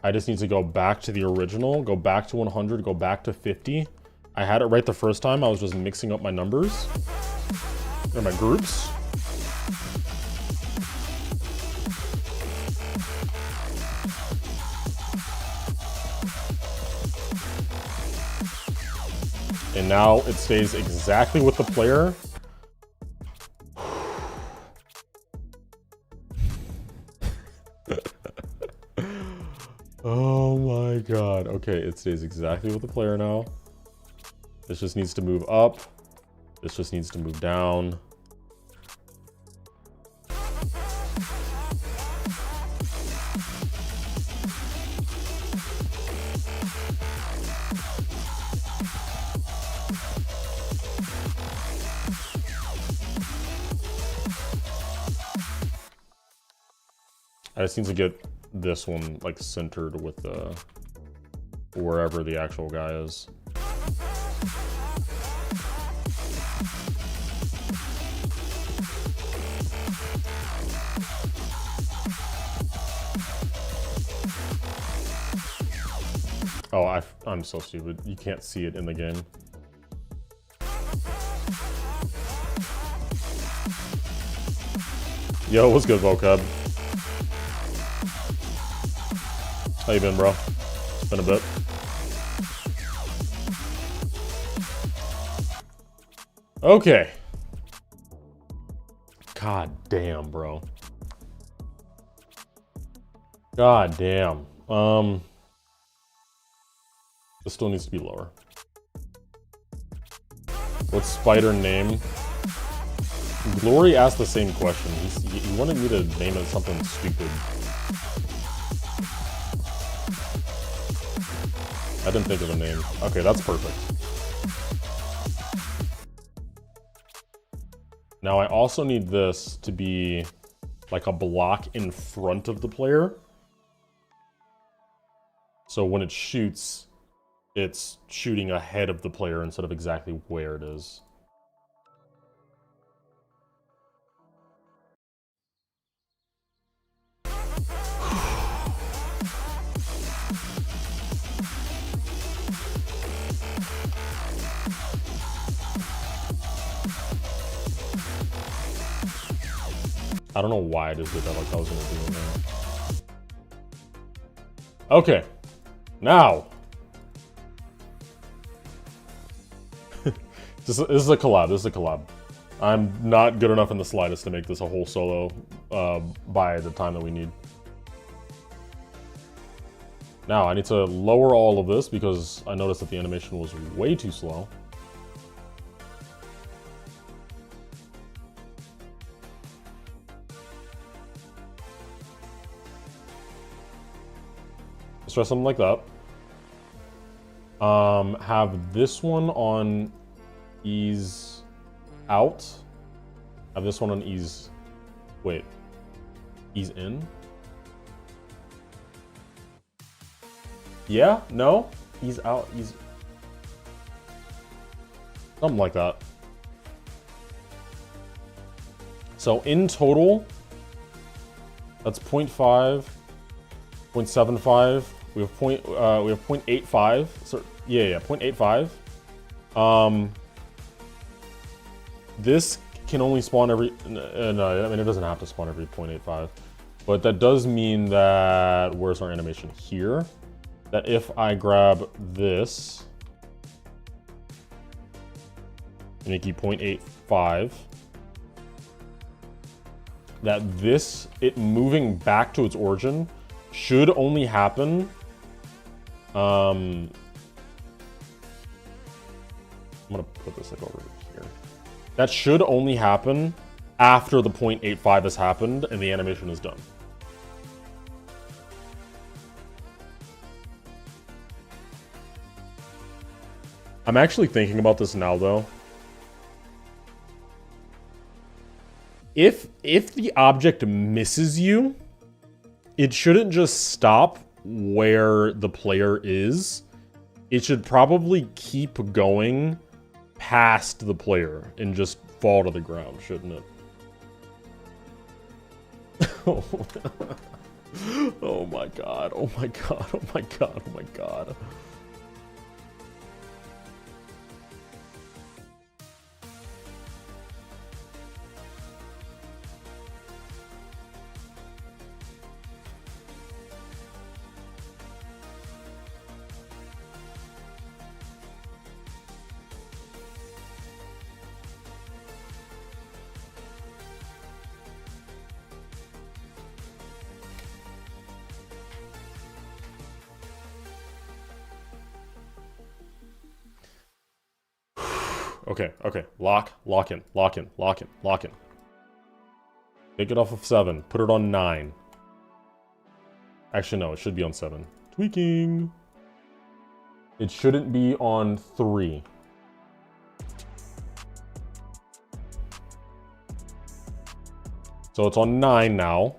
I just need to go back to the original, go back to 100, go back to 50. I had it right the first time. I was just mixing up my numbers or my groups. And now it stays exactly with the player. Oh my god. Okay, it stays exactly with the player now. This just needs to move up. This just needs to move down. I just need to get this one like centered with the wherever the actual guy is. Oh, I'm so stupid. You can't see it in the game. Yo, what's good, vocab? How you been, bro? It's been a bit. Okay. God damn, bro. God damn. This still needs to be lower. What's spider name? Glory asked the same question. He wanted me to name it something stupid. I didn't think of a name. Okay, that's perfect. Now I also need this to be like a block in front of the player. So when it shoots, it's shooting ahead of the player instead of exactly where it is. I don't know why I just did that like I was gonna do it now. Okay. Now. This is a collab. This is a collab. I'm not good enough in the slightest to make this a whole solo by the time that we need. Now, I need to lower all of this because I noticed that the animation was way too slow. Let's try something like that. Have this one on ease out. Have this one on ease... Wait. Ease in? Yeah? No? Ease out? Ease... Something like that. So in total, that's 0.5, 0.75. We have 0.85. So yeah, 0.85. This can only spawn every. No, I mean it doesn't have to spawn every 0.85, but that does mean that where's our animation here? That if I grab this, make it 0.85. That this, it moving back to its origin, should only happen. I'm gonna put this like over here. That should only happen after the 0.85 has happened and the animation is done. I'm actually thinking about this now though. If the object misses you, it shouldn't just stop where the player is. It should probably keep going past the player and just fall to the ground, shouldn't it? Oh my god, oh my god, oh my god, oh my god. Okay. Lock in. Take it off of 7. Put it on 9. Actually, no, it should be on 7. Tweaking. It shouldn't be on 3. So it's on 9 now.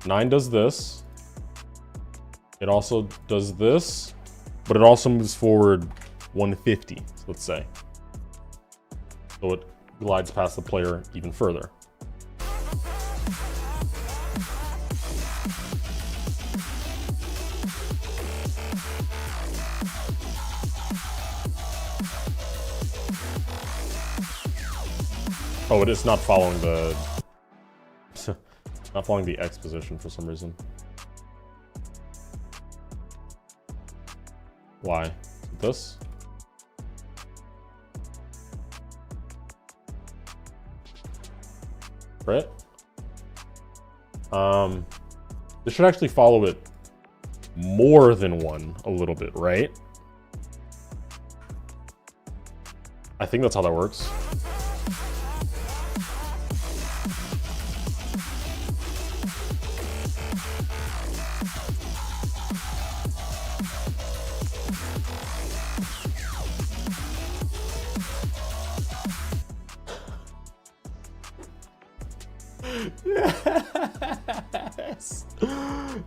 9 does this. It also does this, but it also moves forward 150, let's say. So it glides past the player even further. Oh, it is not following the... not following the X position for some reason. Why? This? Right? This should actually follow it more than one a little bit, right? I think that's how that works. Yes!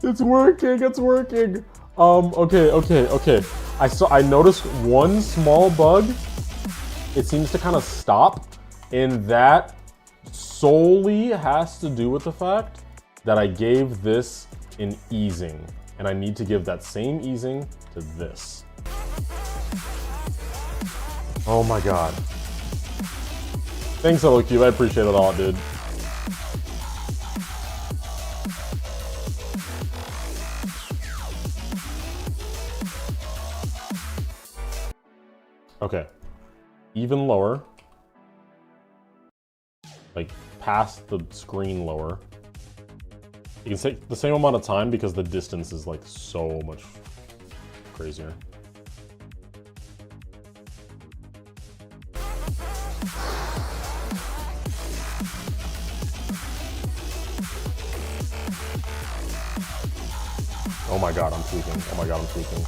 It's working, it's working. Okay. I noticed one small bug. It seems to kind of stop, and that solely has to do with the fact that I gave this an easing, and I need to give that same easing to this. Oh my god. Thanks, HelloCube. I appreciate it a lot, dude. Okay. Even lower. Like, past the screen lower. You can take the same amount of time because the distance is, like, so much crazier. Oh my god, I'm tweaking. Oh my god, I'm tweaking.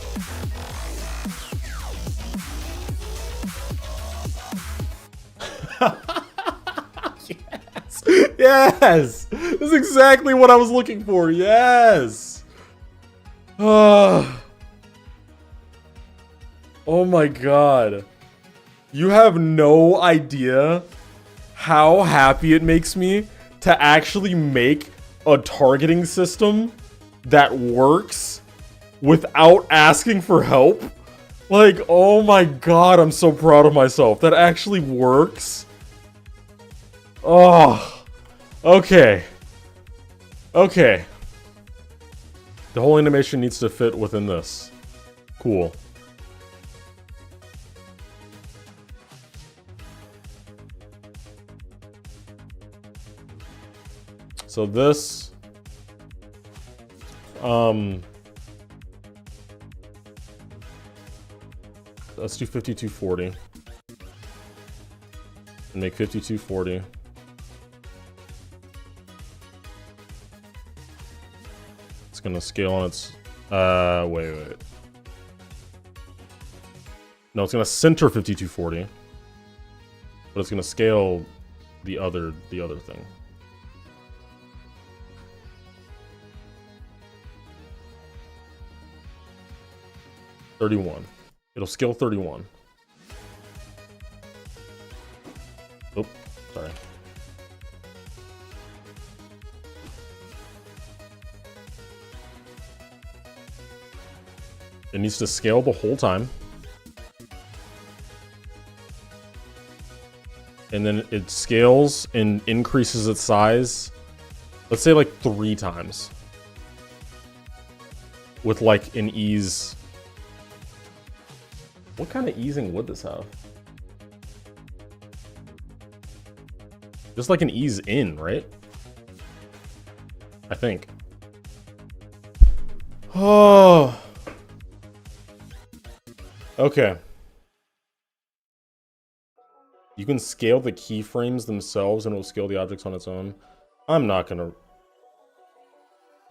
Yes! Yes! This is exactly what I was looking for. Yes! Oh my god. You have no idea how happy it makes me to actually make a targeting system that works without asking for help. Like, oh my god, I'm so proud of myself. That actually works. Oh, okay. Okay. The whole animation needs to fit within this. Cool. So this, let's do 5240 and make 5240. It's gonna scale on its, wait. No, it's gonna center 5240, but it's gonna scale the other thing. It'll scale 31. Oh, sorry. It needs to scale the whole time. And then it scales and increases its size, let's say like 3 times. With like an ease. What kind of easing would this have? Just like an ease in, right? I think. Oh. Okay. You can scale the keyframes themselves and it will scale the objects on its own. I'm not gonna...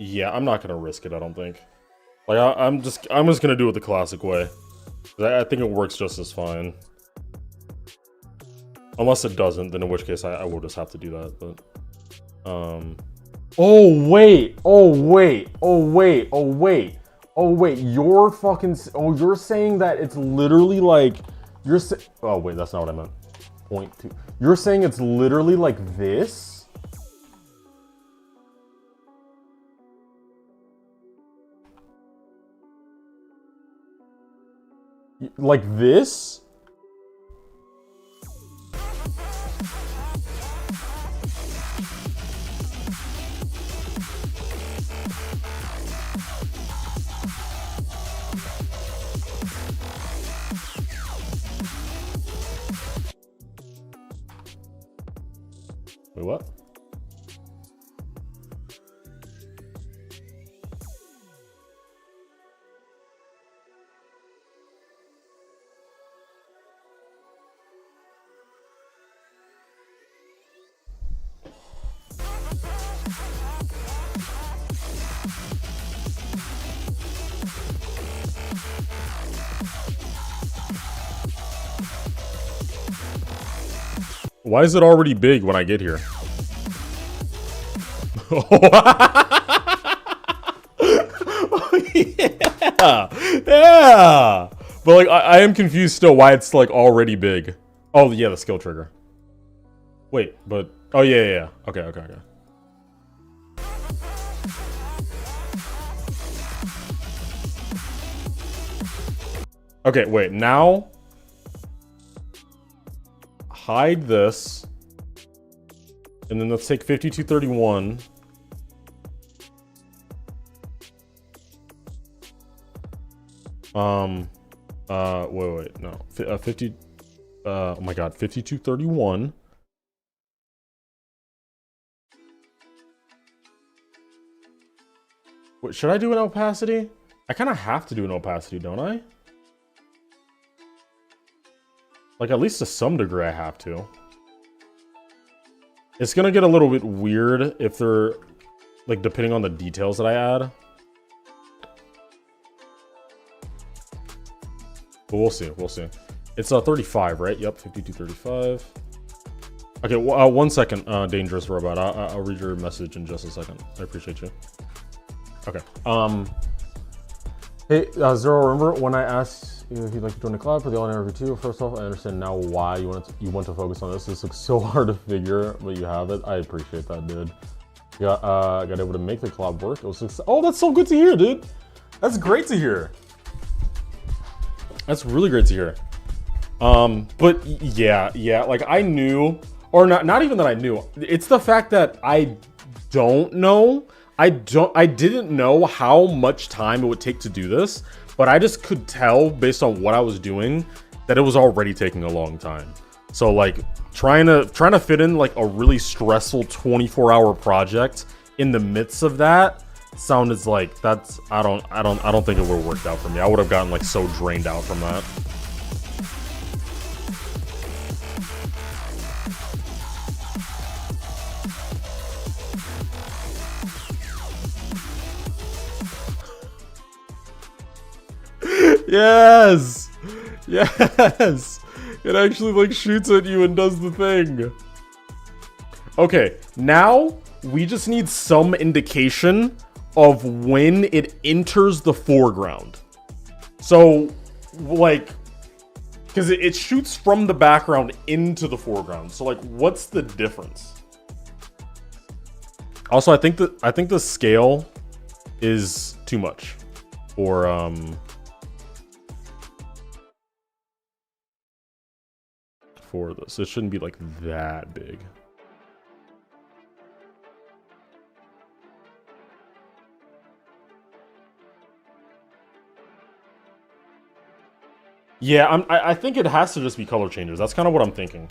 Yeah, I'm not gonna risk it, I don't think. Like, I'm just gonna do it the classic way. I think it works just as fine. Unless it doesn't, then in which case I will just have to do that, but... Oh, wait! You're fucking... Oh, you're saying that it's literally like... Oh, wait, that's not what I meant. 0.2. You're saying it's literally like this? Like this? Wait, what? Why is it already big when I get here? Yeah, yeah. But like, I am confused still why it's like already big. Oh yeah, the skill trigger. Wait, but oh yeah. Okay. Okay, wait. Now, hide this, and then let's take 5231. Wait, no. 50, oh my god, 5231. Wait, should I do an opacity? I kind of have to do an opacity, don't I? Like, at least to some degree I have to. It's gonna get a little bit weird if they're, like, depending on the details that I add. But we'll see. It's 35, right? Yep, 5235. Okay, 1 second, Dangerous Robot. I'll read your message in just a second. I appreciate you. Okay. Hey, Zero, remember when I asked you if you'd like to join the collab for the online interview too? First off, I understand now why you want to focus on this. This looks so hard to figure, but you have it. I appreciate that, dude. Yeah, got able to make the collab work. It was oh, that's so good to hear, dude. That's great to hear. That's really great to hear. But yeah, like I knew, or not even that I knew. It's the fact that I don't know. I didn't know how much time it would take to do this, but I just could tell based on what I was doing that it was already taking a long time. So like trying to fit in like a really stressful 24-hour project in the midst of that sounded like I don't think it would have worked out for me. I would have gotten like so drained out from that. Yes! It actually like shoots at you and does the thing. Okay, now we just need some indication of when it enters the foreground. So like, because it shoots from the background into the foreground. So like, what's the difference? Also, I think the scale is too much for this. It shouldn't be like that big. Yeah, I think it has to just be color changes. That's kind of what I'm thinking.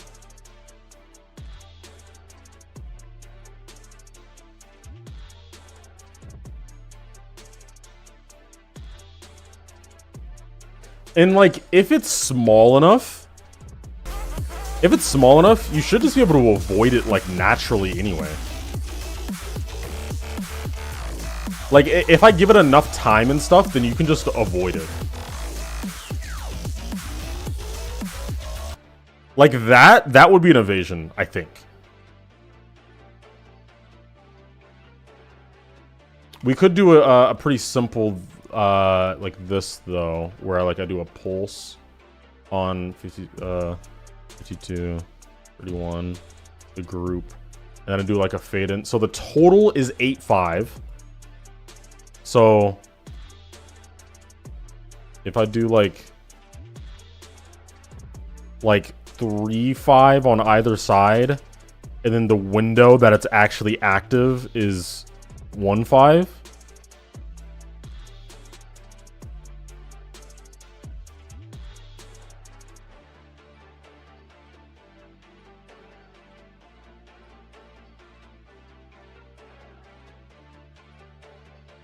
And like, if it's small enough, you should just be able to avoid it like naturally anyway. Like, if I give it enough time and stuff, then you can just avoid it. Like that would be an evasion, I think. We could do a pretty simple, like this though, where like I do a pulse on 52, 31, the group, and then I do like a fade in. So the total is 8.5. So if I do like 3.5 on either side, and then the window that it's actually active is 1.5.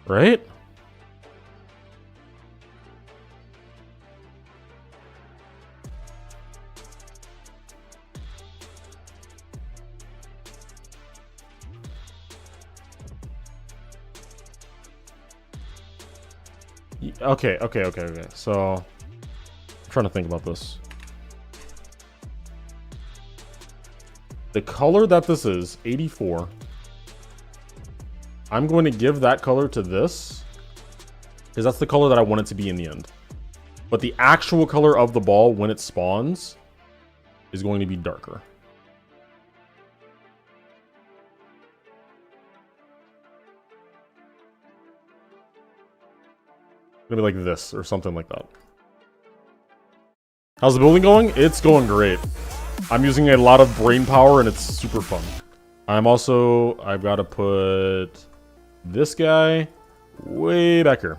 Right? Okay. So, I'm trying to think about this. The color that this is, 84. I'm going to give that color to this, because that's the color that I want it to be in the end. But the actual color of the ball when it spawns is going to be darker. Gonna be like this or something like that. How's the building going? It's going great. I'm using a lot of brain power and it's super fun. I've got to put this guy way back here.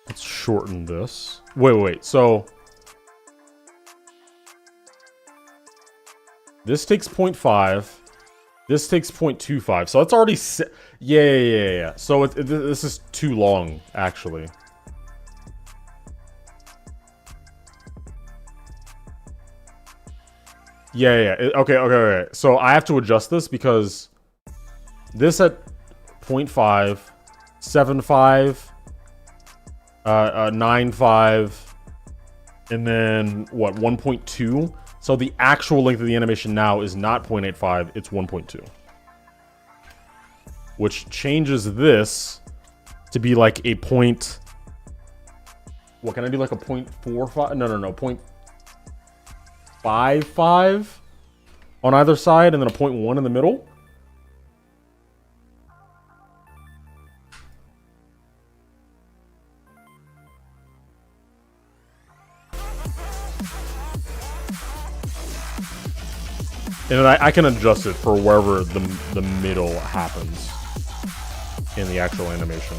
Let's shorten this. Wait. So this takes 0.5. This takes 0.25. So that's already yeah. So this is too long, actually. Yeah. Okay. So I have to adjust this because this at 0.5, 7.5, 9.5, and then what, 1.2? So the actual length of the animation now is not 0.85, it's 1.2. Which changes this to be like a point... What, can I do like a 0.45? No, 0.55 on either side and then a 0.1 in the middle? And then I can adjust it for wherever the middle happens in the actual animation.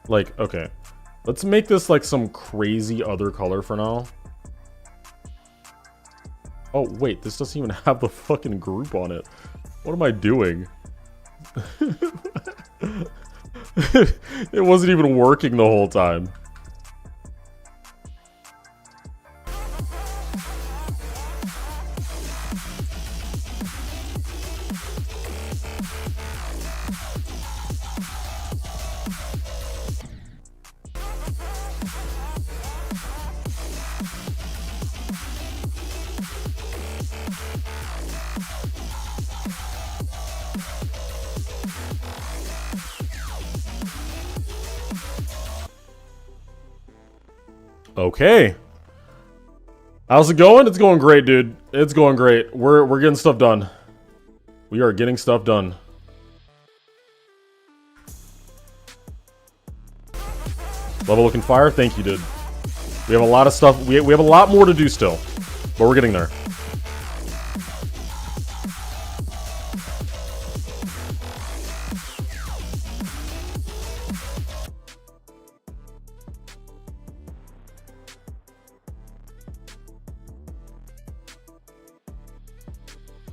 Like, okay. Let's make this like some crazy other color for now. Oh, wait, this doesn't even have the fucking group on it. What am I doing? It wasn't even working the whole time. Okay. How's it going? It's going great, dude. It's going great. We're getting stuff done. We are getting stuff done. Level looking fire. Thank you, dude. We have a lot of stuff. We have a lot more to do still, but we're getting there.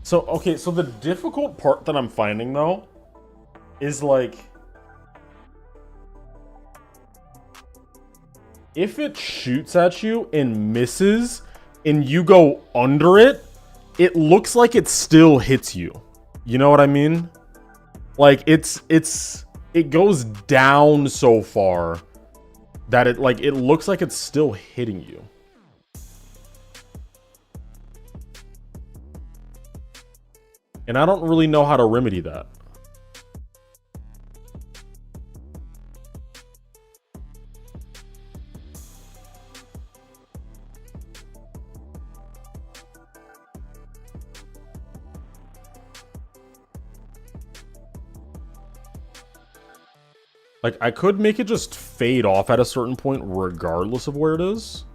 So, okay, so the difficult part that I'm finding, though, is, like, if it shoots at you and misses, and you go under it, it looks like it still hits you. You know what I mean? Like, it goes down so far that it looks like it's still hitting you. And I don't really know how to remedy that. Like, I could make it just fade off at a certain point regardless of where it is.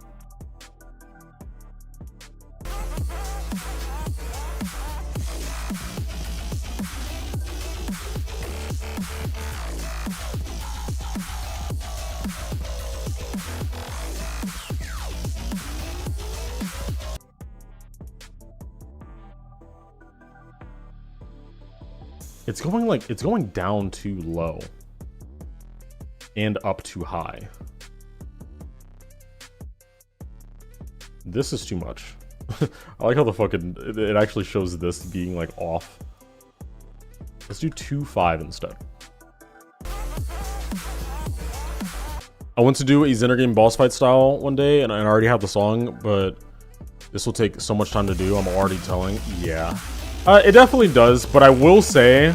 It's going down too low. And up too high. This is too much. I like how the fucking, it actually shows this being like off. Let's do 2.5 instead. I want to do a Xener game boss fight style one day, and I already have the song, but this will take so much time to do. I'm already telling. Yeah. It definitely does, but I will say,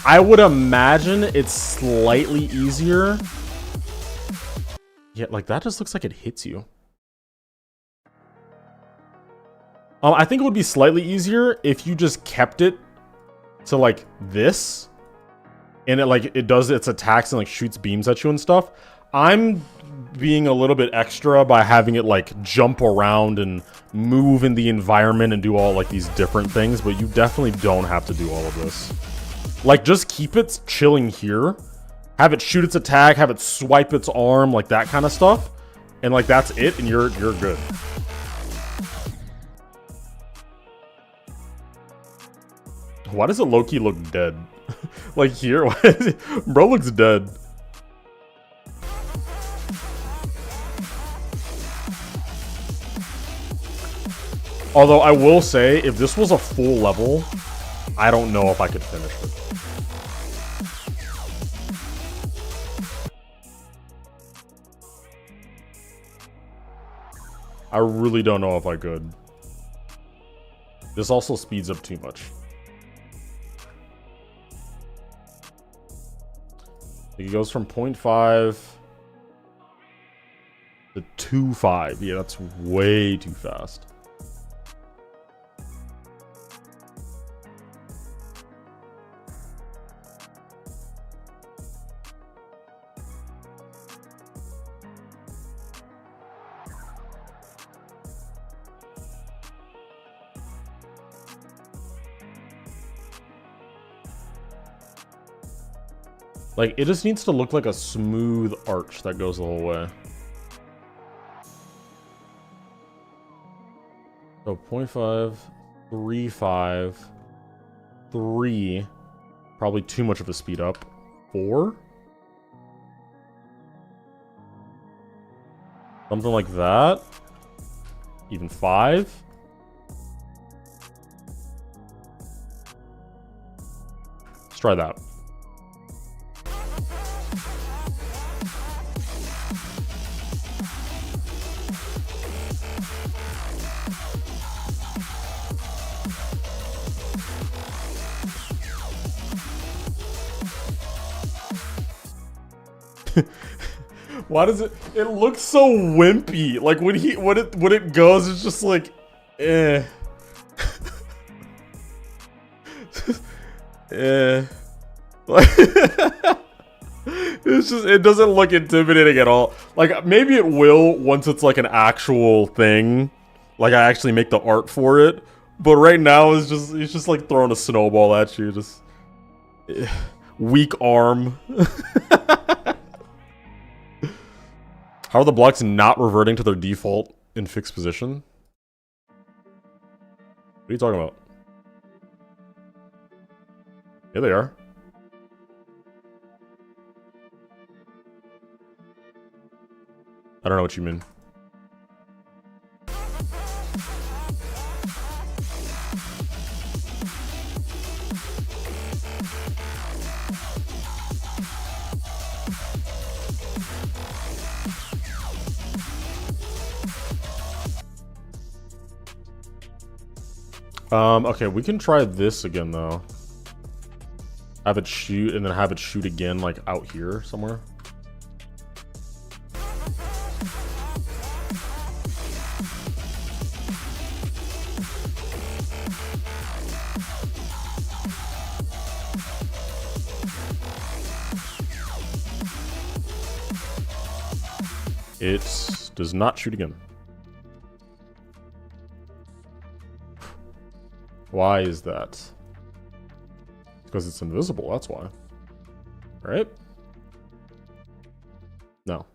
I would imagine it's slightly easier. Yeah, like that just looks like it hits you. I think it would be slightly easier if you just kept it to like this, and it does its attacks and like shoots beams at you and stuff. I'm being a little bit extra by having it like jump around and move in the environment and do all like these different things, but you definitely don't have to do all of this. Like, just keep it chilling here. Have it shoot its attack, have it swipe its arm, like that kind of stuff. And like that's it, and you're good. Why does it low-key look dead? Like here? Bro looks dead. Although I will say, if this was a full level, I don't know if I could finish it. I really don't know if I could. This also speeds up too much. It goes from 0.5 to 2.5. Yeah, that's way too fast. Like, it just needs to look like a smooth arch that goes the whole way. So 0.5, 3.5, 3, probably too much of a speed up. 4? Something like that. Even 5? Let's try that. Why does it looks so wimpy? Like when it goes, it's just like eh. Eh. Like it's just, it doesn't look intimidating at all. Like maybe it will once it's like an actual thing. Like I actually make the art for it. But right now it's just like throwing a snowball at you, just weak arm. How are the blocks not reverting to their default in fixed position? What are you talking about? Here they are. I don't know what you mean. Okay, we can try this again though. Have it shoot and then have it shoot again like out here somewhere. It does not shoot again. Why is that? Because it's invisible, that's why. Right? No.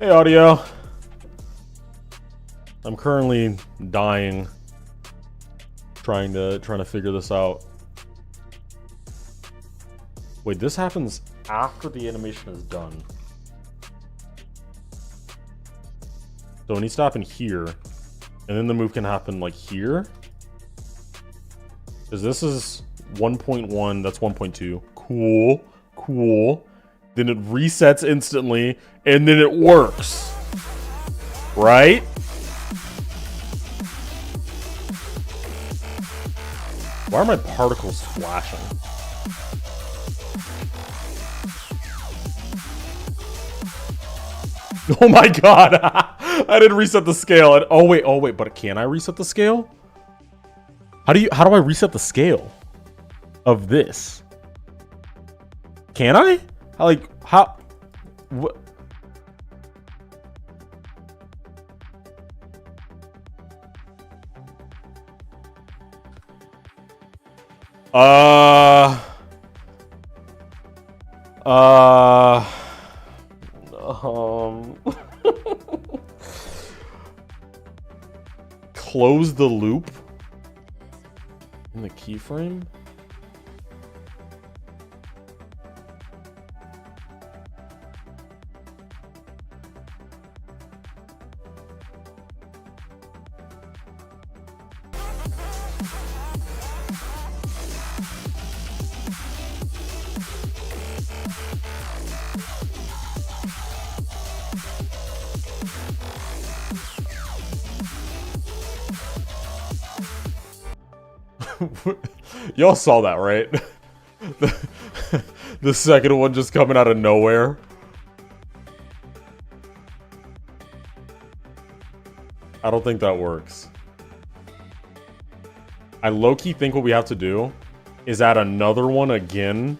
Hey, audio. I'm currently dying, trying to figure this out. Wait, this happens after the animation is done. So it needs to happen here, and then the move can happen like here. Because this is 1.1, that's 1.2. Cool, cool. Then it resets instantly, and then it works. Right? Why are my particles flashing? Oh my god! I didn't reset the scale. Oh wait, but can I reset the scale? How do I reset the scale of this? Can I? What? Close the loop in the keyframe. Y'all saw that, right? The second one just coming out of nowhere. I don't think that works. I low-key think what we have to do is add another one again.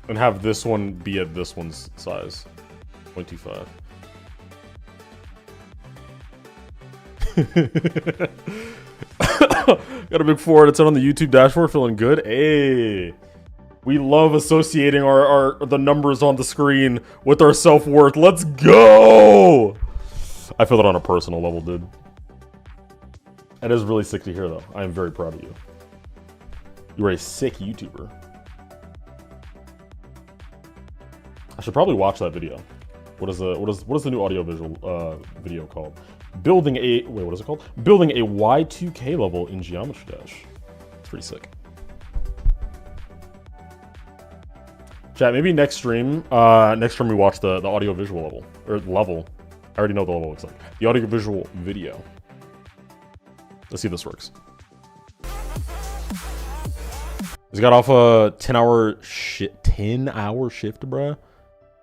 And have this one be at this one's size. 0.25. Got a big 4 out of 10 on the YouTube dashboard, feeling good. Hey, we love associating the numbers on the screen with our self-worth. Let's go. I feel that on a personal level, dude. It is really sick to hear, though. I am very proud of you. You are a sick YouTuber. I should probably watch that video. What is the new audiovisual video called? Building a what is it called? Building a Y2K level in Geometry Dash. It's pretty sick. Chat, maybe next stream we watch the audiovisual level or level. I already know what the level looks like. The audiovisual video. Let's see if this works. He's got off a 10-hour shift, bruh.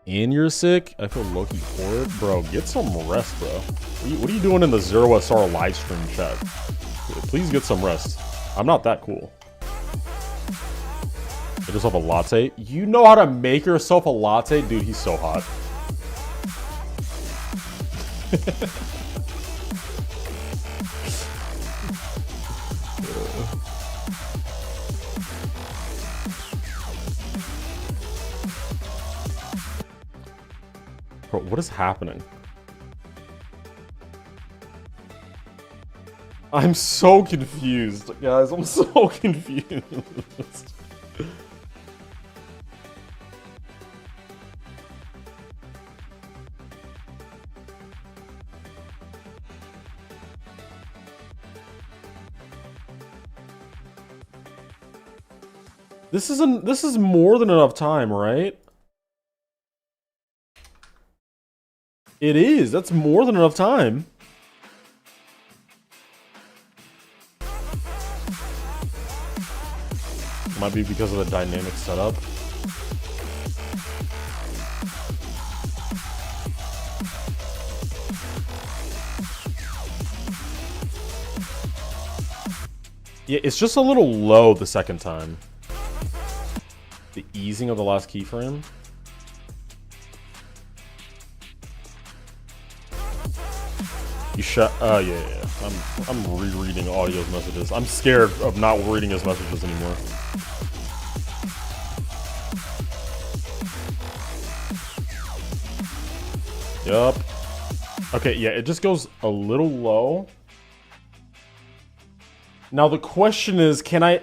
And you're sick? I feel low-key horrid. Bro, get some rest, bro. What are you doing in the ZeroSR live stream chat? Please get some rest. I'm not that cool. Get yourself a latte. You know how to make yourself a latte? Dude, he's so hot. Bro, what is happening? I'm so confused, guys. I'm so confused. This is more than enough time, right? It is. That's more than enough time. Might be because of the dynamic setup. Yeah, it's just a little low the second time. The easing of the last keyframe. You shut. Yeah. I'm rereading audio's messages. I'm scared of not reading his messages anymore. Yup. Okay, yeah, it just goes a little low. Now the question is, can I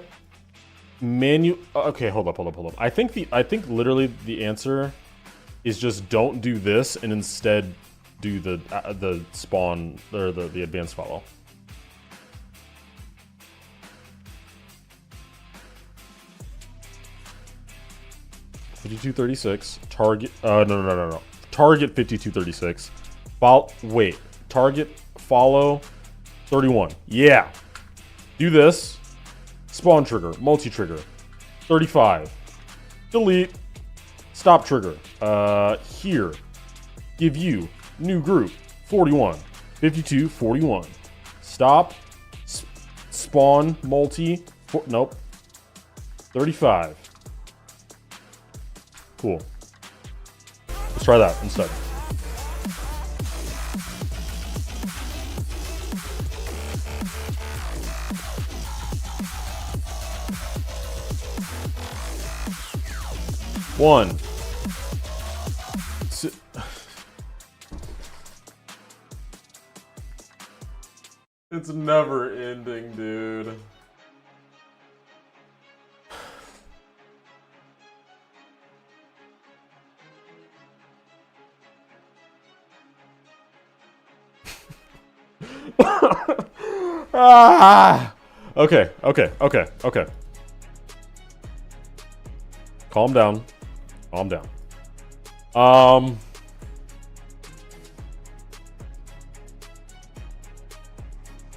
okay, hold up. I think literally the answer is just don't do this and instead do the spawn or the advanced follow. $52.36 target. No. Target 52.36. Wait. Target follow 31. Yeah. Do this. Spawn trigger. Multi-trigger. 35. Delete. Stop trigger. Here. Give you. New group. 41. 52. 41. Stop. Spawn. Multi. Nope. 35. Cool. Let's try that instead. One. It's never ending, dude. Ah! Okay. Calm down.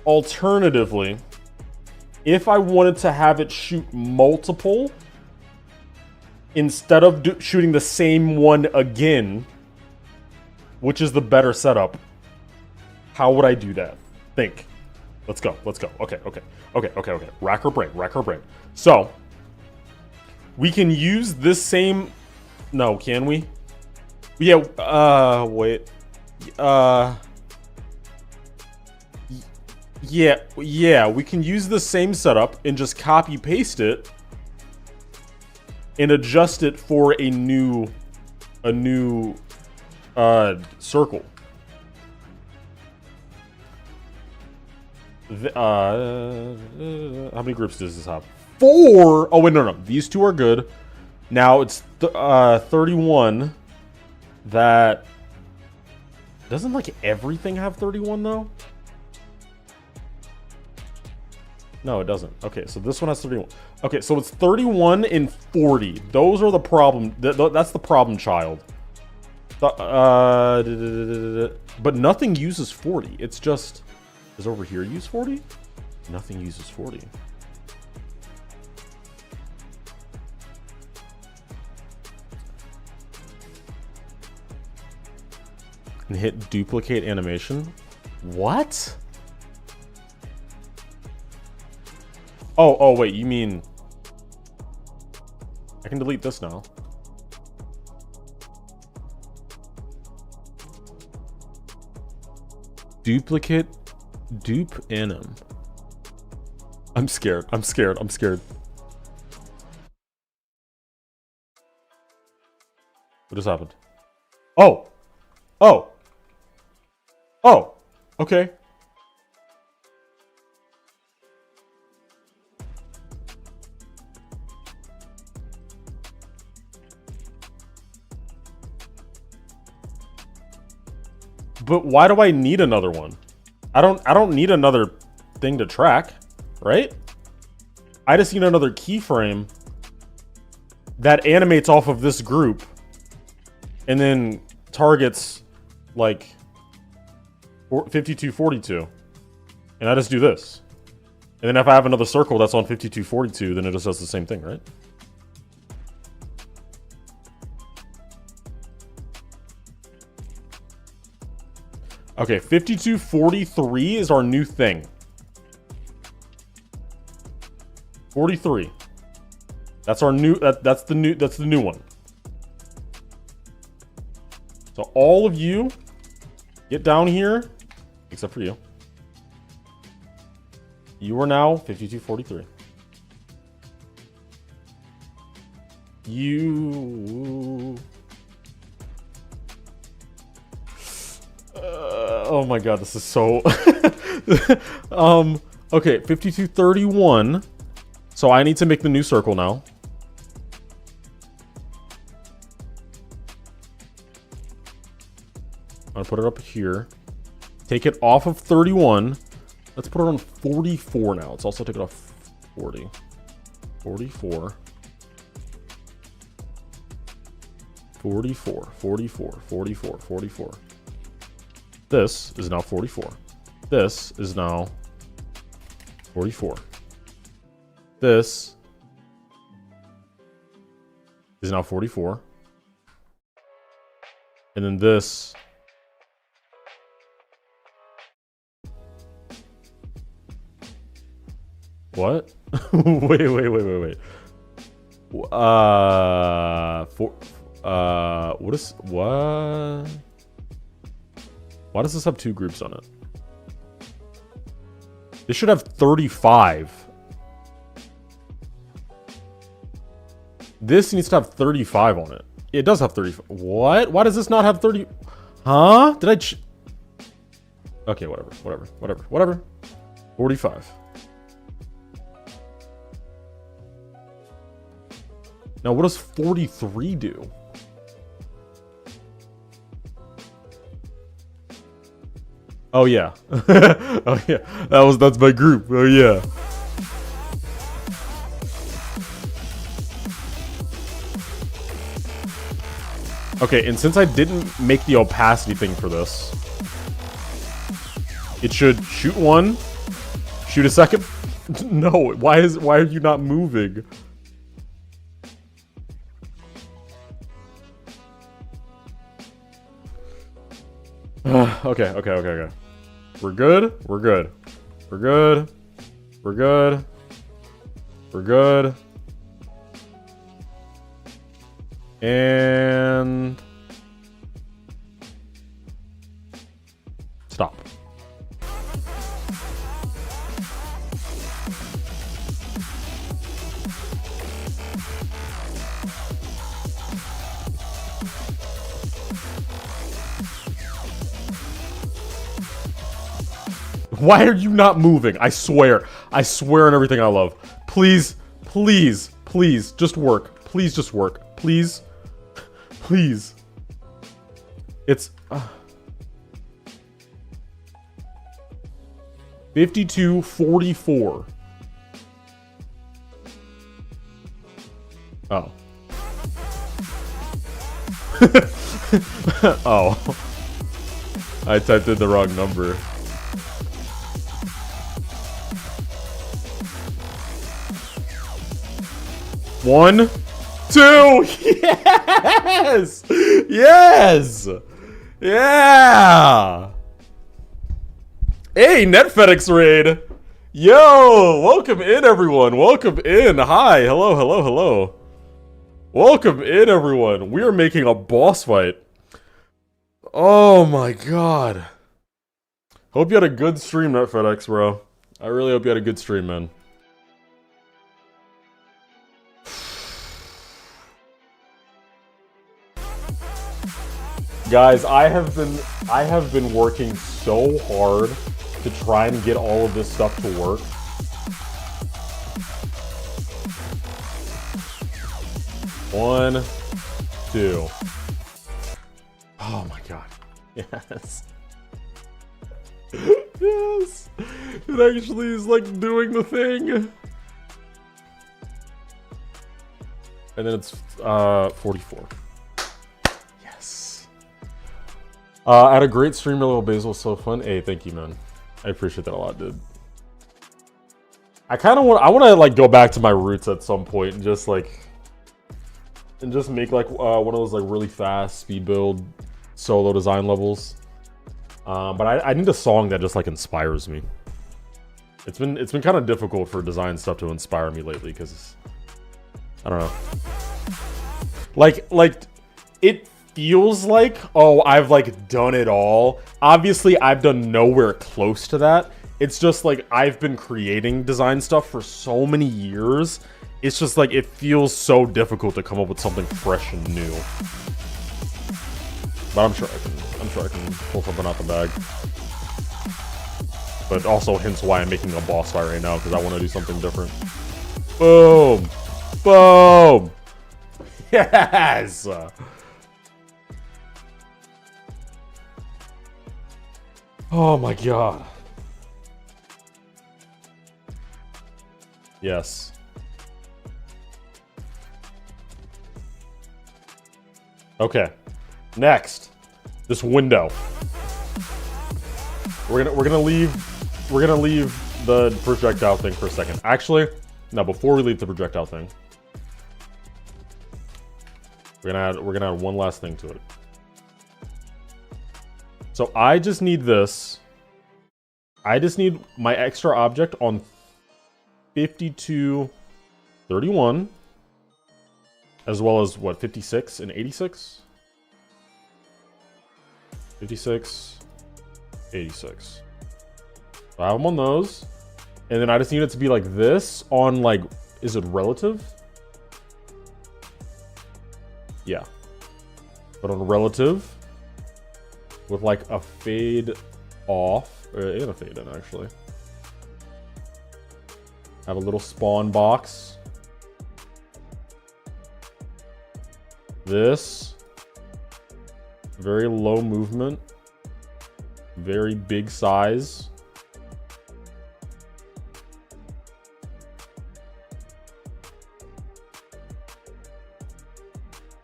Alternatively, if I wanted to have it shoot multiple, instead of shooting the same one again, which is the better setup, how would I do that? Think. Let's go. Okay. Rack her brain. So, we can use this same... No, can we? Yeah, wait. Yeah, we can use the same setup and just copy paste it and adjust it for a new circle. How many groups does this have? 4. Oh wait, no. These two are good. Now it's 31. That doesn't like everything have 31 though. No, it doesn't. Okay, so this one has 31. Okay, so it's 31 and 40. Those are the problem. That's the problem child. But nothing uses 40. It's just... Does over here use 40? Nothing uses 40. And hit duplicate animation. What? Oh, wait, you mean... I can delete this now. Duplicate dupe anim. I'm scared. What just happened? Oh, okay. But why do I need another one? I don't need another thing to track, right? I just need another keyframe that animates off of this group and then targets like 5242. And I just do this. And then if I have another circle that's on 5242, then it just does the same thing, right? Okay, 5243 is our new thing. 43. That's our new that's the new one. So all of you get down here, except for you. You are now 5243. Oh my god, this is so... okay, 5231. So I need to make the new circle now. I'm gonna put it up here. Take it off of 31. Let's put it on 44 now. Let's also take it off 40. 44. 44, 44, 44, 44. This is now 44. This is now 44. This is now 44. And then this. What? wait. What is, what? Why does this have 2 groups on it? This should have 35. This needs to have 35 on it. It does have 35. What? Why does this not have 30? Huh? Did I okay, whatever. 45. Now, what does 43 do? Oh yeah. Oh yeah. That's my group. Oh yeah. Okay, and since I didn't make the opacity thing for this, it should shoot one, shoot a second. No, why are you not moving? Okay. We're good. And stop. Why are you not moving? I swear on everything I love. Please, just work. Please just work. Please. It's 5244. Oh. Oh. I typed in the wrong number. One, two, yes! Yes! Yeah! Hey, NetFedEx raid! Yo! Welcome in, everyone! Welcome in! Hi! Hello! Welcome in, everyone! We are making a boss fight. Oh my god. Hope you had a good stream, NetFedEx, bro. I really hope you had a good stream, man. Guys, I have been working so hard to try and get all of this stuff to work. One, two. Oh my god. Yes. Yes. It actually is like doing the thing. And then it's 44. I had a great stream, your little basil, so fun. Hey, thank you, man. I appreciate that a lot, dude. I want to like go back to my roots at some point and just make like one of those like really fast speed build solo design levels. But I need a song that just like inspires me. It's been kind of difficult for design stuff to inspire me lately because I don't know. Like it feels like, oh, I've like done it all. Obviously, I've done nowhere close to that. It's just like I've been creating design stuff for so many years. It's just like it feels so difficult to come up with something fresh and new. But I'm sure I can pull something out the bag. But also hints why I'm making a boss fight right now, because I want to do something different. Boom! Boom! Yes! Oh my god. Yes. Okay. Next. This window. We're gonna leave the projectile thing for a second. Actually, no, before we leave the projectile thing. We're gonna add one last thing to it. So I just need this. I just need my extra object on 5231, as well as what, 56 and 86? 56, 86. So I have them on those. And then I just need it to be like this on, like, is it relative? Yeah. But on relative, with like a fade off, and a fade in actually. Have a little spawn box. This. Very low movement. Very big size.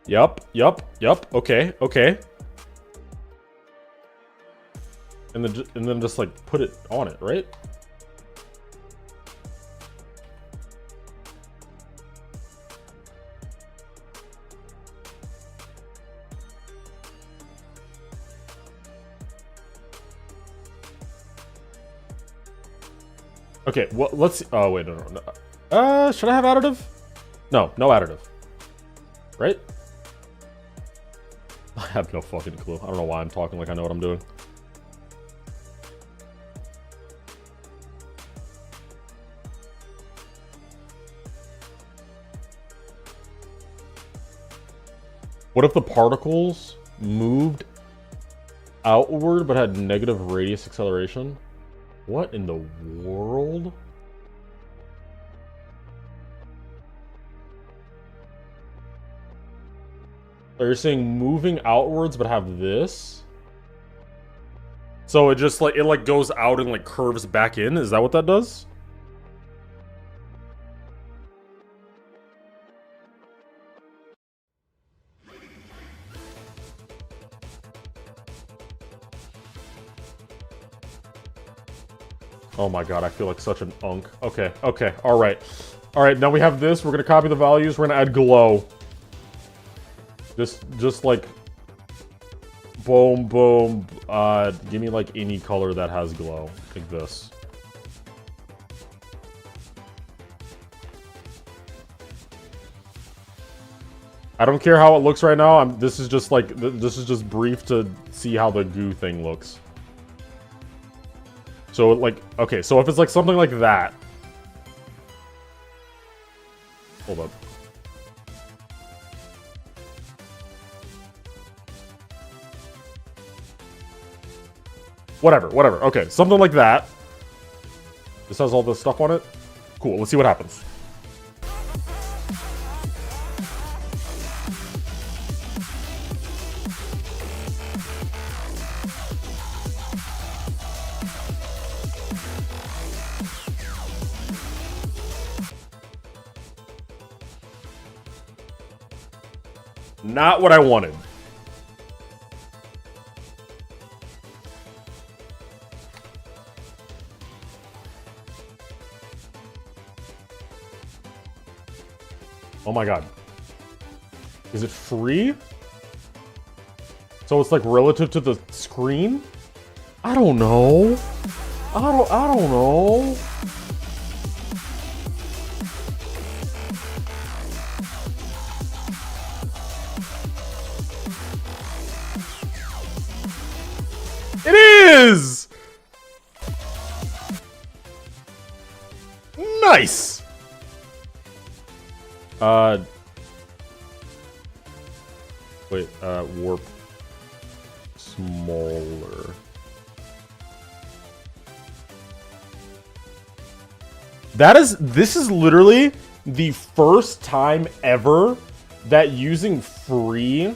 Yup. Okay. And then just like put it on it, right? Okay, well, let's see. Oh, wait, no. Should I have additive? No additive. Right? I have no fucking clue. I don't know why I'm talking like I know what I'm doing. What if the particles moved outward but had negative radius acceleration? What in the world? So you're saying moving outwards but have this? So it just like, it goes out and like curves back in? Is that what that does? Oh my god, I feel like such an unk. Okay, alright. Alright, now we have this. We're gonna copy the values. We're gonna add glow. Just like... Boom. Give me like any color that has glow. Like this. I don't care how it looks right now. This is just like... This is just brief to see how the goo thing looks. So, like, okay, so if it's like something like that. Hold up. Whatever. Okay, something like that. This has all this stuff on it. Cool, let's see what happens. Not what I wanted. Oh my god. Is it free? So it's like relative to the screen? I don't know. I don't know. It is! Nice! Wait, warp smaller. This is literally the first time ever that using free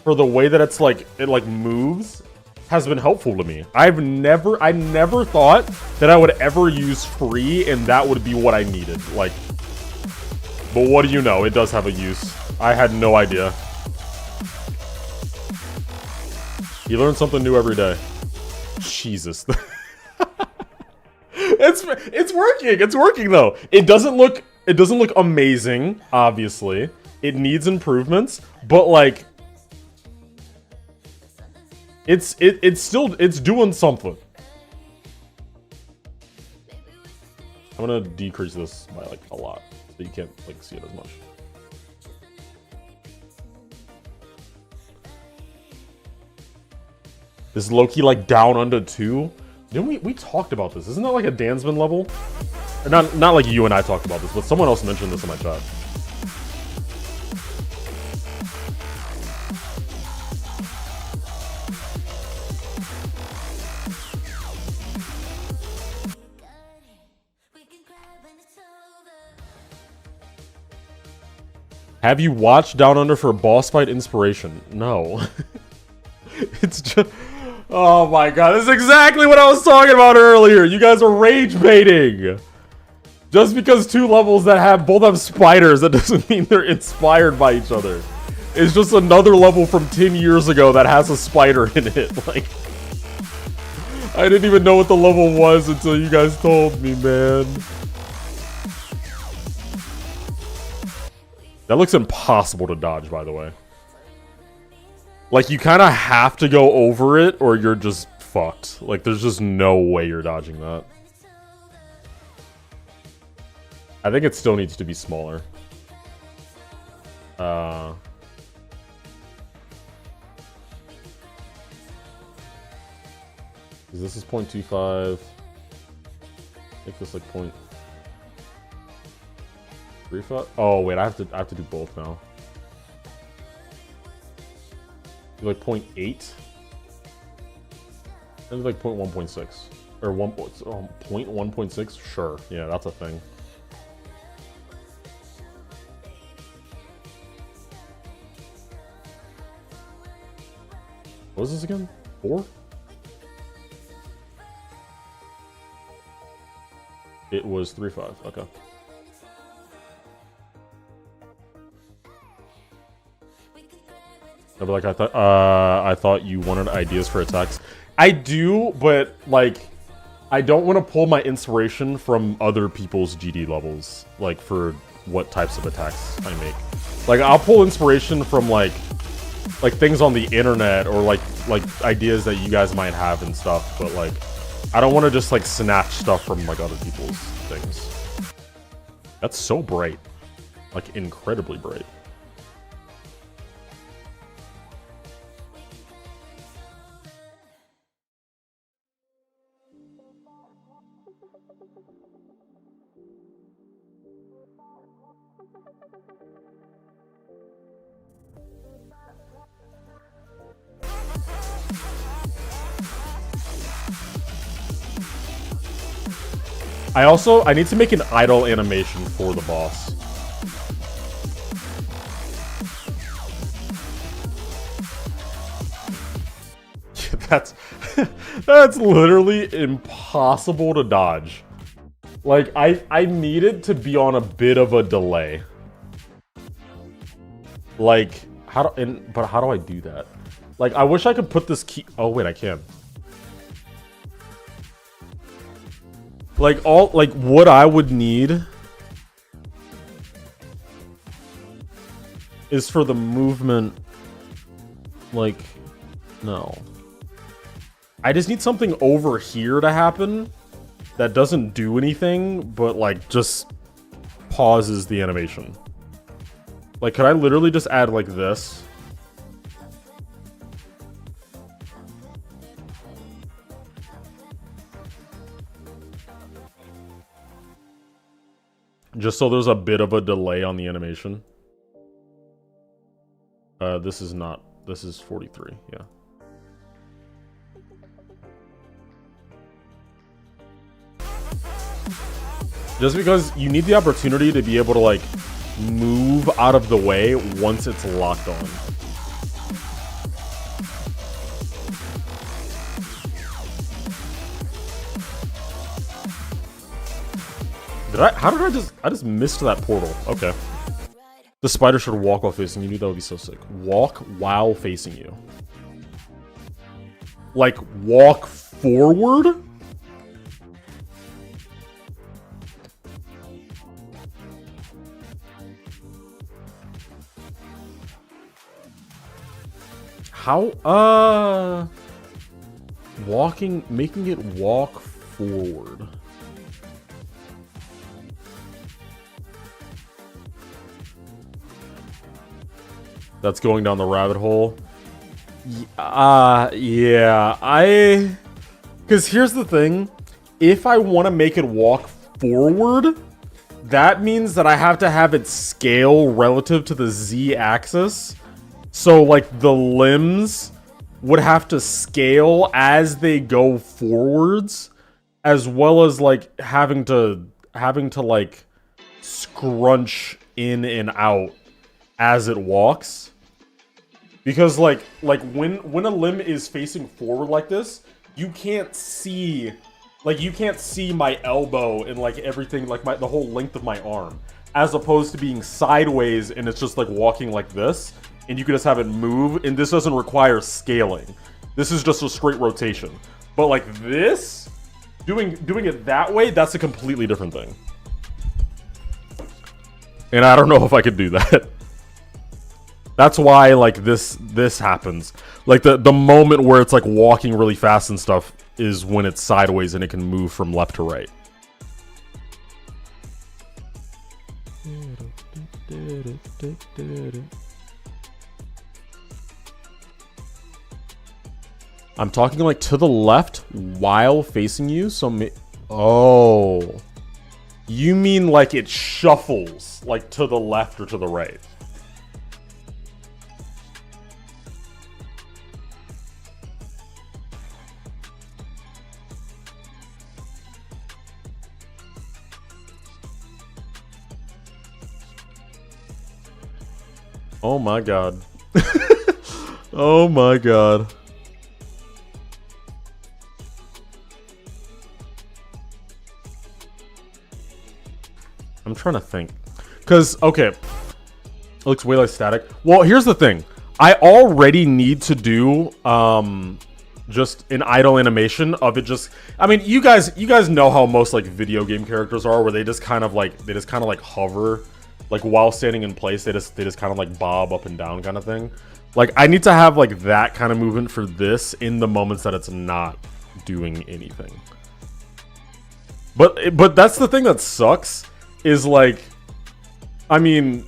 for the way that it's like, it like moves has been helpful to me. I never thought that I would ever use free and that would be what I needed. Like, but what do you know? It does have a use. I had no idea. You learn something new every day. Jesus. It's working. It's working though. It doesn't look amazing, obviously. It needs improvements, but like it's doing something. I'm gonna decrease this by like a lot so you can't like see it as much. This is low-key like down under 2. Didn't we talked about this? Isn't that like a Dansman level? Or not like you and I talked about this, but someone else mentioned this in my chat. Have you watched Down Under for boss fight inspiration? No. It's just... Oh my god, this is exactly what I was talking about earlier. You guys are rage baiting. Just because 2 levels that both have spiders, that doesn't mean they're inspired by each other. It's just another level from 10 years ago that has a spider in it. Like, I didn't even know what the level was until you guys told me, man. That looks impossible to dodge, by the way. Like, you kind of have to go over it or you're just fucked. Like, there's just no way you're dodging that. I think it still needs to be smaller. Because this is 0.25. Make this like 0.35. Oh wait, I have to do both now. Do like 0.8. And like 0.1.6 or 1.6. Sure, yeah, that's a thing. What is this again? 4? It was 3.5. Okay. No, but like I thought you wanted ideas for attacks. I do, but like I don't want to pull my inspiration from other people's GD levels, like for what types of attacks I make. Like I'll pull inspiration from like things on the internet or like ideas that you guys might have and stuff, but like I don't want to just like snatch stuff from like other people's things. That's so bright. Like incredibly bright. I need to make an idle animation for the boss. That's literally impossible to dodge. Like I need it to be on a bit of a delay. Like but how do I do that? Like I wish I could put this key. Oh wait, I can. Like what I would need is for the movement. Like, no. I just need something over here to happen that doesn't do anything, but like just pauses the animation. Like, could I literally just add like this? Just so there's a bit of a delay on the animation. This is 43, yeah. Just because you need the opportunity to be able to, like, move out of the way once it's locked on. How did I just missed that portal. Okay. The spider should walk while facing you. That would be so sick. Walk while facing you. Like, walk forward? How, making it walk forward. That's going down the rabbit hole. Yeah, because here's the thing. If I want to make it walk forward, that means that I have to have it scale relative to the Z-axis. So, like, the limbs would have to scale as they go forwards, as well as, like, having to like, scrunch in and out as it walks. Because, like when a limb is facing forward like this, you can't see, like, you can't see my elbow and, like, everything, like, the whole length of my arm. As opposed to being sideways and it's just, like, walking like this, and you can just have it move, and this doesn't require scaling. This is just a straight rotation. But, like, this, doing it that way, that's a completely different thing. And I don't know if I could do that. That's why, like, this happens. Like, the moment where it's, like, walking really fast and stuff is when it's sideways and it can move from left to right. I'm talking, like, to the left while facing you, so oh. You mean, like, it shuffles, like, to the left or to the right. Oh my god. Oh my god. I'm trying to think. Because, okay. It looks way less static. Well, here's the thing. I already need to do just an idle animation of it just... I mean, you guys know how most, like, video game characters are, where they just kind of like hover. Like, while standing in place, they just kind of, like, bob up and down kind of thing. Like, I need to have, like, that kind of movement for this in the moments that it's not doing anything. But that's the thing that sucks, is, like, I mean,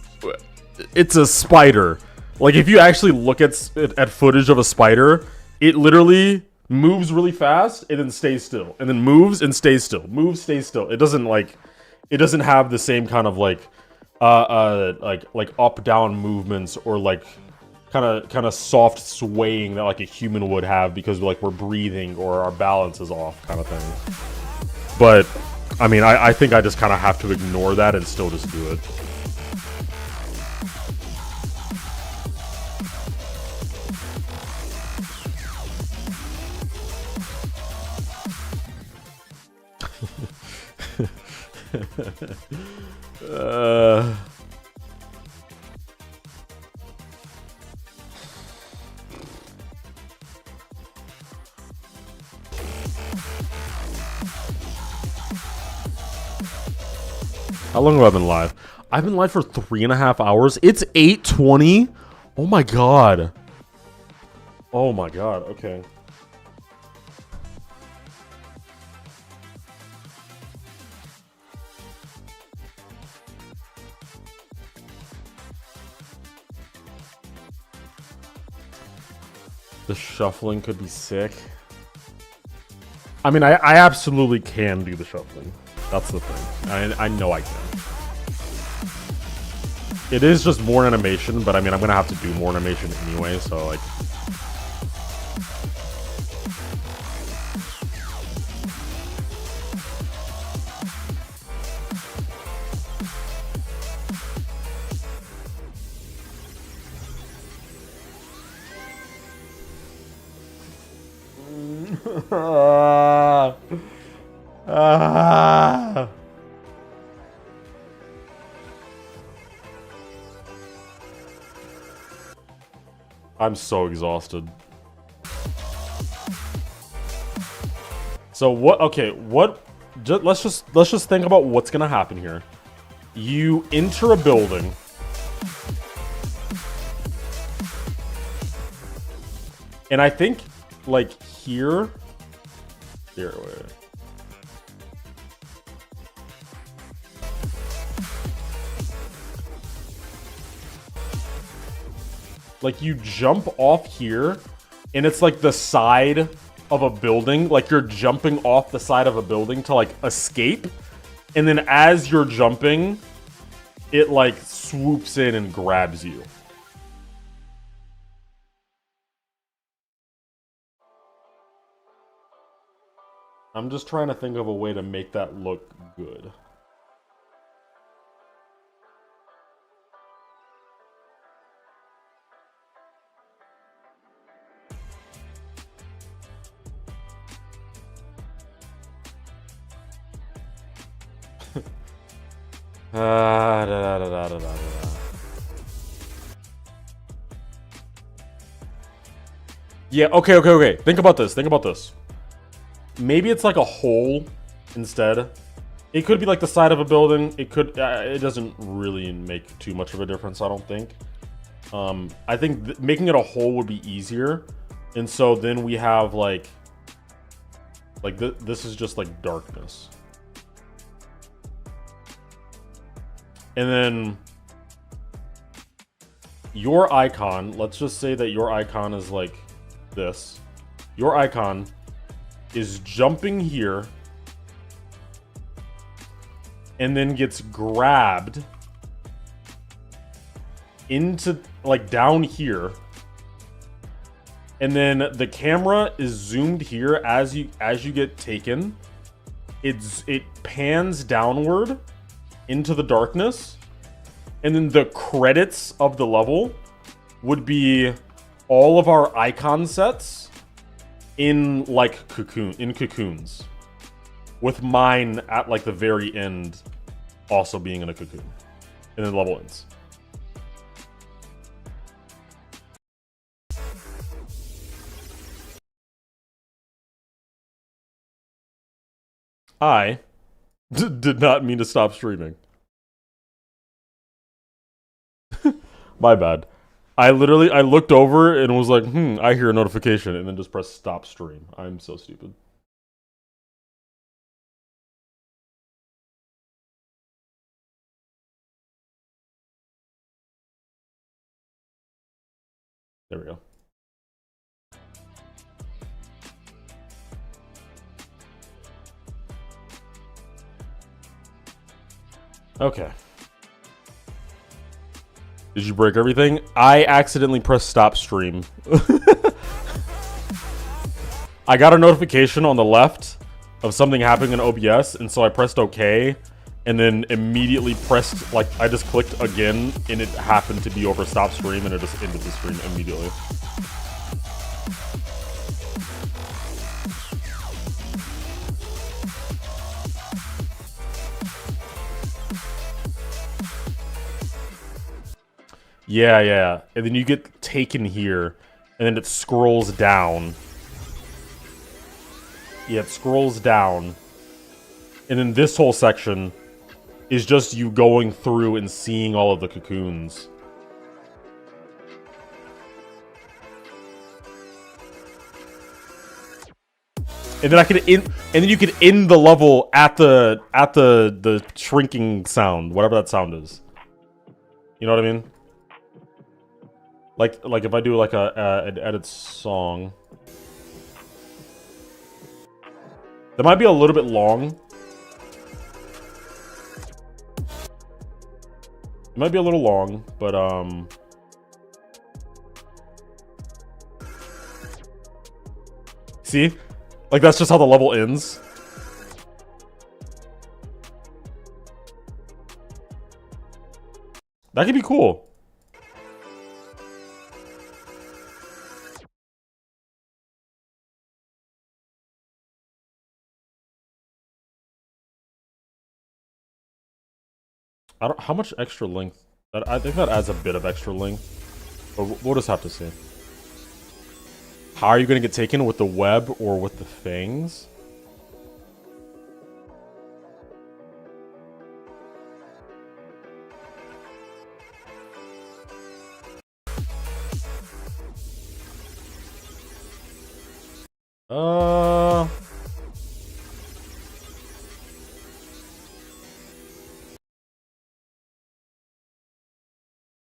it's a spider. Like, if you actually look at footage of a spider, it literally moves really fast and then stays still. And then moves and stays still. Moves, stays still. It doesn't, like, it doesn't have the same kind of, like up down movements, or like kind of soft swaying that, like, a human would have, because, like, we're breathing or our balance is off kind of thing. But I mean, I think I just kind of have to ignore that and still just do it. How long have I been live? I've been live for 3.5 hours. It's 8:20. Oh my god. Oh my god. Okay. The shuffling could be sick. I mean, I absolutely can do the shuffling. That's the thing. I know I can. It is just more animation, but I mean, I'm gonna have to do more animation anyway, so, like... I'm so exhausted. So what? Okay, what? Let's just think about what's gonna happen here. You enter a building. And I think, like, here... Here, wait. Like, you jump off here, and it's, like, the side of a building. Like, you're jumping off the side of a building to, like, escape. And then as you're jumping, it, like, swoops in and grabs you. I'm just trying to think of a way to make that look good. Yeah, okay. Think about this. Maybe it's like a hole instead. It could be like the side of a building. It could. It doesn't really make too much of a difference, I don't think. I think making it a hole would be easier, and so then we have like this is just like darkness, and then your icon. Let's just say that your icon is like this. Your icon is jumping here and then gets grabbed into like down here, and then the camera is zoomed here as you get taken. It pans downward into the darkness, and then the credits of the level would be all of our icon sets in like cocoons, with mine at like the very end also being in a cocoon, and then the level ends. I did not mean to stop streaming. My bad. I looked over and was like, I hear a notification, and then just pressed stop stream. I'm so stupid. There we go. Okay. Did you break everything? I accidentally pressed stop stream. I got a notification on the left of something happening in OBS, and so I pressed OK, and then immediately pressed, like, I just clicked again, and it happened to be over stop stream, and it just ended the stream immediately. Yeah. And then you get taken here, and then it scrolls down. Yeah, it scrolls down. And then this whole section is just you going through and seeing all of the cocoons. And then you could end the level at the shrinking sound, whatever that sound is. You know what I mean? Like if I do like an edit song, that might be a little bit long. It might be a little long, but see, like that's just how the level ends. That could be cool. I don't, how much extra length? I think that adds a bit of extra length. But we'll just have to see. How are you going to get taken, with the web or with the fangs?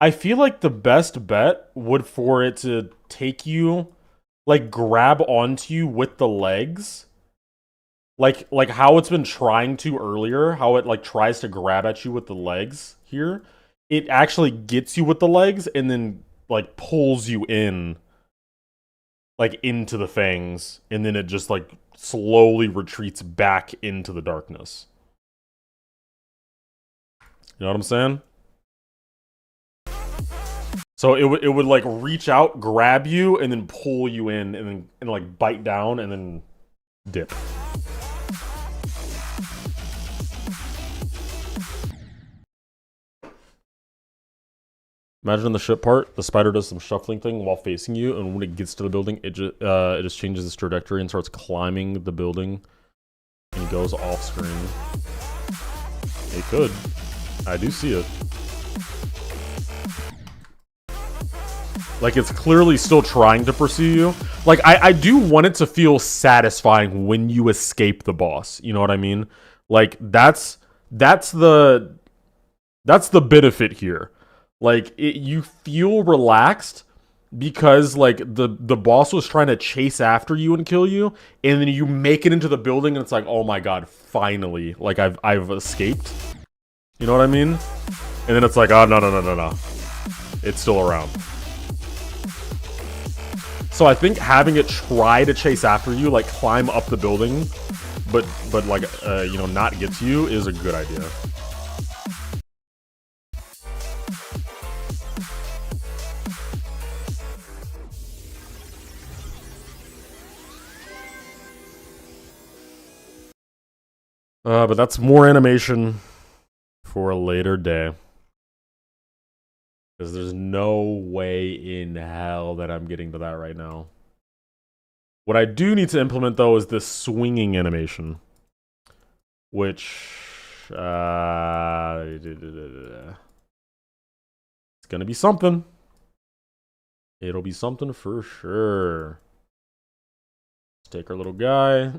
I feel like the best bet would for it to take you, like, grab onto you with the legs. Like how it's been trying to earlier, how it, like, tries to grab at you with the legs here. It actually gets you with the legs and then, like, pulls you in, like, into the fangs. And then it just, like, slowly retreats back into the darkness. You know what I'm saying? So it would like reach out, grab you, and then pull you in, and then like bite down, and then dip. Imagine in the ship part, the spider does some shuffling thing while facing you, and when it gets to the building, it just changes its trajectory and starts climbing the building, and goes off screen. It could. I do see it. Like, it's clearly still trying to pursue you. Like, I do want it to feel satisfying when you escape the boss. You know what I mean? Like, that's the benefit here. Like, you feel relaxed because, like, the boss was trying to chase after you and kill you, and then you make it into the building, and it's like, oh my god, finally, like, I've escaped. You know what I mean? And then it's like, oh, no. It's still around. So I think having it try to chase after you, like climb up the building, but like you know, not get to you, is a good idea. But that's more animation for a later day. Because there's no way in hell that I'm getting to that right now. What I do need to implement, though, is this swinging animation. Which... it's gonna be something. It'll be something for sure. Let's take our little guy.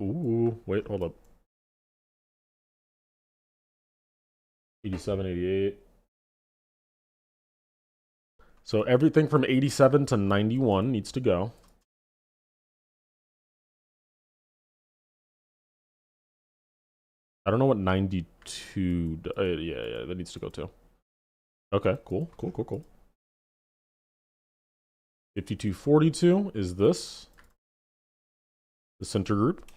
Ooh, wait, hold up. 87, 88. So everything from 87 to 91 needs to go. I don't know what 92... yeah, that needs to go too. Okay, cool. 5242 is this. The center group.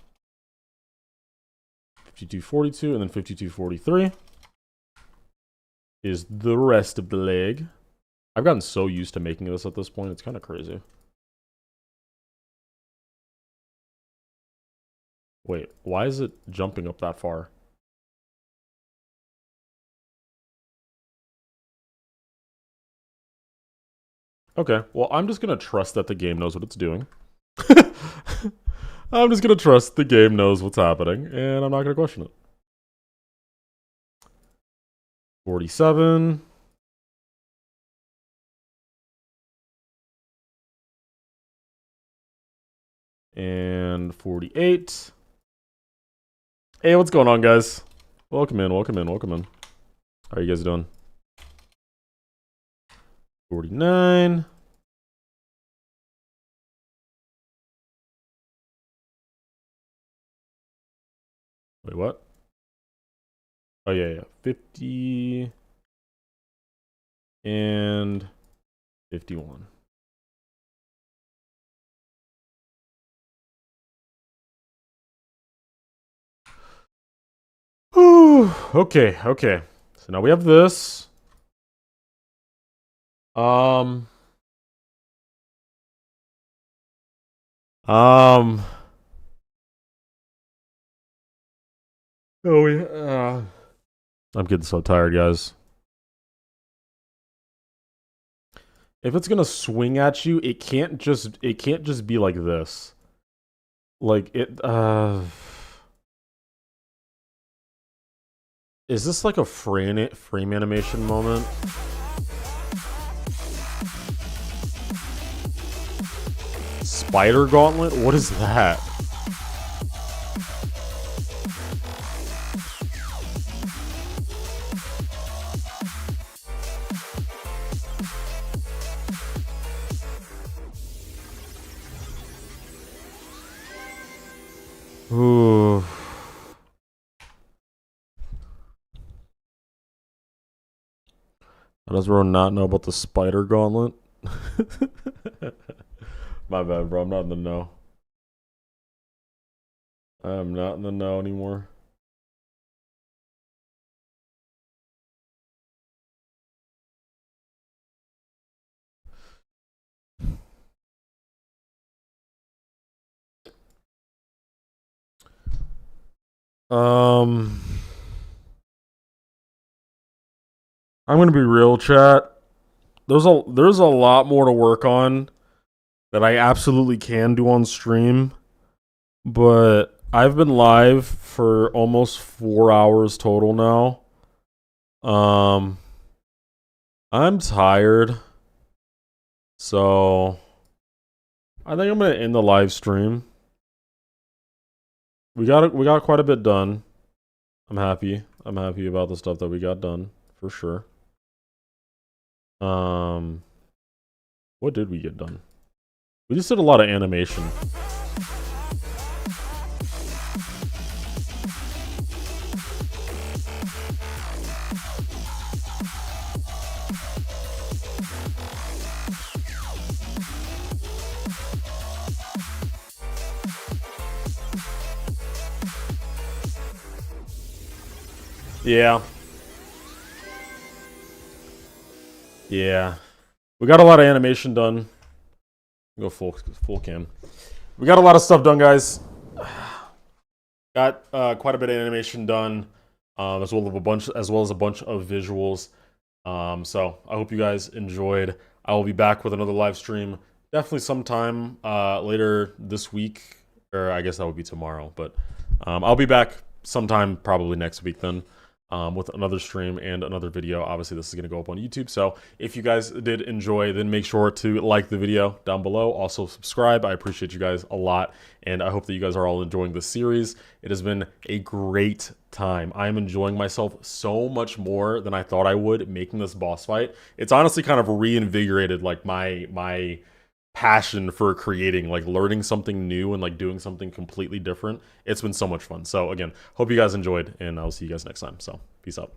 5242 and then 5243 is the rest of the leg. I've gotten so used to making this at this point, it's kind of crazy. Wait, why is it jumping up that far? Okay, well, I'm just gonna trust that the game knows what it's doing. I'm just gonna trust the game knows what's happening, and I'm not gonna question it. 47. And 48. Hey, what's going on, guys? Welcome in. How are you guys doing? 49. Wait, what? Oh, yeah. 50. And 51. Okay. So now we have this. Oh yeah. I'm getting so tired, guys. If it's gonna swing at you, it can't just be like this. Like it is this like a frame animation moment? Spider gauntlet? What is that? Ooh. How does Ro not know about the spider gauntlet? My bad, bro. I'm not in the know. I'm not in the know anymore. I'm gonna be real, chat. There's a lot more to work on that I absolutely can do on stream, but I've been live for almost 4 hours total now. I'm tired, so I think I'm gonna end the live stream. We got quite a bit done. I'm happy. I'm happy about the stuff that we got done for sure. What did we get done? We just did a lot of animation. Yeah. Yeah. We got a lot of animation done. Go full cam. We got a lot of stuff done, guys. Got quite a bit of animation done, as well as a bunch of visuals. So I hope you guys enjoyed. I will be back with another live stream, definitely sometime later this week, or I guess that would be tomorrow. But I'll be back sometime probably next week then. With another stream and another video. Obviously, this is going to go up on YouTube. So if you guys did enjoy, then make sure to like the video down below. Also, subscribe. I appreciate you guys a lot. And I hope that you guys are all enjoying this series. It has been a great time. I am enjoying myself so much more than I thought I would making this boss fight. It's honestly kind of reinvigorated like my passion for creating, like learning something new and like doing something completely different. It's been so much fun. So again, hope you guys enjoyed, and I'll see you guys next time. So peace out.